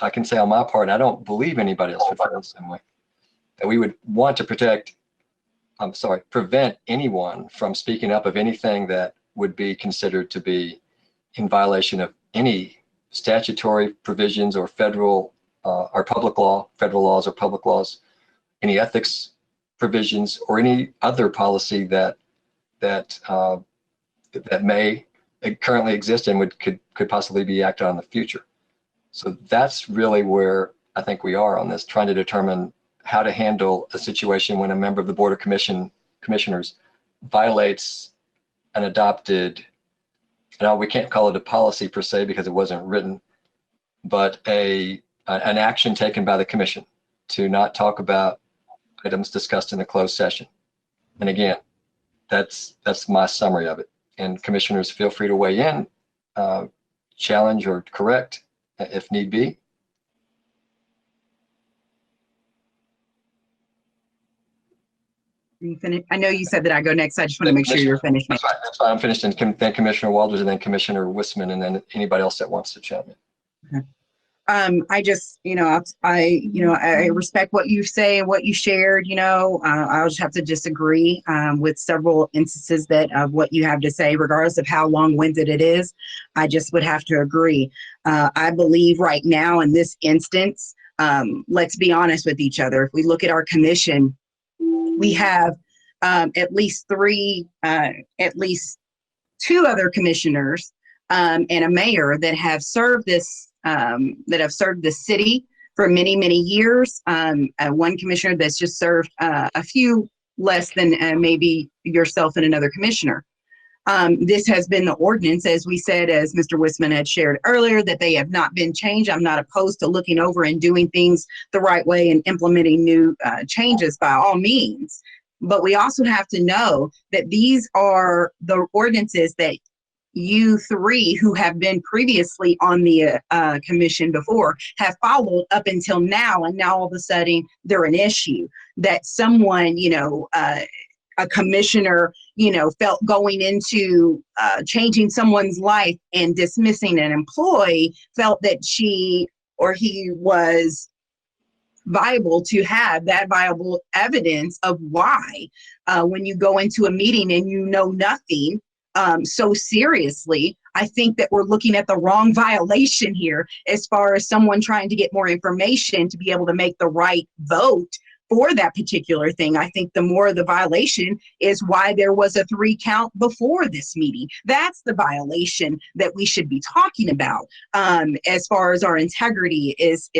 I can say on my part, I don't believe anybody else would feel the same way. That we would want to prevent anyone from speaking up of anything that would be considered to be in violation of any statutory provisions or federal or public law, federal laws or public laws, any ethics provisions or any other policy that may currently exist and could possibly be acted on in the future. So that's really where I think we are on this, trying to determine how to handle a situation when a member of the Board of Commissioners violates an adopted, and we can't call it a policy per se because it wasn't written, but an action taken by the commission to not talk about items discussed in a closed session. And again, that's my summary of it. And commissioners, feel free to weigh in, challenge or correct if need be. You finished? I know you said that I go next. I just want to make sure you're finished. That's right. That's fine. I'm finished. And then Commissioner Walters, and then Commissioner Wisman, and then anybody else that wants to chat in. Okay. I just, I respect what you say and what you shared. I'll just have to disagree with several instances of what you have to say, regardless of how long-winded it is. I just would have to agree. I believe right now in this instance, let's be honest with each other. If we look at our commission, we have at least two other commissioners and a mayor that have served the city for many, many years. One commissioner that's just served a few less than maybe yourself and another commissioner. This has been the ordinance, as we said, as Mr. Wisman had shared earlier, that they have not been changed. I'm not opposed to looking over and doing things the right way and implementing new changes by all means. But we also have to know that these are the ordinances that you three who have been previously on the commission before have followed up until now, and now all of a sudden they're an issue that someone, a commissioner, felt going into changing someone's life and dismissing an employee, felt that she or he was viable to have that viable evidence of why. When you go into a meeting and you know nothing so seriously, I think that we're looking at the wrong violation here as far as someone trying to get more information to be able to make the right vote for that particular thing. I think the more the violation is why there was a 3 count before this meeting. That's the violation that we should be talking about as far as our integrity is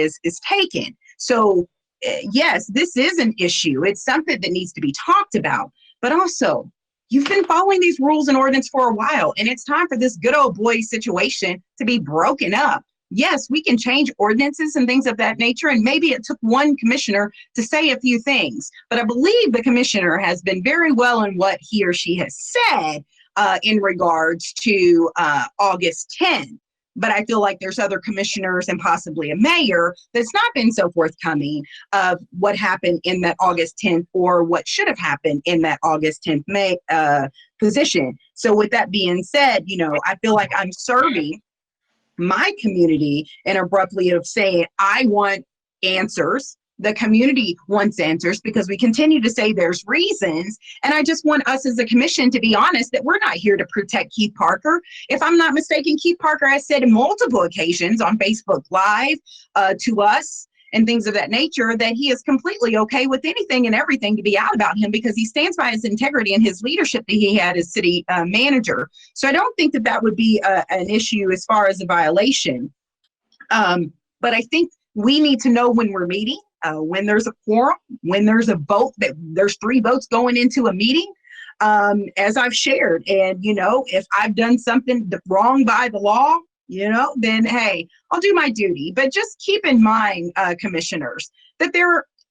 taken. So yes, this is an issue. It's something that needs to be talked about, but also you've been following these rules and ordinance for a while, and it's time for this good old boy situation to be broken up. Yes, we can change ordinances and things of that nature, and maybe it took one commissioner to say a few things, but I believe the commissioner has been very well in what he or she has said in regards to August 10th. But I feel like there's other commissioners and possibly a mayor that's not been so forthcoming of what happened in that August 10th or what should have happened in that August 10th position. So with that being said, I feel like I'm serving my community and abruptly of saying, I want answers. The community wants answers because we continue to say there's reasons. And I just want us as a commission to be honest that we're not here to protect Keith Parker. If I'm not mistaken, Keith Parker has said on multiple occasions on Facebook Live to us and things of that nature that he is completely okay with anything and everything to be out about him because he stands by his integrity and his leadership that he had as city manager. So I don't think that would be an issue as far as a violation. But I think we need to know when we're meeting. When there's a quorum, when there's a vote, that there's 3 votes going into a meeting, as I've shared. And, if I've done something wrong by the law, then, hey, I'll do my duty. But just keep in mind, commissioners, that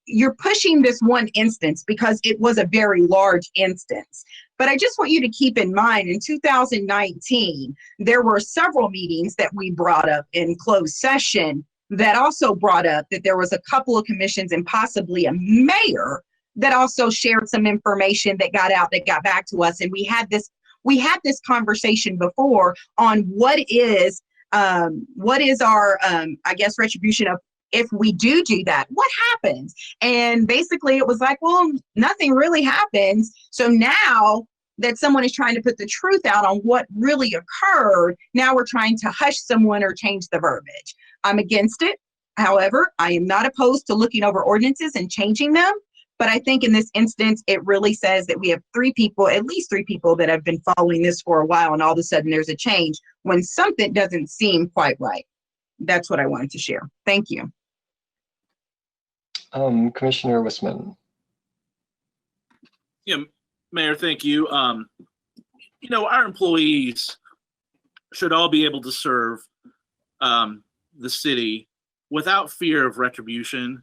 you're pushing this one instance because it was a very large instance. But I just want you to keep in mind, in 2019, there were several meetings that we brought up in closed session that also brought up that there was a couple of commissions and possibly a mayor that also shared some information that got out, that got back to us. And we had this conversation before on what is our, I guess, retribution of if we do that, what happens? And basically it was like, well, nothing really happens. So now that someone is trying to put the truth out on what really occurred, now we're trying to hush someone or change the verbiage. I'm against it. However, I am not opposed to looking over ordinances and changing them. But I think in this instance, it really says that we have 3 people, at least 3 people that have been following this for a while, and all of a sudden there's a change when something doesn't seem quite right. That's what I wanted to share. Thank you. Commissioner Wisman. Yeah, Mayor, thank you. Our employees should all be able to serve the city without fear of retribution,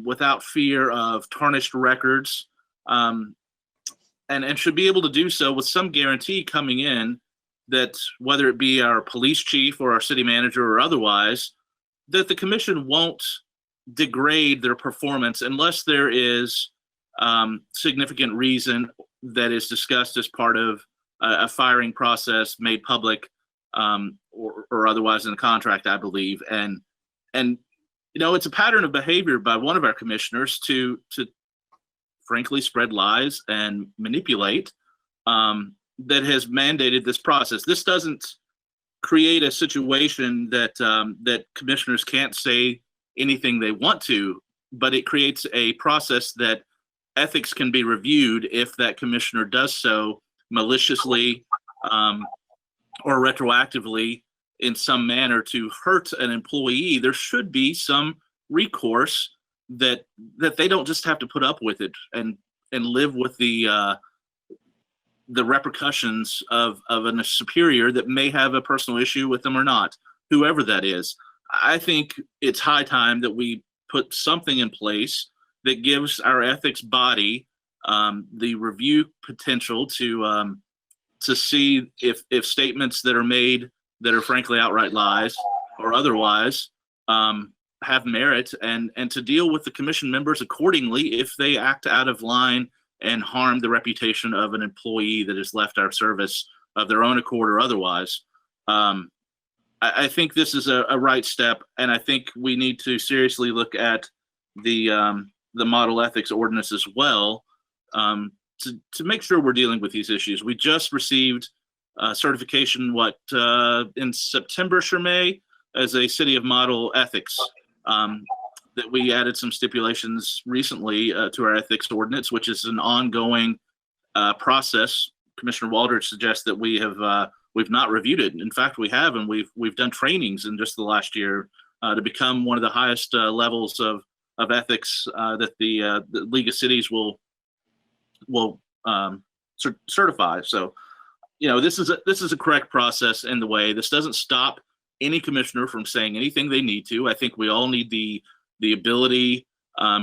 without fear of tarnished records, and should be able to do so with some guarantee coming in that whether it be our police chief or our city manager or otherwise, that the commission won't degrade their performance unless there is significant reason that is discussed as part of a firing process made public or otherwise in the contract, I believe. And it's a pattern of behavior by one of our commissioners to frankly spread lies and manipulate that has mandated this process. This doesn't create a situation that commissioners can't say anything they want to, but it creates a process that ethics can be reviewed if that commissioner does so maliciously or retroactively in some manner to hurt an employee. There should be some recourse that they don't just have to put up with it and live with the repercussions of a superior that may have a personal issue with them or not, whoever that is. I think it's high time that we put something in place that gives our ethics body the review potential to see if statements that are made that are frankly outright lies or otherwise have merit, and to deal with the commission members accordingly if they act out of line and harm the reputation of an employee that has left our service of their own accord or otherwise. I think this is a right step, and I think we need to seriously look at the model ethics ordinance as well to make sure we're dealing with these issues. We just received certification, in September, May, as a city of model ethics. That we added some stipulations recently to our ethics ordinance, which is an ongoing process. Commissioner Waldridge suggests that we've not reviewed it. In fact, we have, and we've done trainings in just the last year to become one of the highest levels of ethics that the League of Cities will certify. So, this is a correct process in the way. This doesn't stop any commissioner from saying anything they need to. I think we all need the ability,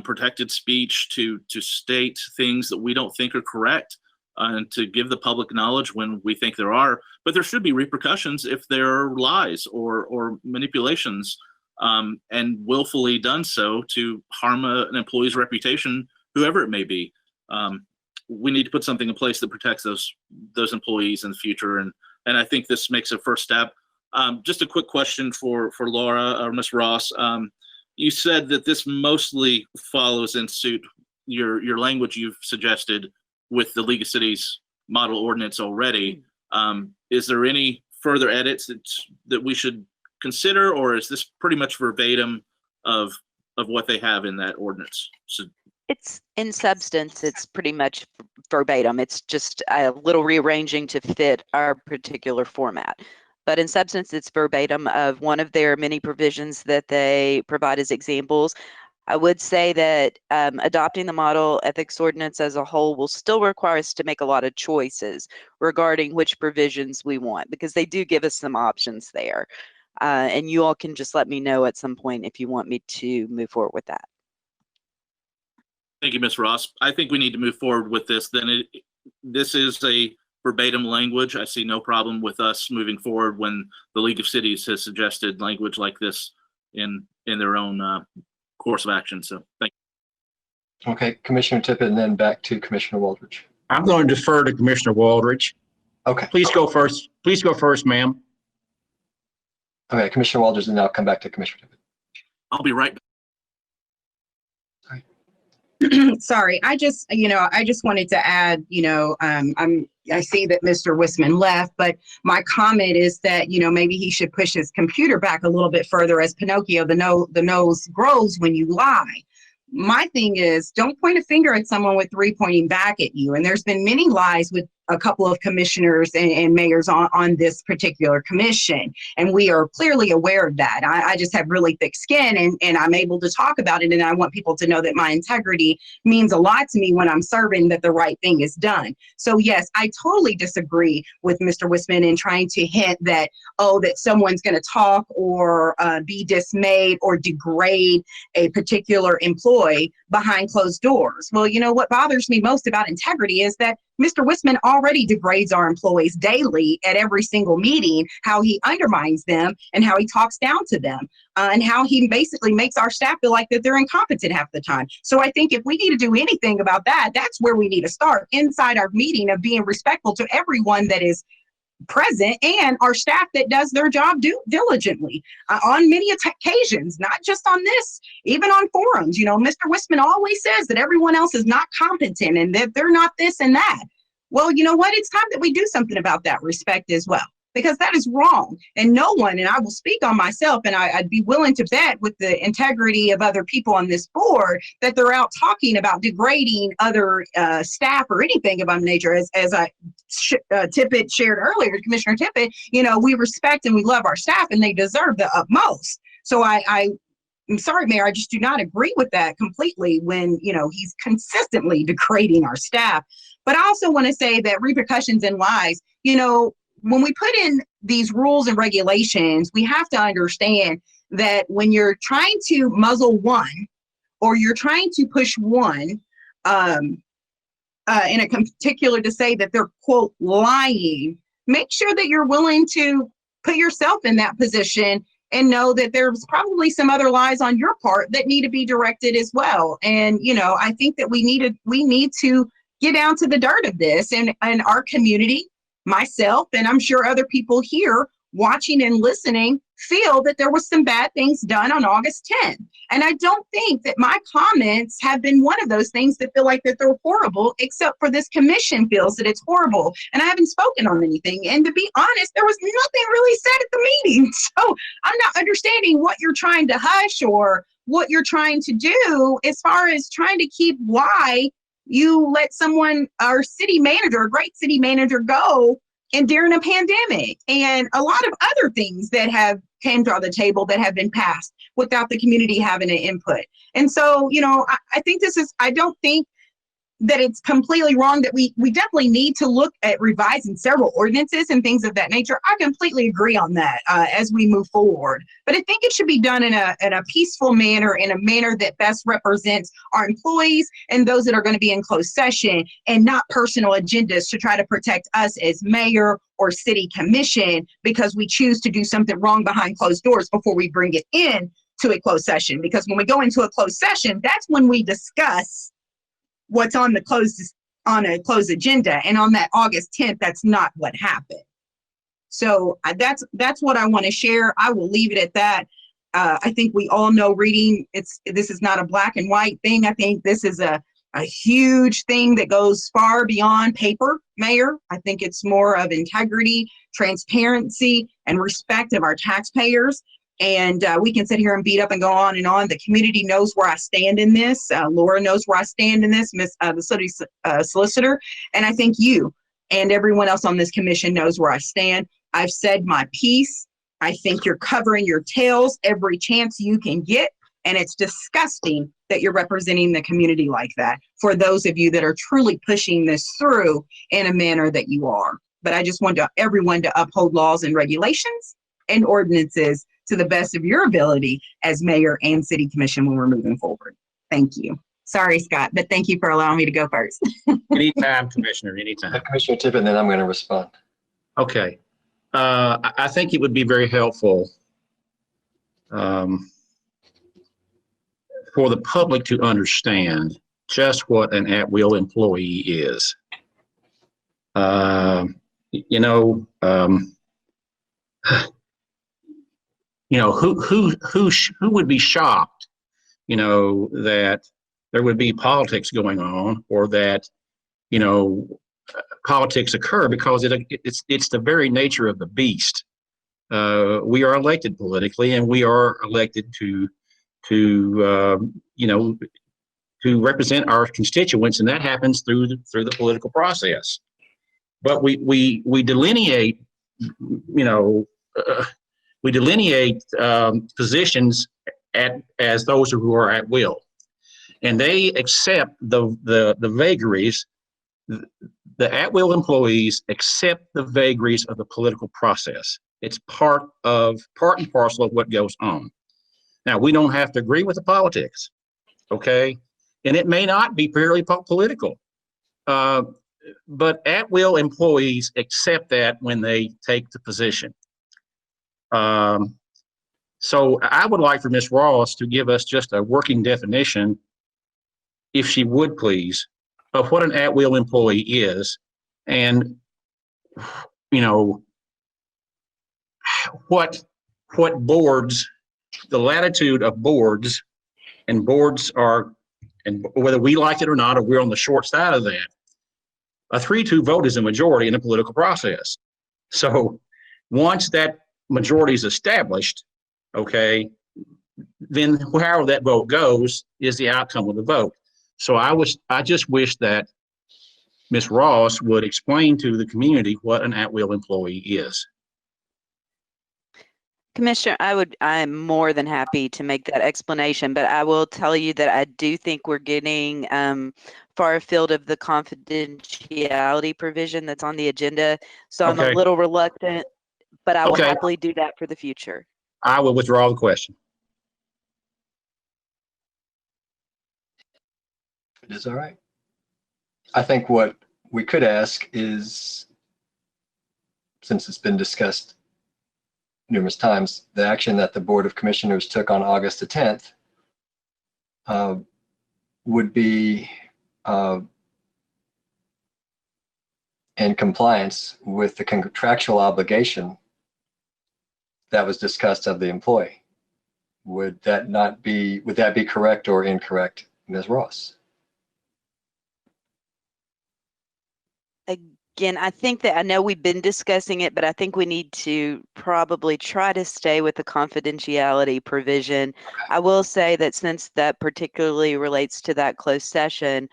protected speech to state things that we don't think are correct and to give the public knowledge when we think there are. But there should be repercussions if there are lies or manipulations and willfully done so to harm an employee's reputation, whoever it may be. We need to put something in place that protects those employees in the future. And I think this makes a first step. Just a quick question for Laura or Ms. Ross. You said that this mostly follows in suit your language you've suggested with the League of Cities model ordinance already. Is there any further edits that we should consider, or is this pretty much verbatim of what they have in that ordinance? So, It's in substance, it's pretty much verbatim. It's just a little rearranging to fit our particular format. But in substance, it's verbatim of one of their many provisions that they provide as examples. I would say that adopting the model ethics ordinance as a whole will still require us to make a lot of choices regarding which provisions we want, because they do give us some options there. And you all can just let me know at some point if you want me to move forward with that. Thank you, Ms. Ross. I think we need to move forward with this. This is a verbatim language. I see no problem with us moving forward when the League of Cities has suggested language like this in their own course of action. So thank you. Okay, Commissioner Tippett, and then back to Commissioner Waldridge. I'm going to defer to Commissioner Waldridge. Okay. Please go first. Please go first, ma'am. Okay, Commissioner Waldridge, and now come back to Commissioner Tippett. I'll be right back. Sorry, I just wanted to add, I see that Mr. Wisman left, but my comment is that, maybe he should push his computer back a little bit further. As Pinocchio, the nose grows when you lie. My thing is, don't point a finger at someone with three pointing back at you. And there's been many lies with a couple of commissioners and mayors on this particular commission. And we are clearly aware of that. I just have really thick skin and I'm able to talk about it. And I want people to know that my integrity means a lot to me when I'm serving, that the right thing is done. So yes, I totally disagree with Mr. Wisman in trying to hint that, that someone's going to talk or be dismayed or degrade a particular employee behind closed doors. Well, what bothers me most about integrity is that Mr. Wisman already degrades our employees daily at every single meeting, how he undermines them and how he talks down to them and how he basically makes our staff feel like that they're incompetent half the time. So I think if we need to do anything about that, that's where we need to start, inside our meeting, of being respectful to everyone that is present and our staff that does their job diligently on many occasions, not just on this, even on forums. Mr. Wisman always says that everyone else is not competent and that they're not this and that. Well, you know what? It's time that we do something about that respect as well. because that is wrong. And no one, and I will speak on myself, and I'd be willing to bet with the integrity of other people on this board that they're out talking about degrading other staff or anything of that nature. As Tippett shared earlier, Commissioner Tippett, you know, we respect and we love our staff and they deserve the utmost. So I'm sorry, Mayor, I just do not agree with that completely when, you know, he's consistently degrading our staff. But I also want to say that repercussions and lies, you know, when we put in these rules and regulations, we have to understand that when you're trying to muzzle one or you're trying to push one in a particular to say that they're, quote, lying, make sure that you're willing to put yourself in that position and know that there's probably some other lies on your part that need to be directed as well. And, you know, I think that we need to get down to the dirt of this, and our community, myself, and I'm sure other people here watching and listening feel that there was some bad things done on August 10th. And I don't think that my comments have been one of those things that feel like that they're horrible, except for this commission feels that it's horrible. And I haven't spoken on anything. And to be honest, there was nothing really said at the meeting. So I'm not understanding what you're trying to hush or what you're trying to do as far as trying to keep why you let someone, our city manager, a great city manager, go and during a pandemic, and a lot of other things that have came to the table that have been passed without the community having an input. And so, you know, I think I don't think that it's completely wrong that we definitely need to look at revising several ordinances and things of that nature. I completely agree on that as we move forward. But I think it should be done in a peaceful manner, in a manner that best represents our employees and those that are going to be in closed session, and not personal agendas to try to protect us as mayor or city commission because we choose to do something wrong behind closed doors before we bring it in to a closed session. Because when we go into a closed session, that's when we discuss what's on a closed agenda. And on that August 10th, that's not what happened. So that's what I want to share. I will leave it at that. I think we all know reading, this is not a black and white thing. I think this is a huge thing that goes far beyond paper, Mayor. I think it's more of integrity, transparency, and respect of our taxpayers. And we can sit here and beat up and go on and on. The community knows where I stand in this. Laura knows where I stand in this, the city solicitor. And I think you and everyone else on this commission knows where I stand. I've said my piece. I think you're covering your tails every chance you can get. And it's disgusting that you're representing the community like that for those of you that are truly pushing this through in a manner that you are. But I just want everyone to uphold laws and regulations and ordinances to the best of your ability as mayor and city commission when we're moving forward. Thank you. Sorry, Scott, but thank you for allowing me to go first. Anytime, Commissioner, anytime. Commissioner Tippett, and then I'm going to respond. Okay. I think it would be very helpful for the public to understand just what an at-will employee is. Who would be shocked, that there would be politics going on, or that, politics occur, because it's the very nature of the beast. We are elected politically, and we are elected to represent our constituents, and that happens through the political process. But we delineate, positions as those who are at will, and they accept the vagaries. The at-will employees accept the vagaries of the political process. It's part and parcel of what goes on. Now, we don't have to agree with the politics, okay? And it may not be purely political, but at-will employees accept that when they take the position. So I would like for Ms. Ross to give us just a working definition, if she would please, of what an at-will employee is, and what boards, the latitude of boards, and boards are, and whether we like it or not, or we're on the short side of that. A 3-2 vote is a majority in a political process. So Once that majority is established, okay, then however that vote goes is the outcome of the vote. So I just wish that Ms. Ross would explain to the community what an at-will employee is. Commissioner, I'm more than happy to make that explanation, but I will tell you that I do think we're getting far afield of the confidentiality provision that's on the agenda. So I'm a Okay. little reluctant, but I will Okay. happily do that for the future. I will withdraw the question. It is all right. I think what we could ask is, since it's been discussed numerous times, the action that the Board of Commissioners took on August the 10th would be in compliance with the contractual obligation that was discussed of the employee. Would that be correct or incorrect, Ms. Ross? Again, I think that I know we've been discussing it, but I think we need to probably try to stay with the confidentiality provision. I will say that since that particularly relates to that closed session,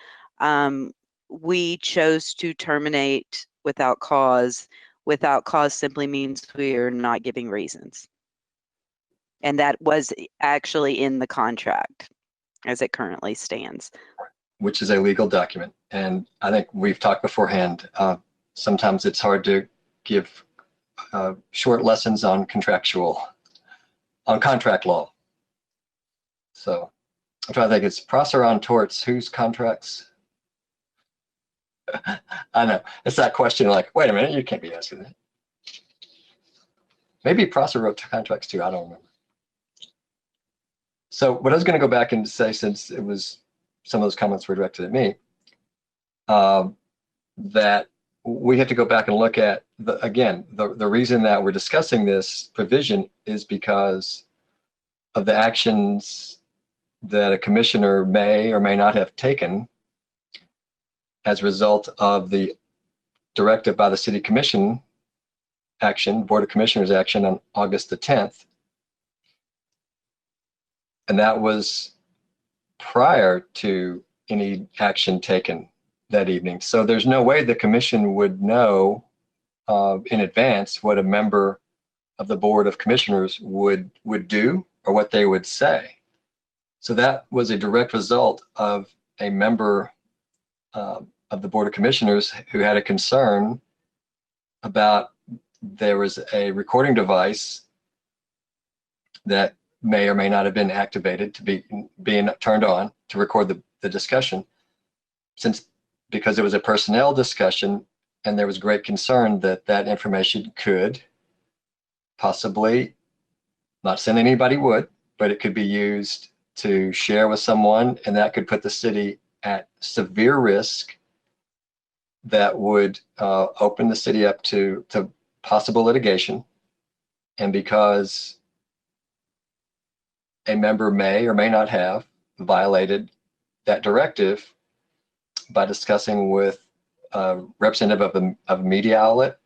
we chose to terminate without cause. Without cause simply means we are not giving reasons. And that was actually in the contract as it currently stands. Which is a legal document. And I think we've talked beforehand, sometimes it's hard to give short lessons on contract law. So I'm trying to think, it's Prosser on torts, whose contracts? I know, it's that question like, wait a minute, you can't be asking that. Maybe Prosser wrote contracts too, I don't remember. So what I was gonna go back and say, since it was, some of those comments were directed at me, that we have to go back and look at, the reason that we're discussing this provision is because of the actions that a commissioner may or may not have taken as a result of the directive by the City Commission action, Board of Commissioners action on August the 10th. And that was prior to any action taken that evening. So there's no way the commission would know in advance what a member of the Board of Commissioners would do or what they would say. So that was a direct result of a member of the Board of Commissioners who had a concern about there was a recording device that may or may not have been activated to be being turned on to record the discussion, because it was a personnel discussion and there was great concern that that information could possibly, not saying anybody would, but it could be used to share with someone, and that could put the city at severe risk that would open the city up to possible litigation. And because a member may or may not have violated that directive by discussing with a representative of a media outlet,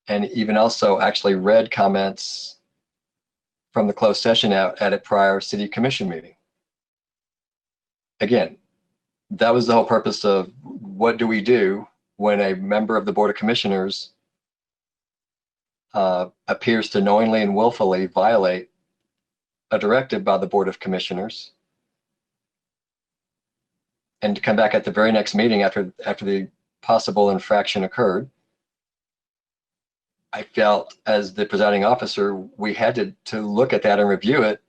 and even also actually read comments from the closed session out at a prior City Commission meeting. Again, that was the whole purpose of what do we do when a member of the Board of Commissioners appears to knowingly and willfully violate a directive by the Board of Commissioners, and to come back at the very next meeting after the possible infraction occurred. I felt as the presiding officer, we had to look at that and review it,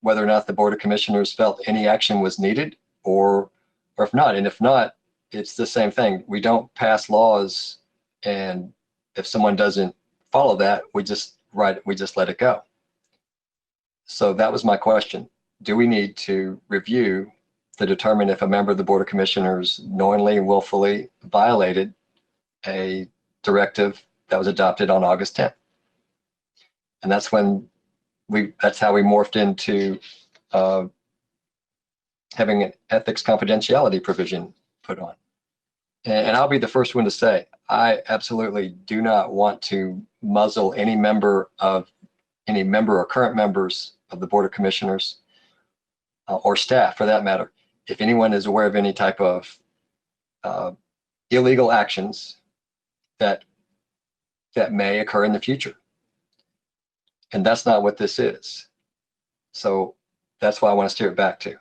whether or not the Board of Commissioners felt any action was needed, or if not. And if not, it's the same thing. We don't pass laws, and if someone doesn't follow that, we just let it go. So that was my question. Do we need to review to determine if a member of the Board of Commissioners knowingly and willfully violated a directive that was adopted on August 10th? And that's when that's how we morphed into having an ethics confidentiality provision put on. And I'll be the first one to say, I absolutely do not want to muzzle any member or current members of the Board of Commissioners or staff for that matter. If anyone is aware of any type of illegal actions that may occur in the future. And that's not what this is. So that's why I want to steer it back to.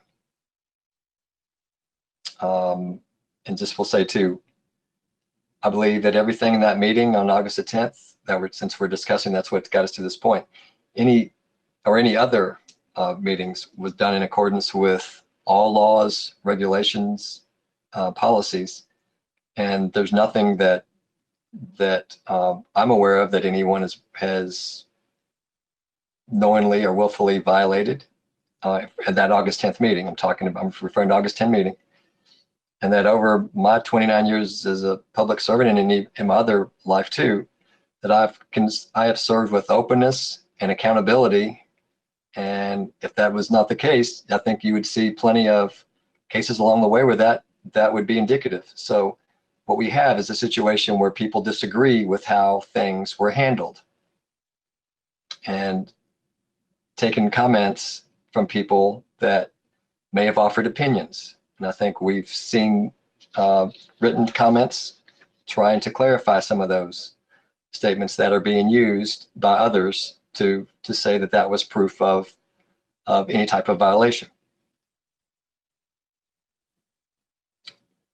And just will say too, I believe that everything in that meeting on August the 10th, since we're discussing, that's what got us to this point. Any other meetings was done in accordance with all laws, regulations, policies, and there's nothing that I'm aware of that anyone has knowingly or willfully violated at that August 10th meeting. I'm referring to August 10 meeting. And that over my 29 years as a public servant and in my other life too, that I have served with openness and accountability. And if that was not the case, I think you would see plenty of cases along the way where that would be indicative. So what we have is a situation where people disagree with how things were handled and taken comments from people that may have offered opinions. And I think we've seen written comments trying to clarify some of those statements that are being used by others to say that was proof of any type of violation.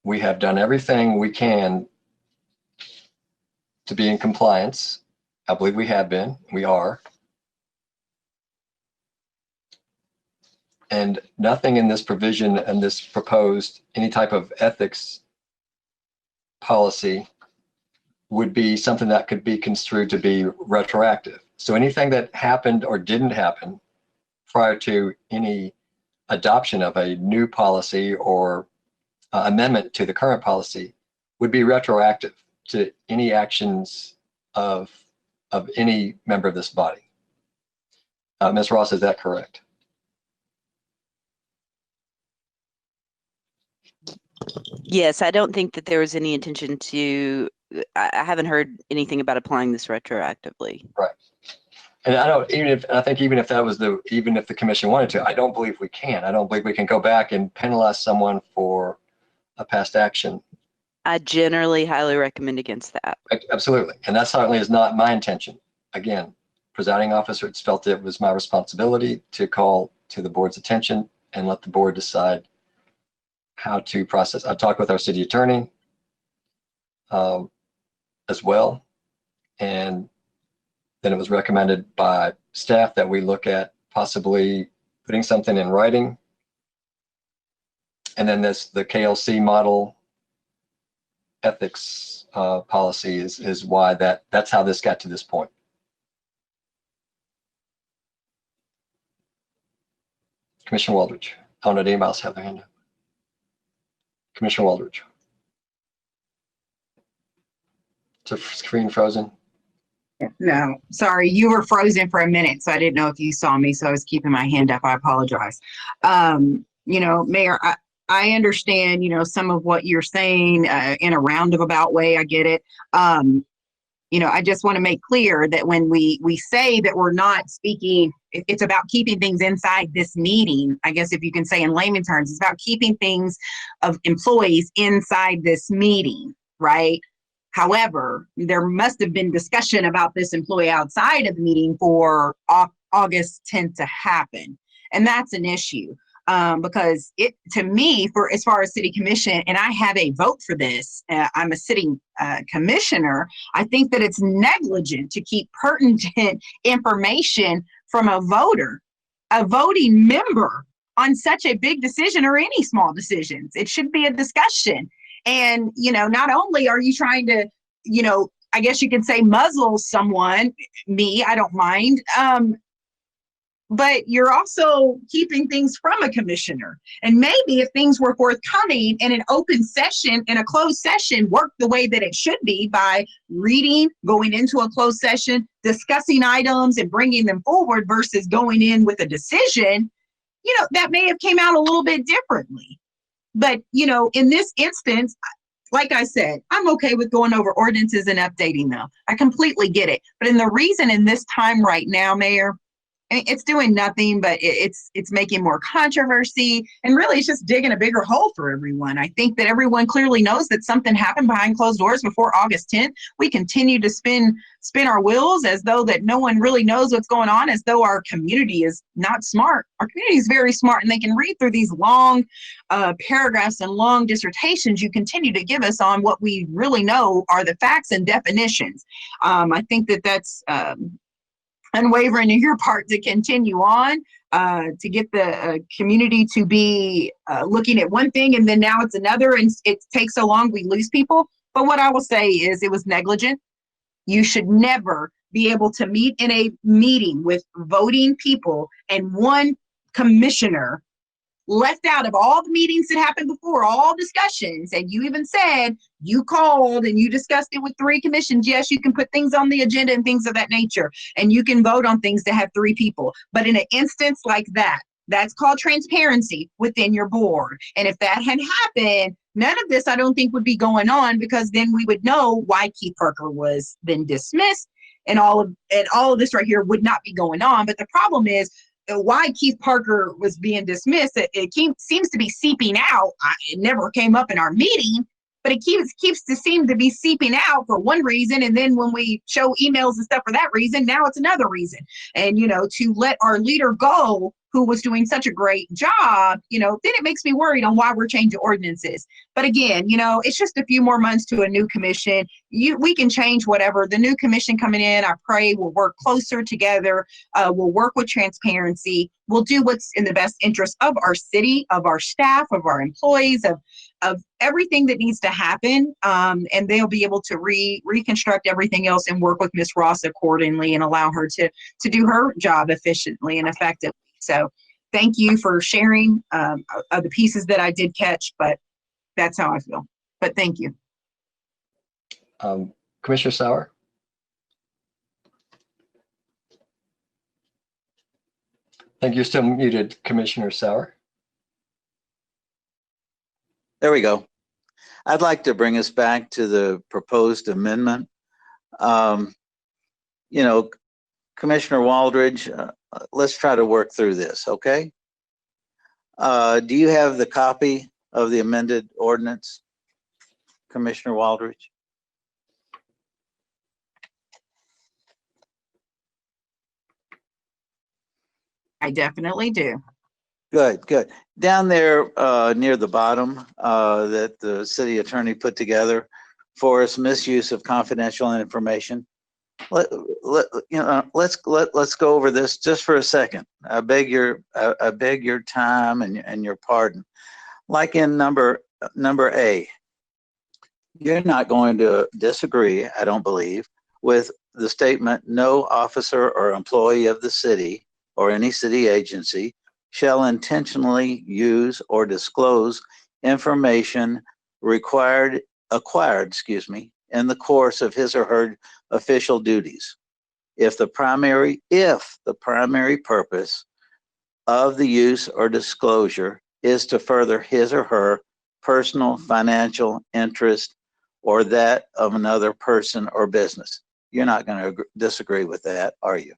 We have done everything we can to be in compliance. I believe we have been, we are. And nothing in this provision and this proposed any type of ethics policy would be something that could be construed to be retroactive. So anything that happened or didn't happen prior to any adoption of a new policy or amendment to the current policy would be retroactive to any actions of any member of this body. Ms. Ross, is that correct? Yes, I don't think that there was any intention to, I haven't heard anything about applying this retroactively. Right. And I think even if the commission wanted to, I don't believe we can. I don't believe we can go back and penalize someone for a past action. I generally highly recommend against that. Absolutely. And that certainly is not my intention. Again, presiding officer felt it was my responsibility to call to the board's attention and let the board decide how to process. I talked with our city attorney as well. And then it was recommended by staff that we look at possibly putting something in writing. And then the KLC model ethics policy is why that's how this got to this point. Commissioner Waldridge. I don't know, anybody else have their hand up? Commissioner Waldridge. Is the screen frozen? No, sorry, you were frozen for a minute, so I didn't know if you saw me, so I was keeping my hand up. I apologize. Mayor, I understand, some of what you're saying in a roundabout way. I get it. I just want to make clear that when we say that we're not speaking, it's about keeping things inside this meeting. I guess if you can say in layman terms, it's about keeping things of employees inside this meeting, right? However, there must have been discussion about this employee outside of the meeting for August 10th to happen. And that's an issue because to me, for as far as city commission, and I have a vote for this, I'm a sitting commissioner, I think that it's negligent to keep pertinent information from a voting member on such a big decision or any small decisions. It should be a discussion. And, not only are you trying to, I guess you can say muzzle someone, me, I don't mind, but you're also keeping things from a commissioner. And maybe if things were forthcoming in an open session, in a closed session, work the way that it should be by reading, going into a closed session, discussing items and bringing them forward versus going in with a decision, that may have came out a little bit differently. But, in this instance, like I said, I'm okay with going over ordinances and updating them. I completely get it. But in the reason in this time right now, Mayor, it's doing nothing but it's making more controversy, and really it's just digging a bigger hole for everyone. I think that everyone clearly knows that something happened behind closed doors before August 10th. We continue to spin our wheels as though that no one really knows what's going on, as though our community is not smart. Our community is very smart, and they can read through these long paragraphs and long dissertations you continue to give us on what we really know are the facts and definitions. I think that that's unwavering in your part to continue on, to get the community to be looking at one thing and then now it's another, and it takes so long we lose people. But what I will say is it was negligent. You should never be able to meet in a meeting with voting people and one commissioner left out of all the meetings that happened before, all discussions. And you even said you called and you discussed it with 3 commissions. Yes, you can put things on the agenda and things of that nature, and you can vote on things to have 3 people. But in an instance like that, that's called transparency within your board. And if that had happened, none of this, I don't think, would be going on, because then we would know why Keith Parker was then dismissed, and all of this right here would not be going on. But the problem is, why Keith Parker was being dismissed, it seems to be seeping out. It never came up in our meeting, but it keeps to seem to be seeping out for one reason. And then when we show emails and stuff for that reason, now it's another reason. And, to let our leader go, who was doing such a great job, then it makes me worried on why we're changing ordinances. But again, it's just a few more months to a new commission. We can change whatever. The new commission coming in, I pray, will work closer together. We'll work with transparency. We'll do what's in the best interest of our city, of our staff, of our employees, of everything that needs to happen. And they'll be able to reconstruct everything else and work with Ms. Ross accordingly and allow her to do her job efficiently and effectively. So thank you for sharing of the pieces that I did catch, but that's how I feel. But thank you. Commissioner Sauer? I think you're still muted, Commissioner Sauer. There we go. I'd like to bring us back to the proposed amendment. Commissioner Waldridge, let's try to work through this, okay? Do you have the copy of the amended ordinance, Commissioner Waldridge? I definitely do. Good, good. Down there near the bottom that the city attorney put together for us, misuse of confidential information. Let's go over this just for a second. I beg your time and your pardon. Like in number A, you're not going to disagree, I don't believe, with the statement, no officer or employee of the city or any city agency shall intentionally use or disclose information acquired, in the course of his or her official duties, if the primary purpose of the use or disclosure is to further his or her personal financial interest or that of another person or business. You're not going to disagree with that, are you?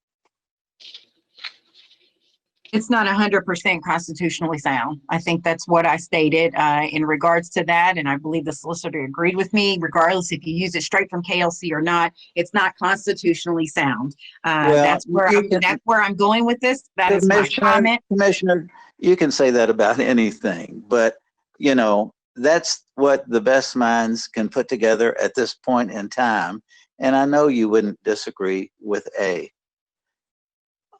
It's not 100% constitutionally sound. I think that's what I stated in regards to that. And I believe the solicitor agreed with me, regardless if you use it straight from KLC or not, it's not constitutionally sound. That's where I'm going with this. That is my comment. Commissioner, you can say that about anything, but that's what the best minds can put together at this point in time. And I know you wouldn't disagree with A.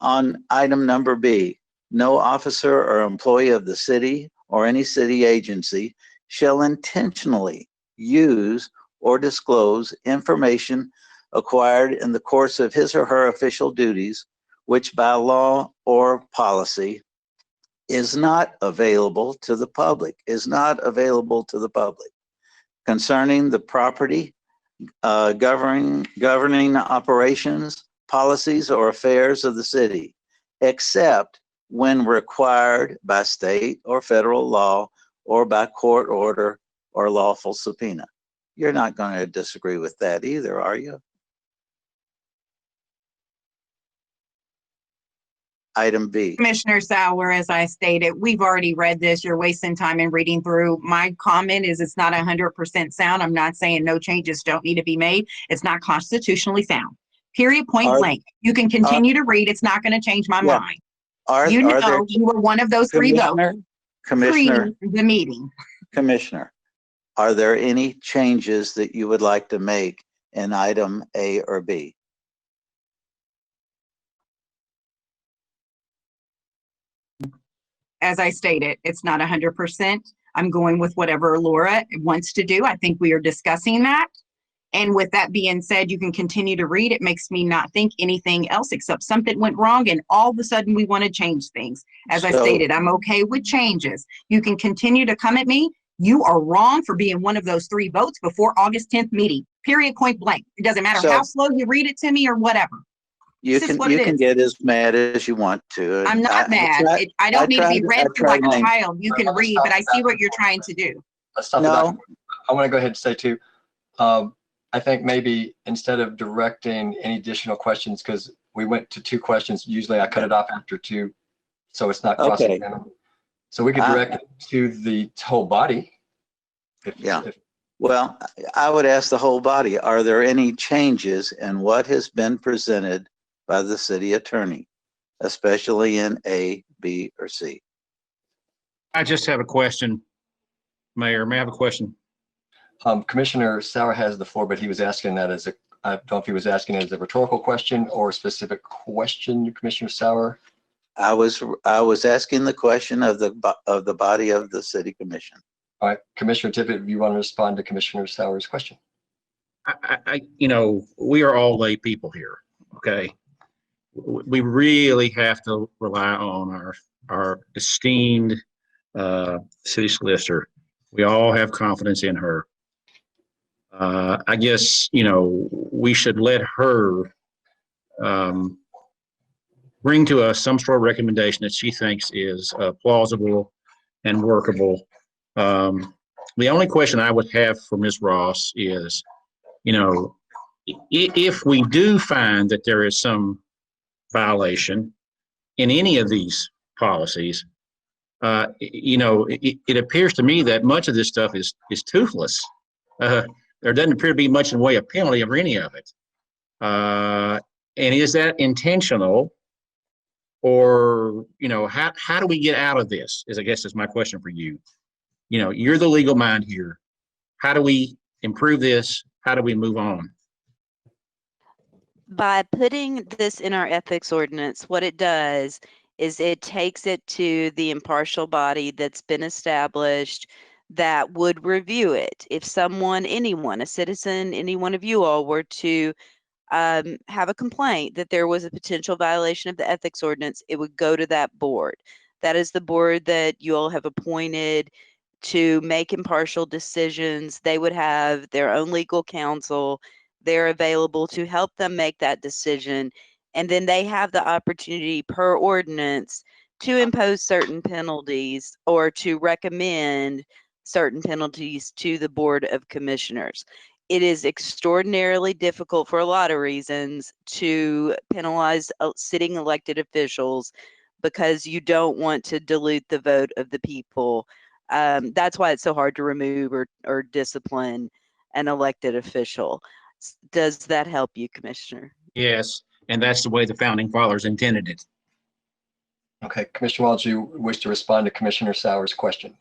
On item number B, no officer or employee of the city or any city agency shall intentionally use or disclose information acquired in the course of his or her official duties, which by law or policy is not available to the public, concerning the property, governing operations, policies, or affairs of the city, except when required by state or federal law or by court order or lawful subpoena. You're not going to disagree with that either, are you? Item B. Commissioner Sauer, as I stated, we've already read this. You're wasting time in reading through. My comment is it's not 100% sound. I'm not saying no changes don't need to be made. It's not constitutionally sound. Period, point blank. You can continue to read. It's not going to change my mind. You know, you were one of those three votes. Commissioner, the meeting. Commissioner, are there any changes that you would like to make in item A or B? As I stated, it's not 100%. I'm going with whatever Laura wants to do. I think we are discussing that. And with that being said, you can continue to read. It makes me not think anything else except something went wrong and all of a sudden we want to change things. As I stated, I'm okay with changes. You can continue to come at me. You are wrong for being one of those three votes before August 10th meeting. Period, point blank. It doesn't matter how slow you read it to me or whatever. You can get as mad as you want to. I'm not mad. I don't need to be read to like a child. You can read, but I see what you're trying to do. Let's stop that. I want to go ahead and say too, I think maybe instead of directing any additional questions, because we went to 2 questions, usually I cut it off after 2, so it's not crossing. So we could direct it to the whole body. Well, I would ask the whole body, are there any changes in what has been presented by the city attorney, especially in A, B, or C? I just have a question, Mayor. May I have a question? Commissioner Sauer has the floor, but he was asking that as I don't know if he was asking it as a rhetorical question or a specific question, Commissioner Sauer. I was asking the question of the body of the city commission. All right, Commissioner Tippett, if you want to respond to Commissioner Sauer's question. We are all lay people here, okay? We really have to rely on our esteemed city solicitor. We all have confidence in her. I guess, we should let her bring to us some sort of recommendation that she thinks is plausible and workable. The only question I would have for Ms. Ross is, if we do find that there is some violation in any of these policies, it appears to me that much of this stuff is toothless. There doesn't appear to be much in the way of penalty or any of it. And is that intentional? Or, how do we get out of this? I guess is my question for you. You're the legal mind here. How do we improve this? How do we move on? By putting this in our ethics ordinance, what it does is it takes it to the impartial body that's been established that would review it. If anyone, a citizen, any one of you all were to have a complaint that there was a potential violation of the ethics ordinance, it would go to that board. That is the board that you all have appointed to make impartial decisions. They would have their own legal counsel. They're available to help them make that decision. And then they have the opportunity per ordinance to impose certain penalties or to recommend certain penalties to the Board of Commissioners. It is extraordinarily difficult for a lot of reasons to penalize sitting elected officials because you don't want to dilute the vote of the people. That's why it's so hard to remove or discipline an elected official. Does that help you, Commissioner? Yes, and that's the way the founding fathers intended it. Okay, Commissioner Wells, you wish to respond to Commissioner Sauer's question?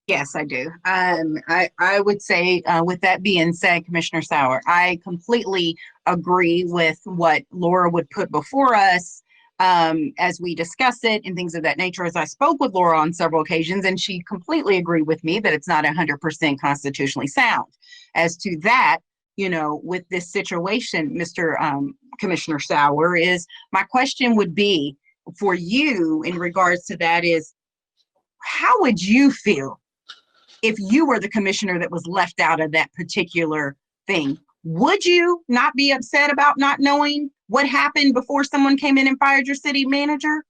Yes, I do. I would say, with that being said, Commissioner Sauer, I completely agree with what Laura would put before us as we discuss it and things of that nature. As I spoke with Laura on several occasions, and she completely agreed with me that it's not 100% constitutionally sound. As to that, with this situation, Mr. Commissioner Sauer, is my question would be for you in regards to that is, how would you feel if you were the commissioner that was left out of that particular thing? Would you not be upset about not knowing what happened before someone came in and fired your city manager?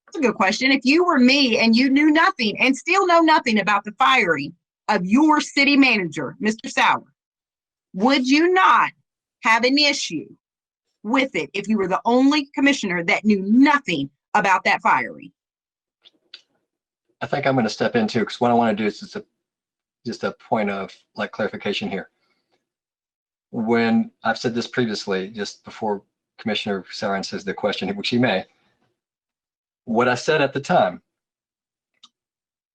That's a good question. If you were me and you knew nothing and still know nothing about the firing, of your city manager, Mr. Sauer, would you not have an issue with it if you were the only commissioner that knew nothing about that firing? I think I'm going to step into, because what I want to do is just a point of like clarification here. When I've said this previously, just before Commissioner Sauer answers the question, which he may, what I said at the time,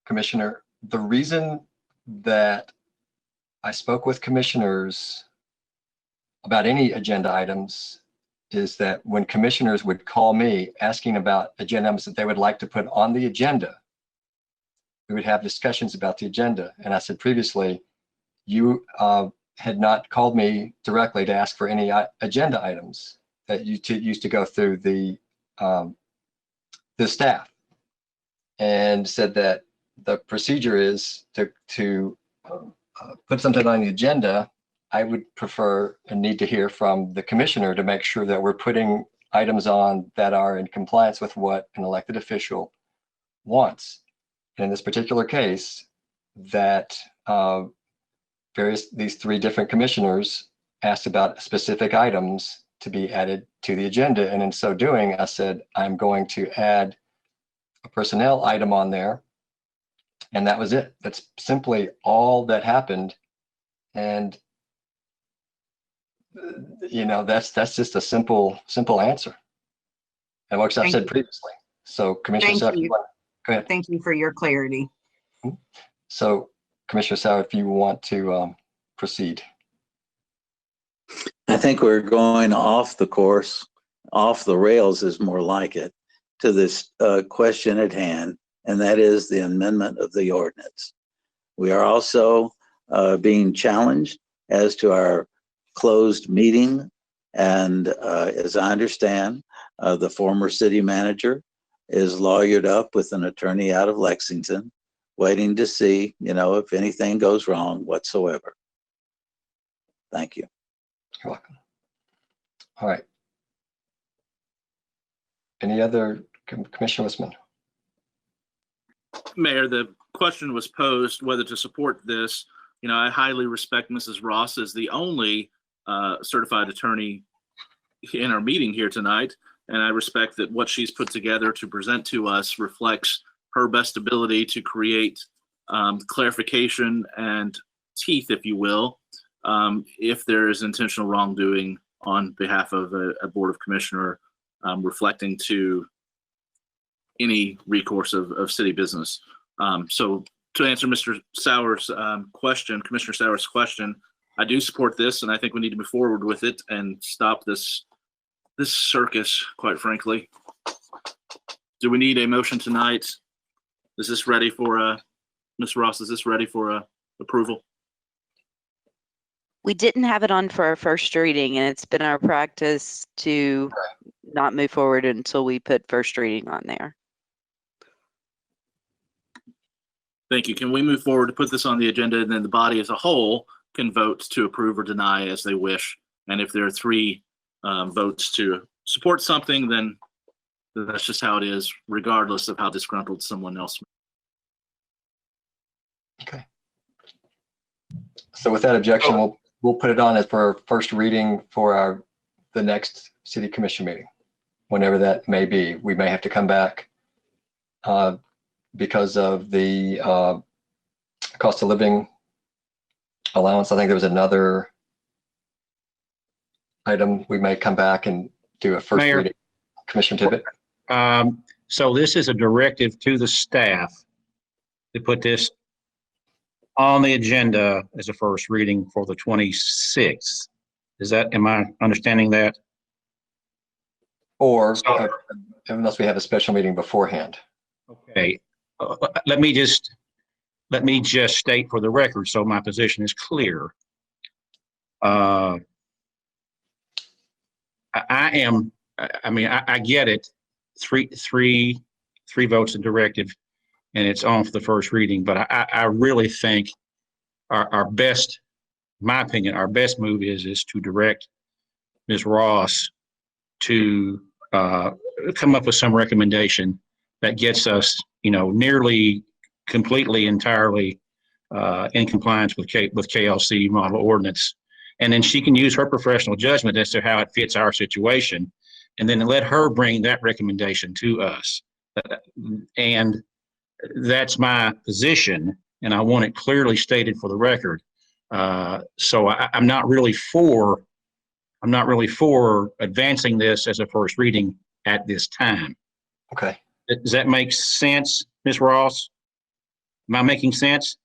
Commissioner, the reason that I spoke with commissioners about any agenda items is that when commissioners would call me asking about agenda items that they would like to put on the agenda, we would have discussions about the agenda. And I said previously, you had not called me directly to ask for any agenda items, that you used to go through the staff, and said that the procedure is to put something on the agenda. I would prefer and need to hear from the commissioner to make sure that we're putting items on that are in compliance with what an elected official wants. And in this particular case, that these three different commissioners asked about specific items to be added to the agenda. And in so doing, I said, I'm going to add a personnel item on there. And that was it. That's simply all that happened. And that's just a simple answer. And what I've said previously. So Commissioner Sauer, go ahead. Thank you for your clarity. So Commissioner Sauer, if you want to proceed. I think we're going off the course, off the rails is more like it, to this question at hand, and that is the amendment of the ordinance. We are also being challenged as to our closed meeting, and as I understand, the former city manager is lawyered up with an attorney out of Lexington, waiting to see, if anything goes wrong whatsoever. Thank you. You're welcome. All right. Any other, Commissioner Wisman? Mayor, the question was posed whether to support this. I highly respect Mrs. Ross as the only certified attorney in our meeting here tonight. And I respect that what she's put together to present to us reflects her best ability to create clarification and teeth, if you will, if there is intentional wrongdoing on behalf of a Board of Commissioner, reflecting to any recourse of city business. So to answer Mr. Sauer's question, Commissioner Sauer's question, I do support this, and I think we need to move forward with it and stop this circus, quite frankly. Do we need a motion tonight? Is this ready for Ms. Ross? Is this ready for approval? We didn't have it on for our first reading, and it's been our practice to not move forward until we put first reading on there. Thank you. Can we move forward to put this on the agenda, and then the body as a whole can vote to approve or deny as they wish? And if there are three votes to support something, then that's just how it is, regardless of how disgruntled someone else. Okay. So with that objection, we'll put it on as for our first reading for the next city commission meeting, whenever that may be. We may have to come back because of the cost of living allowance. I think there was another item. We may come back and do a first Mayor, reading. Commissioner Tippett. So this is a directive to the staff to put this on the agenda as a first reading for the 26th. Am I understanding that? Or unless we have a special meeting beforehand. Okay. Let me just state for the record so my position is clear. I get it. Three votes in directive, and it's on for the first reading. But I really think our best, in my opinion, our best move is to direct Ms. Ross to come up with some recommendation that gets us, nearly completely, entirely in compliance with KLC model ordinance. And then she can use her professional judgment as to how it fits our situation, and then let her bring that recommendation to us. And that's my position, and I want it clearly stated for the record. So I'm not really for advancing this as a first reading at this time. Okay. Does that make sense, Ms. Ross? Am I making sense?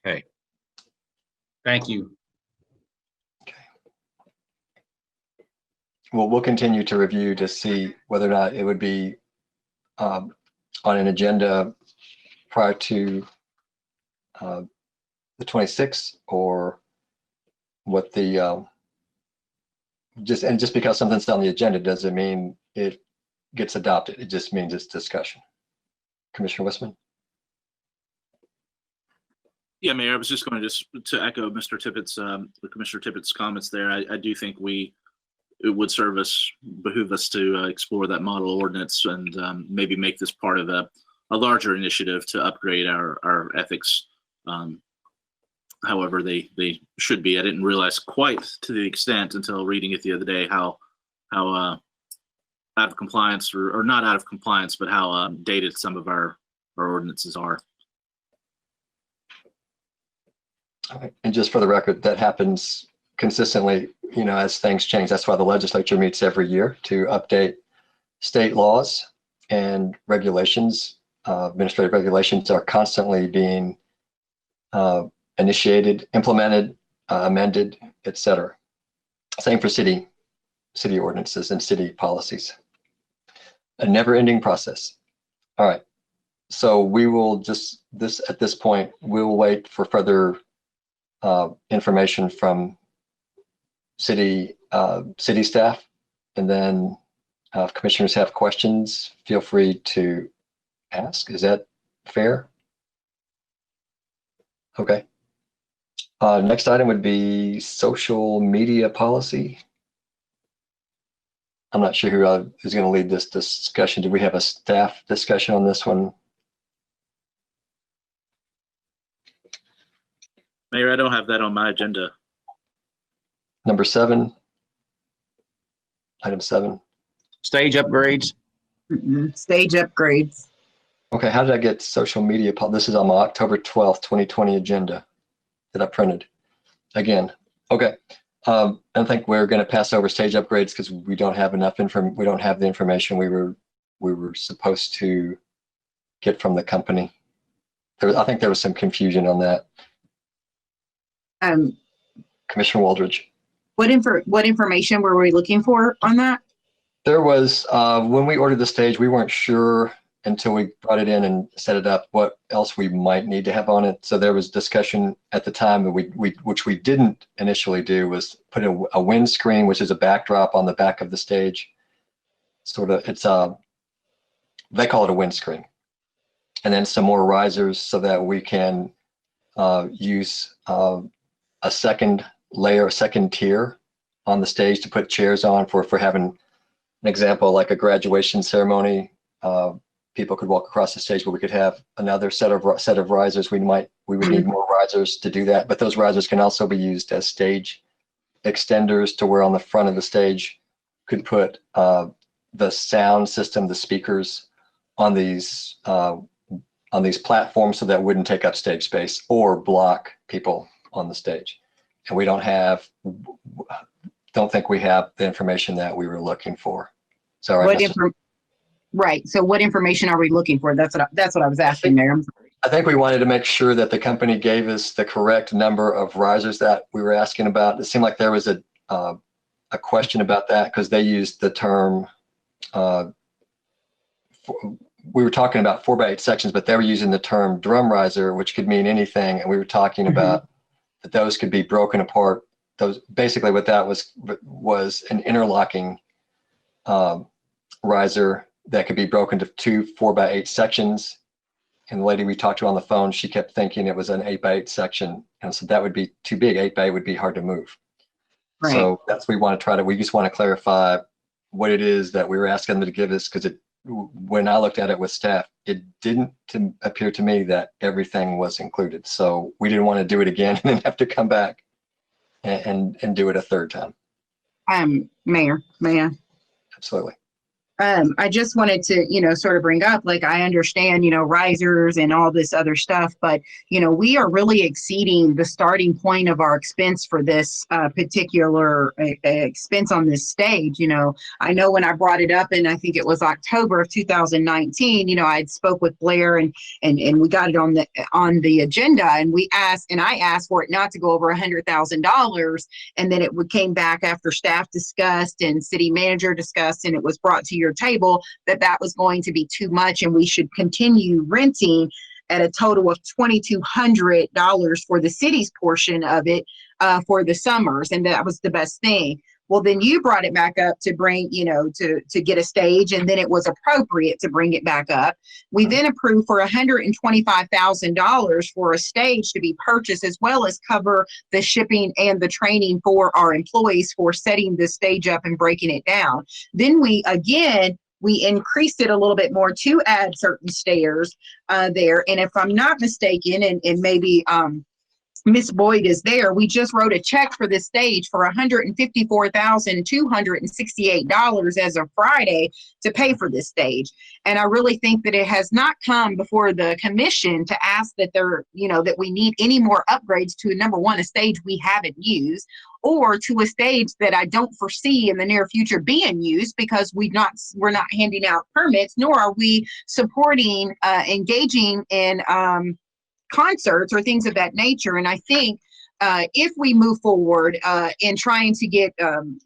Okay. Thank you. Well, we'll continue to review to see whether or not it would be on an agenda prior to the 26th, or what the just because something's on the agenda doesn't mean it gets adopted. It just means it's discussion. Commissioner Westman? Yeah, Mayor, I was just going to echo Mr. Tippett's, Commissioner Tippett's comments there. I do think it would behoove us to explore that model ordinance and maybe make this part of a larger initiative to upgrade our ethics. However they should be. I didn't realize quite to the extent until reading it the other day how out of compliance or not out of compliance, but how dated some of our ordinances are. Okay. And just for the record, that happens consistently, as things change. That's why the legislature meets every year to update state laws and regulations. Administrative regulations are constantly being initiated, implemented, amended, etc. Same for city ordinances and city policies. A never-ending process. All right. So we will at this point, we'll wait for further information from city staff, and then if commissioners have questions, feel free to ask. Is that fair? Okay. Next item would be social media policy. I'm not sure who is going to lead this discussion. Do we have a staff discussion on this one? Mayor, I don't have that on my agenda. Number 7. Item 7. Stage upgrades. Stage upgrades. Okay, how did I get social media? This is on my October 12th, 2020 agenda that I printed. Again, okay. I think we're going to pass over stage upgrades because we don't have enough we don't have the information we were supposed to get from the company. I think there was some confusion on that. Commissioner Waldridge. What information were we looking for on that? There was, when we ordered the stage, we weren't sure until we brought it in and set it up what else we might need to have on it. So there was discussion at the time that which we didn't initially do, was put a windscreen, which is a backdrop on the back of the stage. They call it a windscreen. And then some more risers so that we can use a second layer, a second tier on the stage to put chairs on for having an example like a graduation ceremony. People could walk across the stage, but we could have another set of risers. We would need more risers to do that, but those risers can also be used as stage extenders to where on the front of the stage could put the sound system, the speakers on these platforms so that wouldn't take up stage space or block people on the stage. And we don't think we have the information that we were looking for. Is that right? Right. So what information are we looking for? That's what I was asking, Mayor. I think we wanted to make sure that the company gave us the correct number of risers that we were asking about. It seemed like there was a question about that because they used the term, we were talking about 4x8 sections, but they were using the term drum riser, which could mean anything. And we were talking about that those could be broken apart. Those basically what that was an interlocking riser that could be broken to 2 4x8 sections. And the lady we talked to on the phone, she kept thinking it was an 8x8 section. And so that would be too big. 8x8 would be hard to move. Right. So that's, we just want to clarify what it is that we were asking them to give us, because when I looked at it with staff, it didn't appear to me that everything was included. So we didn't want to do it again and then have to come back and do it a third time. Mayor, may I? Absolutely. I just wanted to, sort of bring up, like, I understand, risers and all this other stuff, but, we are really exceeding the starting point of our expense for this particular expense on this stage. I know when I brought it up, and I think it was October of 2019, I had spoke with Blair and we got it on the agenda, and I asked for it not to go over $100,000. And then it came back after staff discussed and city manager discussed, and it was brought to your table that was going to be too much, and we should continue renting at a total of $2,200 for the city's portion of it for the summers, and that was the best thing. Well, then you brought it back up to bring, to get a stage, and then it was appropriate to bring it back up. We then approved for $125,000 for a stage to be purchased, as well as cover the shipping and the training for our employees for setting the stage up and breaking it down. Then we increased it a little bit more to add certain stairs there. And if I'm not mistaken, and maybe Miss Boyd is there, we just wrote a check for this stage for $154,268 as of Friday to pay for this stage. And I really think that it has not come before the commission to ask that that we need any more upgrades to, number one, a stage we haven't used, or to a stage that I don't foresee in the near future being used, because we're not handing out permits, nor are we supporting engaging in concerts or things of that nature. And I think if we move forward in trying to get, I'm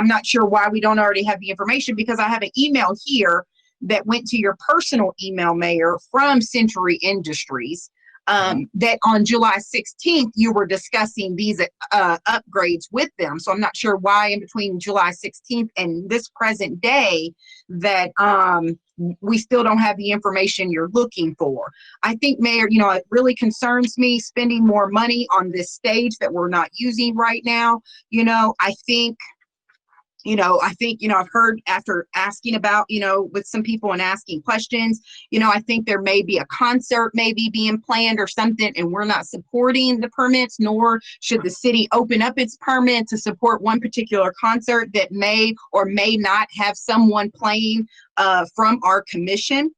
not sure why we don't already have the information, because I have an email here that went to your personal email, Mayor, from Century Industries, that on July 16th, you were discussing these upgrades with them. So I'm not sure why in between July 16th and this present day that we still don't have the information you're looking for. I think, Mayor, it really concerns me spending more money on this stage that we're not using right now. I think, I've heard after asking about, with some people and asking questions, I think there may be a concert maybe being planned or something, and we're not supporting the permits, nor should the city open up its permit to support one particular concert that may or may not have someone playing from our commission.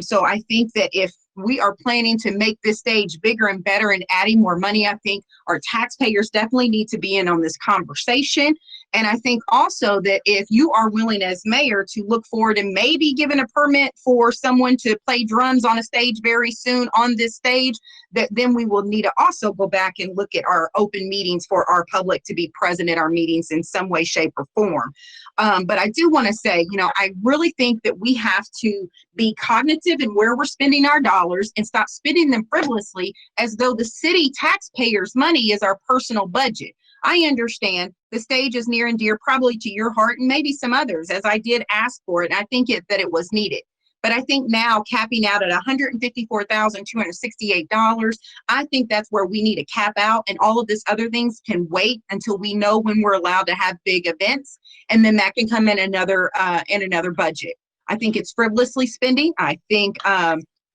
So I think that if we are planning to make this stage bigger and better and adding more money, I think our taxpayers definitely need to be in on this conversation. And I think also that if you are willing as mayor to look forward and maybe giving a permit for someone to play drums on a stage very soon on this stage, that then we will need to also go back and look at our open meetings for our public to be present at our meetings in some way, shape, or form. But I do want to say, I really think that we have to be cognitive in where we're spending our dollars and stop spending them frivolously as though the city taxpayers' money is our personal budget. I understand the stage is near and dear probably to your heart and maybe some others, as I did ask for it. I think that it was needed. But I think now capping out at $154,268, I think that's where we need to cap out, and all of this other things can wait until we know when we're allowed to have big events, and then that can come in another budget. I think it's frivolously spending. I think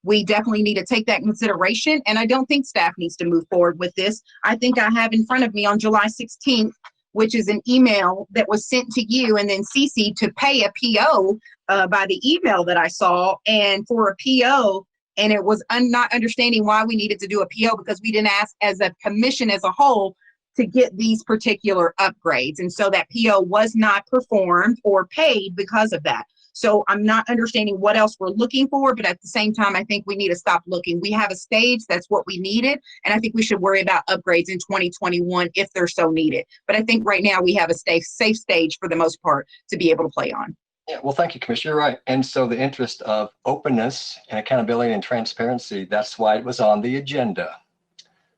we definitely need to take that in consideration, and I don't think staff needs to move forward with this. I think I have in front of me on July 16th, which is an email that was sent to you and then CC to pay a PO by the email that I saw, and for a PO, and it was not understanding why we needed to do a PO, because we didn't ask as a commission as a whole to get these particular upgrades. And so that PO was not performed or paid because of that. So I'm not understanding what else we're looking for, but at the same time, I think we need to stop looking. We have a stage, that's what we needed, and I think we should worry about upgrades in 2021 if they're so needed. But I think right now we have a safe stage for the most part to be able to play on. Yeah, well, thank you, Commissioner. You're right. And so the interest of openness and accountability and transparency, that's why it was on the agenda.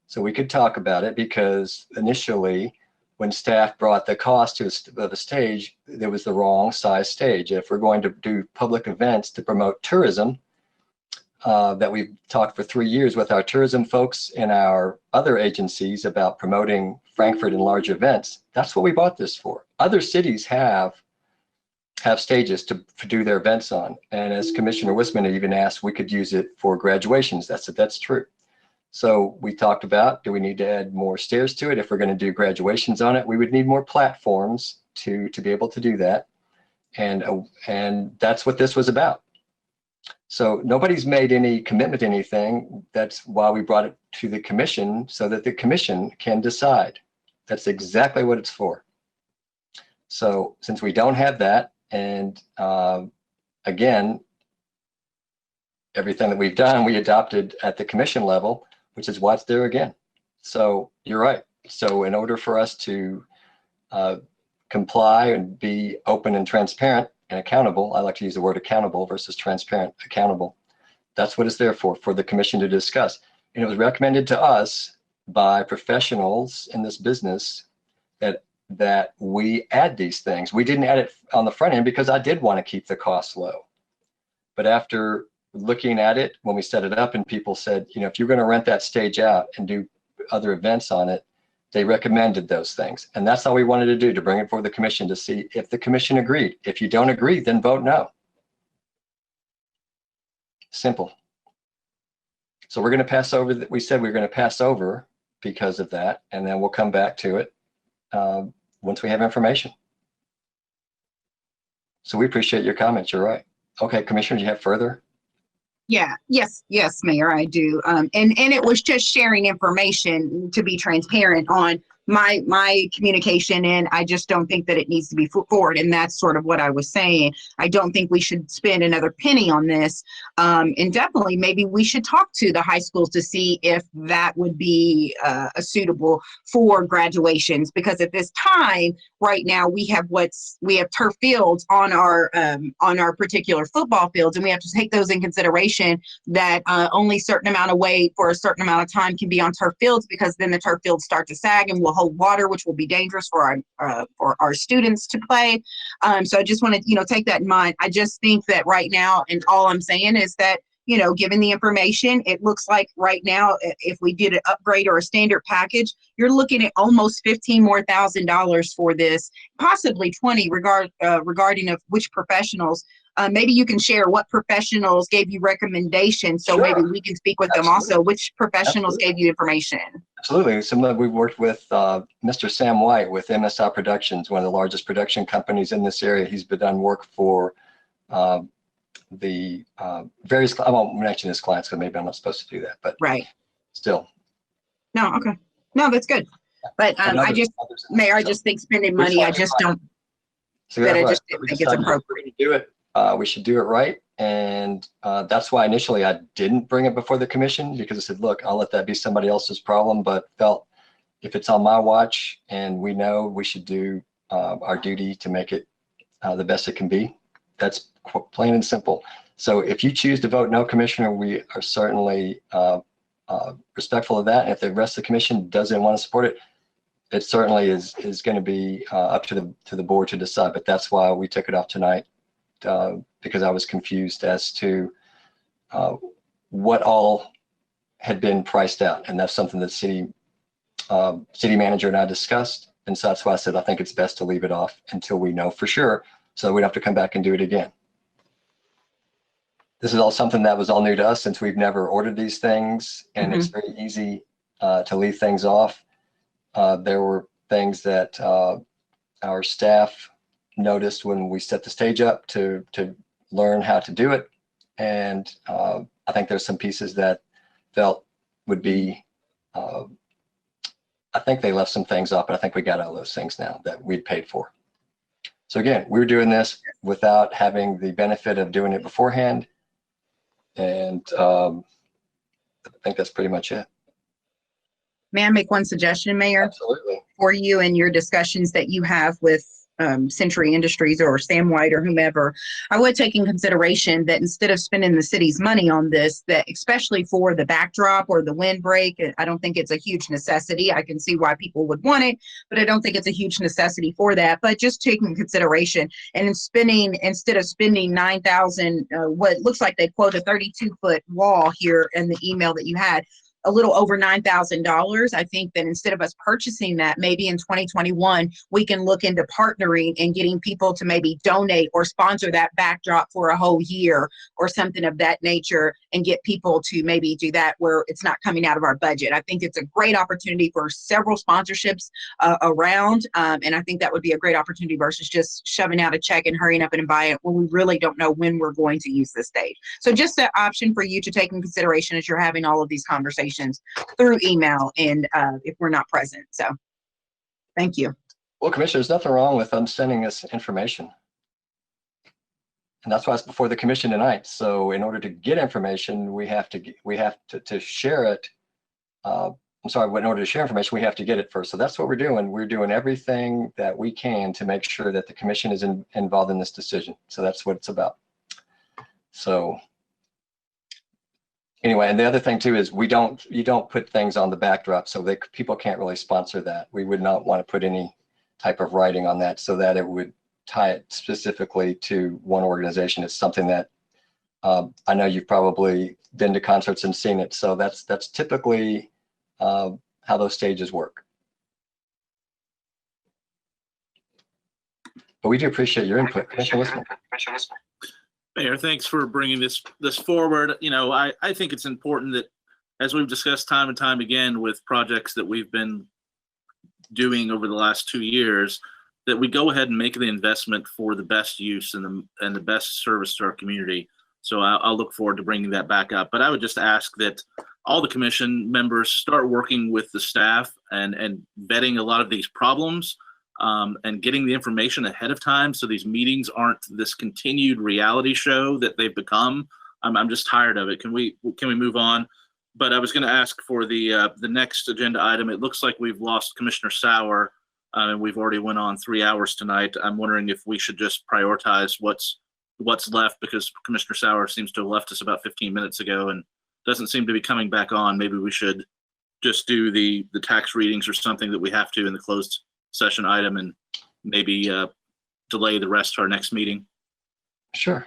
So we could talk about it, because initially, when staff brought the cost to the stage, there was the wrong size stage. If we're going to do public events to promote tourism, that we've talked for 3 years with our tourism folks and our other agencies about promoting Frankfort and large events, that's what we bought this for. Other cities have have stages to do their events on. And as Commissioner Wisman even asked, we could use it for graduations. That's true. So we talked about, do we need to add more stairs to it? If we're going to do graduations on it, we would need more platforms to be able to do that. And that's what this was about. So nobody's made any commitment to anything. That's why we brought it to the commission, so that the commission can decide. That's exactly what it's for. So since we don't have that, and again, everything that we've done, we adopted at the commission level, which is why it's there again. So you're right. So in order for us to comply and be open and transparent and accountable, I like to use the word accountable versus transparent, accountable. That's what it's there for the commission to discuss. And it was recommended to us by professionals in this business that we add these things. We didn't add it on the front end because I did want to keep the costs low. But after looking at it, when we set it up and people said, you know, if you're going to rent that stage out and do other events on it, they recommended those things. And that's all we wanted to do, to bring it before the commission to see if the commission agreed. If you don't agree, then vote no. Simple. So we're going to pass over that. We said we were going to pass over because of that, and then we'll come back to it once we have information. So we appreciate your comments. You're right. Okay, Commissioner, do you have further? Yeah, yes, Mayor, I do. And it was just sharing information to be transparent on my communication, and I just don't think that it needs to be forward. And that's sort of what I was saying. I don't think we should spend another penny on this. And definitely maybe we should talk to the high schools to see if that would be suitable for graduations, because at this time right now we have turf fields on our particular football fields, and we have to take those in consideration that only a certain amount of weight for a certain amount of time can be on turf fields, because then the turf fields start to sag and will hold water, which will be dangerous for our students to play. So I just want to, take that in mind. I just think that right now, and all I'm saying is that, given the information, it looks like right now, if we did an upgrade or a standard package, you're looking at almost $15,000 for this, possibly 20 regarding of which professionals. Maybe you can share what professionals gave you recommendations, so maybe we can speak with them also. Which professionals gave you information? Absolutely. Some we've worked with Mr. Sam White with MSI Productions, one of the largest production companies in this area. He's been done work for the various, I won't mention his clients because maybe I'm not supposed to do that, but still. No, okay. No, that's good. But Mayor, I just think spending money, I just don't, that I just think it's appropriate to do it. We should do it right. And that's why initially I didn't bring it before the commission, because I said, look, I'll let that be somebody else's problem, but felt if it's on my watch and we know, we should do our duty to make it the best it can be. That's plain and simple. So if you choose to vote no, Commissioner, we are certainly respectful of that. And if the rest of the commission doesn't want to support it, it certainly is going to be up to the board to decide. But that's why we took it off tonight. Because I was confused as to what all had been priced out, and that's something that city manager and I discussed, and so that's why I said I think it's best to leave it off until we know for sure, so we'd have to come back and do it again. This is all something that was all new to us since we've never ordered these things, and it's very easy to leave things off. There were things that our staff noticed when we set the stage up to learn how to do it, and I think there's some pieces that felt would be I think they left some things off, but I think we got all those things now that we'd paid for. So again, we were doing this without having the benefit of doing it beforehand, and I think that's pretty much it. May I make one suggestion, Mayor? Absolutely. For you and your discussions that you have with Century Industries or Sam White or whomever, I would take in consideration that instead of spending the city's money on this, that especially for the backdrop or the windbreak, I don't think it's a huge necessity. I can see why people would want it, but I don't think it's a huge necessity for that. But just taking consideration and instead of spending $9,000, what looks like they quote a 32-foot wall here in the email that you had, a little over $9,000. I think that instead of us purchasing that, maybe in 2021, we can look into partnering and getting people to maybe donate or sponsor that backdrop for a whole year or something of that nature, and get people to maybe do that where it's not coming out of our budget. I think it's a great opportunity for several sponsorships around. And I think that would be a great opportunity versus just shoving out a check and hurrying up and buy it when we really don't know when we're going to use this stage. So just an option for you to take in consideration as you're having all of these conversations through email and if we're not present. So thank you. Well, Commissioner, there's nothing wrong with them sending us information. And that's why it's before the commission tonight. So in order to get information, we have to share it. I'm sorry, in order to share information, we have to get it first. So that's what we're doing. We're doing everything that we can to make sure that the commission is involved in this decision. So that's what it's about. So anyway, and the other thing too is you don't put things on the backdrop, so people can't really sponsor that. We would not want to put any type of writing on that so that it would tie it specifically to one organization. It's something that I know you've probably been to concerts and seen it. So that's typically how those stages work. But we do appreciate your input, Commissioner Listman. Mayor, thanks for bringing this forward. You know, I think it's important that, as we've discussed time and time again with projects that we've been doing over the last 2 years, that we go ahead and make the investment for the best use and the best service to our community. So I'll look forward to bringing that back up. But I would just ask that all the commission members start working with the staff and vetting a lot of these problems and getting the information ahead of time, so these meetings aren't this continued reality show that they've become. I'm just tired of it. Can we move on? But I was going to ask for the next agenda item. It looks like we've lost Commissioner Sauer, and we've already went on 3 hours tonight. I'm wondering if we should just prioritize what's left, because Commissioner Sauer seems to have left us about 15 minutes ago and doesn't seem to be coming back on. Maybe we should just do the tax readings or something that we have to in the closed session item, and maybe delay the rest to our next meeting. Sure.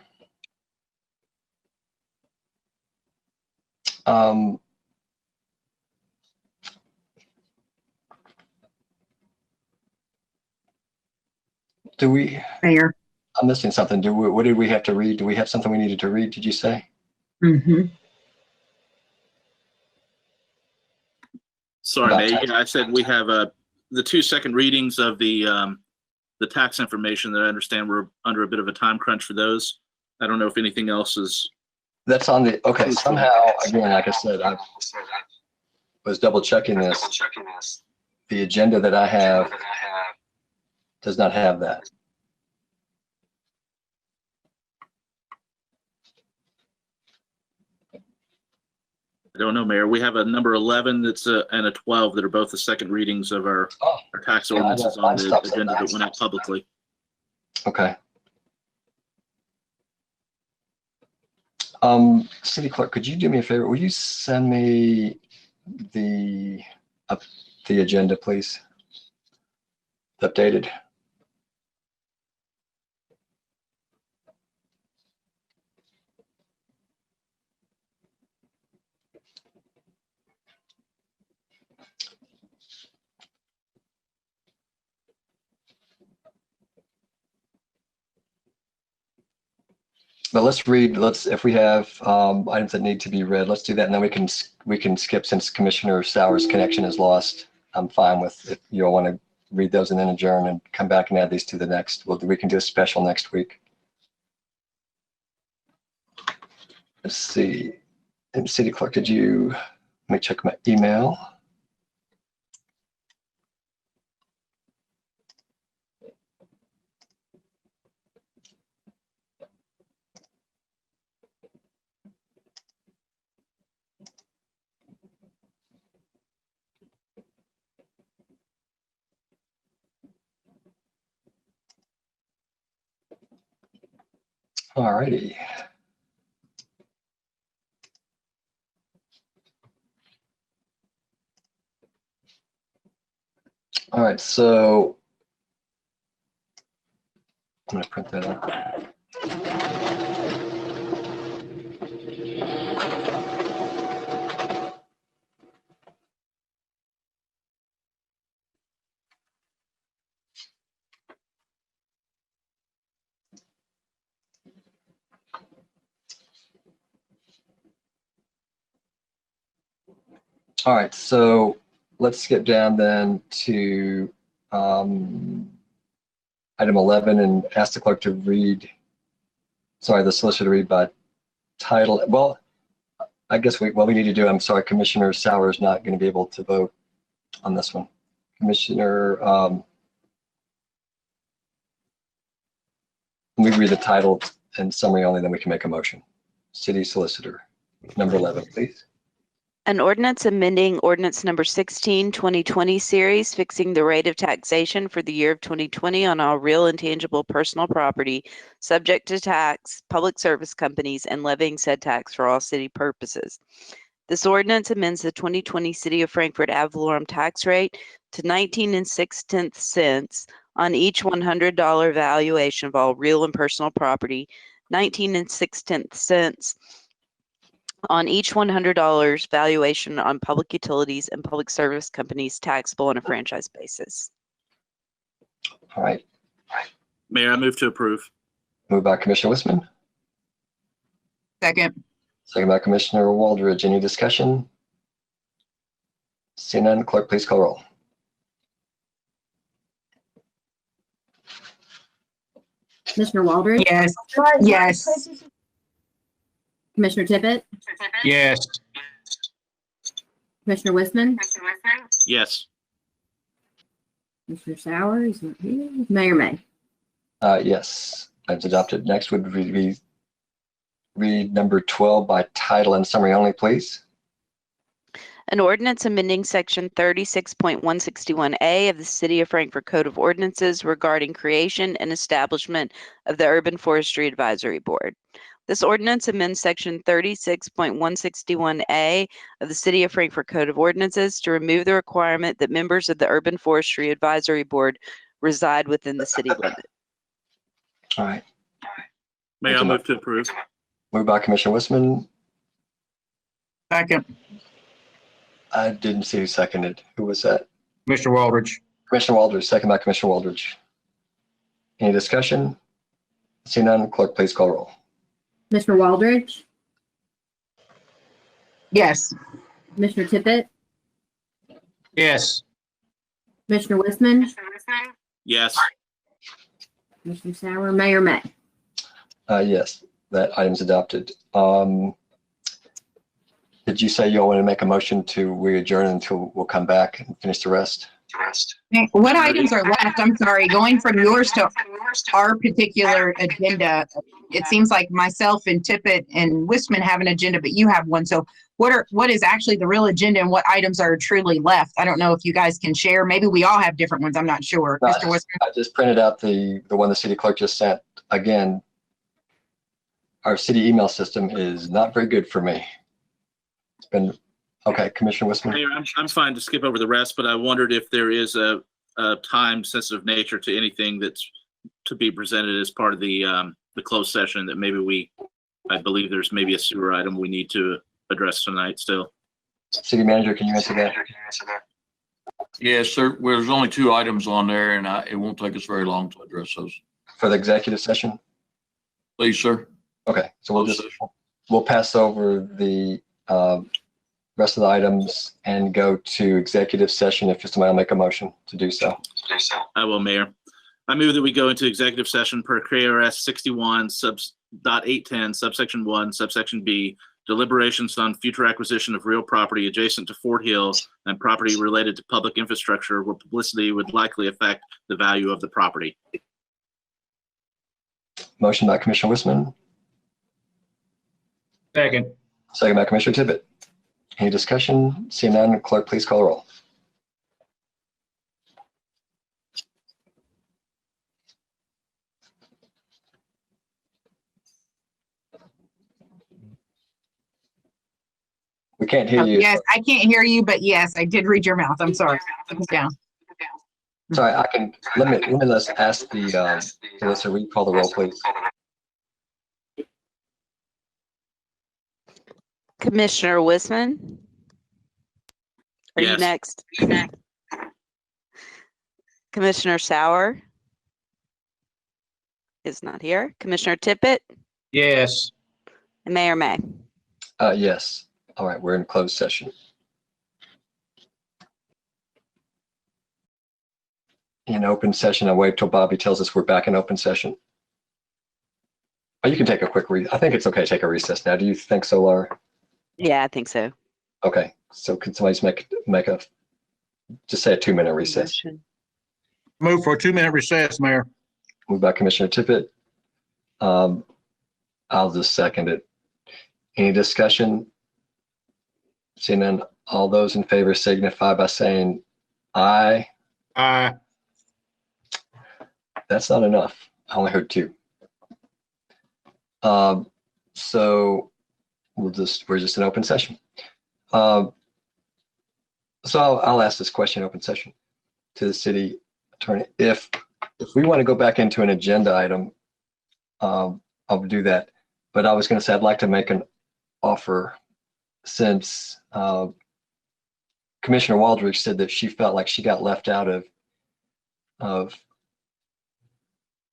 Do we? Mayor. I'm missing something. What did we have to read? Do we have something we needed to read? Did you say? Mm-hmm. Sorry, Mayor. Yeah, I said we have the 2 second readings of the tax information that I understand we're under a bit of a time crunch for those. I don't know if anything else is. That's on the, okay, somehow, again, like I said, I was double checking this. The agenda that I have does not have that. I don't know, Mayor. We have a number 11 that's and a 12 that are both the second readings of our tax ordinances on the agenda that went out publicly. Okay. City Clerk, could you do me a favor? Will you send me the agenda, please? Updated. But let's read, if we have items that need to be read, let's do that. And then we can skip, since Commissioner Sauer's connection is lost. I'm fine with, if you all want to read those and then adjourn and come back and add these to the next. We can do a special next week. Let's see. And City Clerk, let me check my email. All righty. All right, so I'm going to print that out. All right, so let's skip down then to item 11 and ask the clerk to read, sorry, the solicitor to read by title. Well, I guess what we need to do, I'm sorry, Commissioner Sauer is not going to be able to vote on this one. Commissioner, we read the title and summary only, then we can make a motion. City Solicitor, number 11, please. An ordinance amending ordinance number 16, 2020 series, fixing the rate of taxation for the year of 2020 on all real and tangible personal property subject to tax, public service companies, and levying said tax for all city purposes. This ordinance amends the 2020 City of Frankfort ad valorem tax rate to 19 6/10 cents on each $100 valuation of all real and personal property, 19 6/10 cents on each $100 valuation on public utilities and public service companies taxable on a franchise basis. All right. Mayor, I move to approve. Moved by Commissioner Wiseman, Second. second by Commissioner Waldridge. Any discussion? Seeing none, clerk, please call roll. Commissioner Waldridge, Yes. Yes. Commissioner Tippett, Yes. Commissioner Wiseman, Yes. Commissioner Sauer is not here, Mayor May. Yes, that's adopted. Next would be read number 12 by title and summary only, please. An ordinance amending section 36.161A of the City of Frankfort Code of Ordinances regarding creation and establishment of the Urban Forestry Advisory Board. This ordinance amends section 36.161A of the City of Frankfort Code of Ordinances to remove the requirement that members of the Urban Forestry Advisory Board reside within the city limit. All right. Mayor, I'll move to approve. Moved by Commissioner Wiseman. Second. I didn't see who seconded. Who was that? Mr. Waldridge. Commissioner Waldridge, second by Commissioner Waldridge. Any discussion? Seeing none, clerk, please call roll. Commissioner Waldridge, Yes. Commissioner Tippett, Yes. Commissioner Wiseman, Yes. Commissioner Sauer, Mayor May. Yes, that item's adopted. Did you say you all want to make a motion to adjourn until we'll come back and finish the rest? What items are left? I'm sorry, going from yours to our particular agenda. It seems like myself and Tippett and Wiseman have an agenda, but you have one. So what is actually the real agenda and what items are truly left? I don't know if you guys can share. Maybe we all have different ones. I'm not sure. No, Mr. Wiseman? I just printed out the one the city clerk just sent. Again, our city email system is not very good for me. It's been, okay, Commissioner Wiseman. Mayor, I'm fine to skip over the rest, but I wondered if there is a time-sensitive nature to anything that's to be presented as part of the closed session that maybe I believe there's maybe a sewer item we need to address tonight still. City Manager, can you answer that? Yes, sir. Well, there's only 2 items on there and it won't take us very long to address those. For the executive session? Please, sir. Okay, so we'll pass over the rest of the items and go to executive session if somebody will make a motion to do so. I will, Mayor. I move that we go into executive session per KRS 61 .810 subsection 1 subsection B, deliberations on future acquisition of real property adjacent to Fort Hill and property related to public infrastructure where publicity would likely affect the value of the property. Motion by Commissioner Wiseman, Second. second by Commissioner Tippett. Any discussion? Seeing none, clerk, please call the roll. We can't hear you. Yes, I can't hear you, but yes, I did read your mouth. I'm sorry. Down. Sorry, I can, let me let's ask the solicitor, will you call the roll, please? Commissioner Wiseman? Are you Yes. next? Commissioner Sauer? Is not here. Commissioner Tippett? Yes. And Mayor May? Yes. All right, we're in closed session. in open session and wait till Bobby tells us we're back in open session? Oh, you can take a quick I think it's okay to take a recess now. Do you think so, Laura? Yeah, I think so. Okay, so can somebody just say a 2-minute recess? Move for a 2-minute recess, Mayor. Moved by Commissioner Tippett. I'll just second it. Any discussion? Seeing none, all those in favor signify by saying aye. Aye. That's not enough. I only heard 2. So we're just in open session. So I'll ask this question in open session to the city attorney. If we want to go back into an agenda item, I'll do that. But I was going to say, I'd like to make an offer, since Commissioner Waldridge said that she felt like she got left out of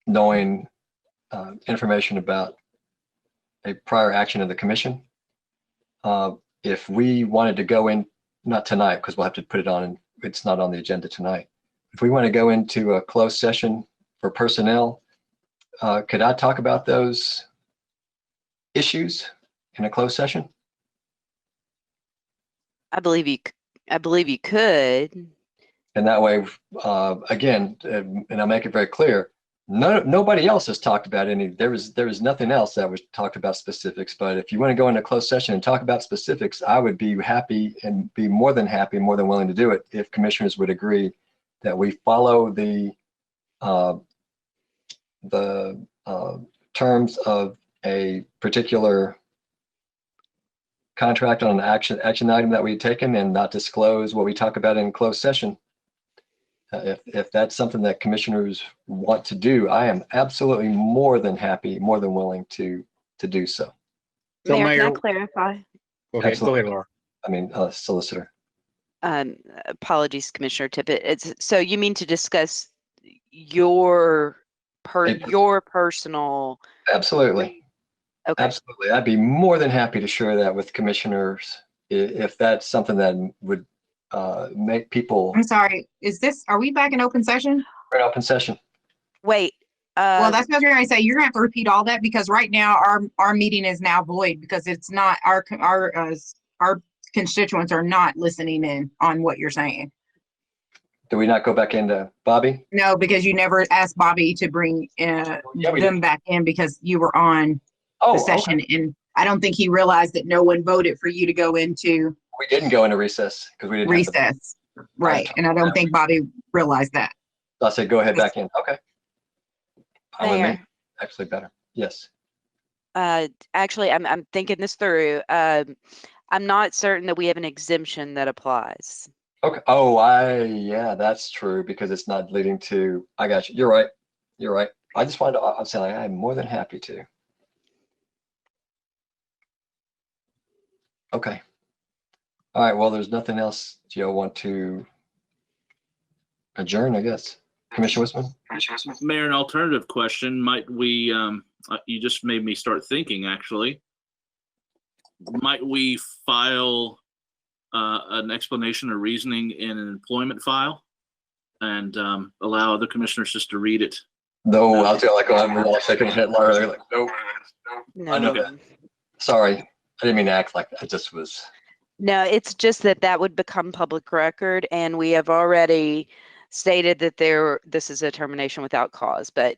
knowing information about a prior action of the commission. If we wanted to go in, not tonight, because we'll have to put it on, and it's not on the agenda tonight. If we want to go into a closed session for personnel, could I talk about those issues in a closed session? I believe you could. And that way, again, and I'll make it very clear, nobody else has talked about any, there was nothing else that was talked about specifics. But if you want to go into closed session and talk about specifics, I would be happy and be more than happy, more than willing to do it if commissioners would agree that we follow the terms of a particular contract on an action item that we've taken and not disclose what we talk about in closed session. If that's something that commissioners want to do, I am absolutely more than happy, more than willing to do so. So, Mayor, Mayor, can I clarify? Okay, go ahead, Laura. I mean, solicitor. Apologies, Commissioner Tippett. So you mean to discuss your personal? Absolutely. Okay. Absolutely. I'd be more than happy to share that with commissioners if that's something that would make people. I'm sorry, are we back in open session? We're in open session. Wait. Well, that's what I was going to say. You're gonna have to repeat all that, because right now our meeting is now void, because it's not our constituents are not listening in on what you're saying. Do we not go back into Bobby? No, because you never asked Bobby to bring them back in, because you were on the session. Okay. And I don't think he realized that no one voted for you to go into We didn't go into recess because we didn't recess. Right. And I don't think Bobby realized that. I said, go ahead back in. Okay. Mayor. Actually better. Yes. Actually, I'm thinking this through. I'm not certain that we have an exemption that applies. Okay. Oh, yeah, that's true, because it's not leading to, I got you. You're right. You're right. I just wanted to, I'm saying I'm more than happy to. Okay. All right. Well, there's nothing else. Do you want to adjourn, I guess? Commissioner Wisman? Mayor, an alternative question, might we, you just made me start thinking, actually. Might we file an explanation or reasoning in an employment file and allow other commissioners just to read it? No, I was like, I'm all shaking my head, Laura. They're like, nope. No. I know that. Sorry. I didn't mean to act like that. I just was. No, it's just that would become public record, and we have already stated that this is a termination without cause. But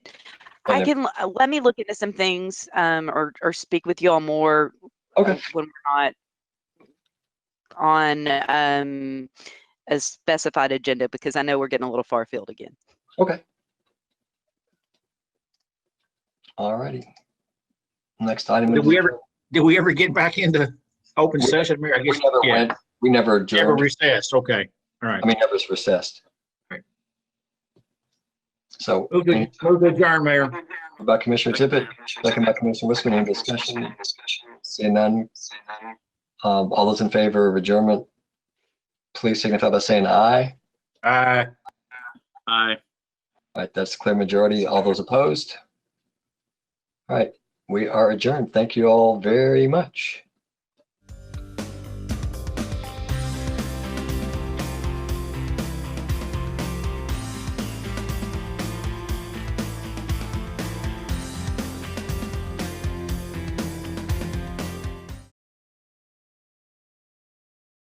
I can let me look into some things, or speak with you all more. Okay. When we're not on a specified agenda, because I know we're getting a little far afield again. Okay. All righty. Next item. Did we ever get back into open session, Mayor? I guess we never went. We never adjourned. Never recessed. Okay. All right. I mean, never recessed. Right. So. Move to adjourn, Mayor. By Commissioner Tippett, second by Commissioner Wisman. Any discussion? Seeing none. All those in favor of adjournment, please signify by saying aye. Aye. Aye. All right, that's a clear majority. All those opposed? All right, we are adjourned. Thank you all very much.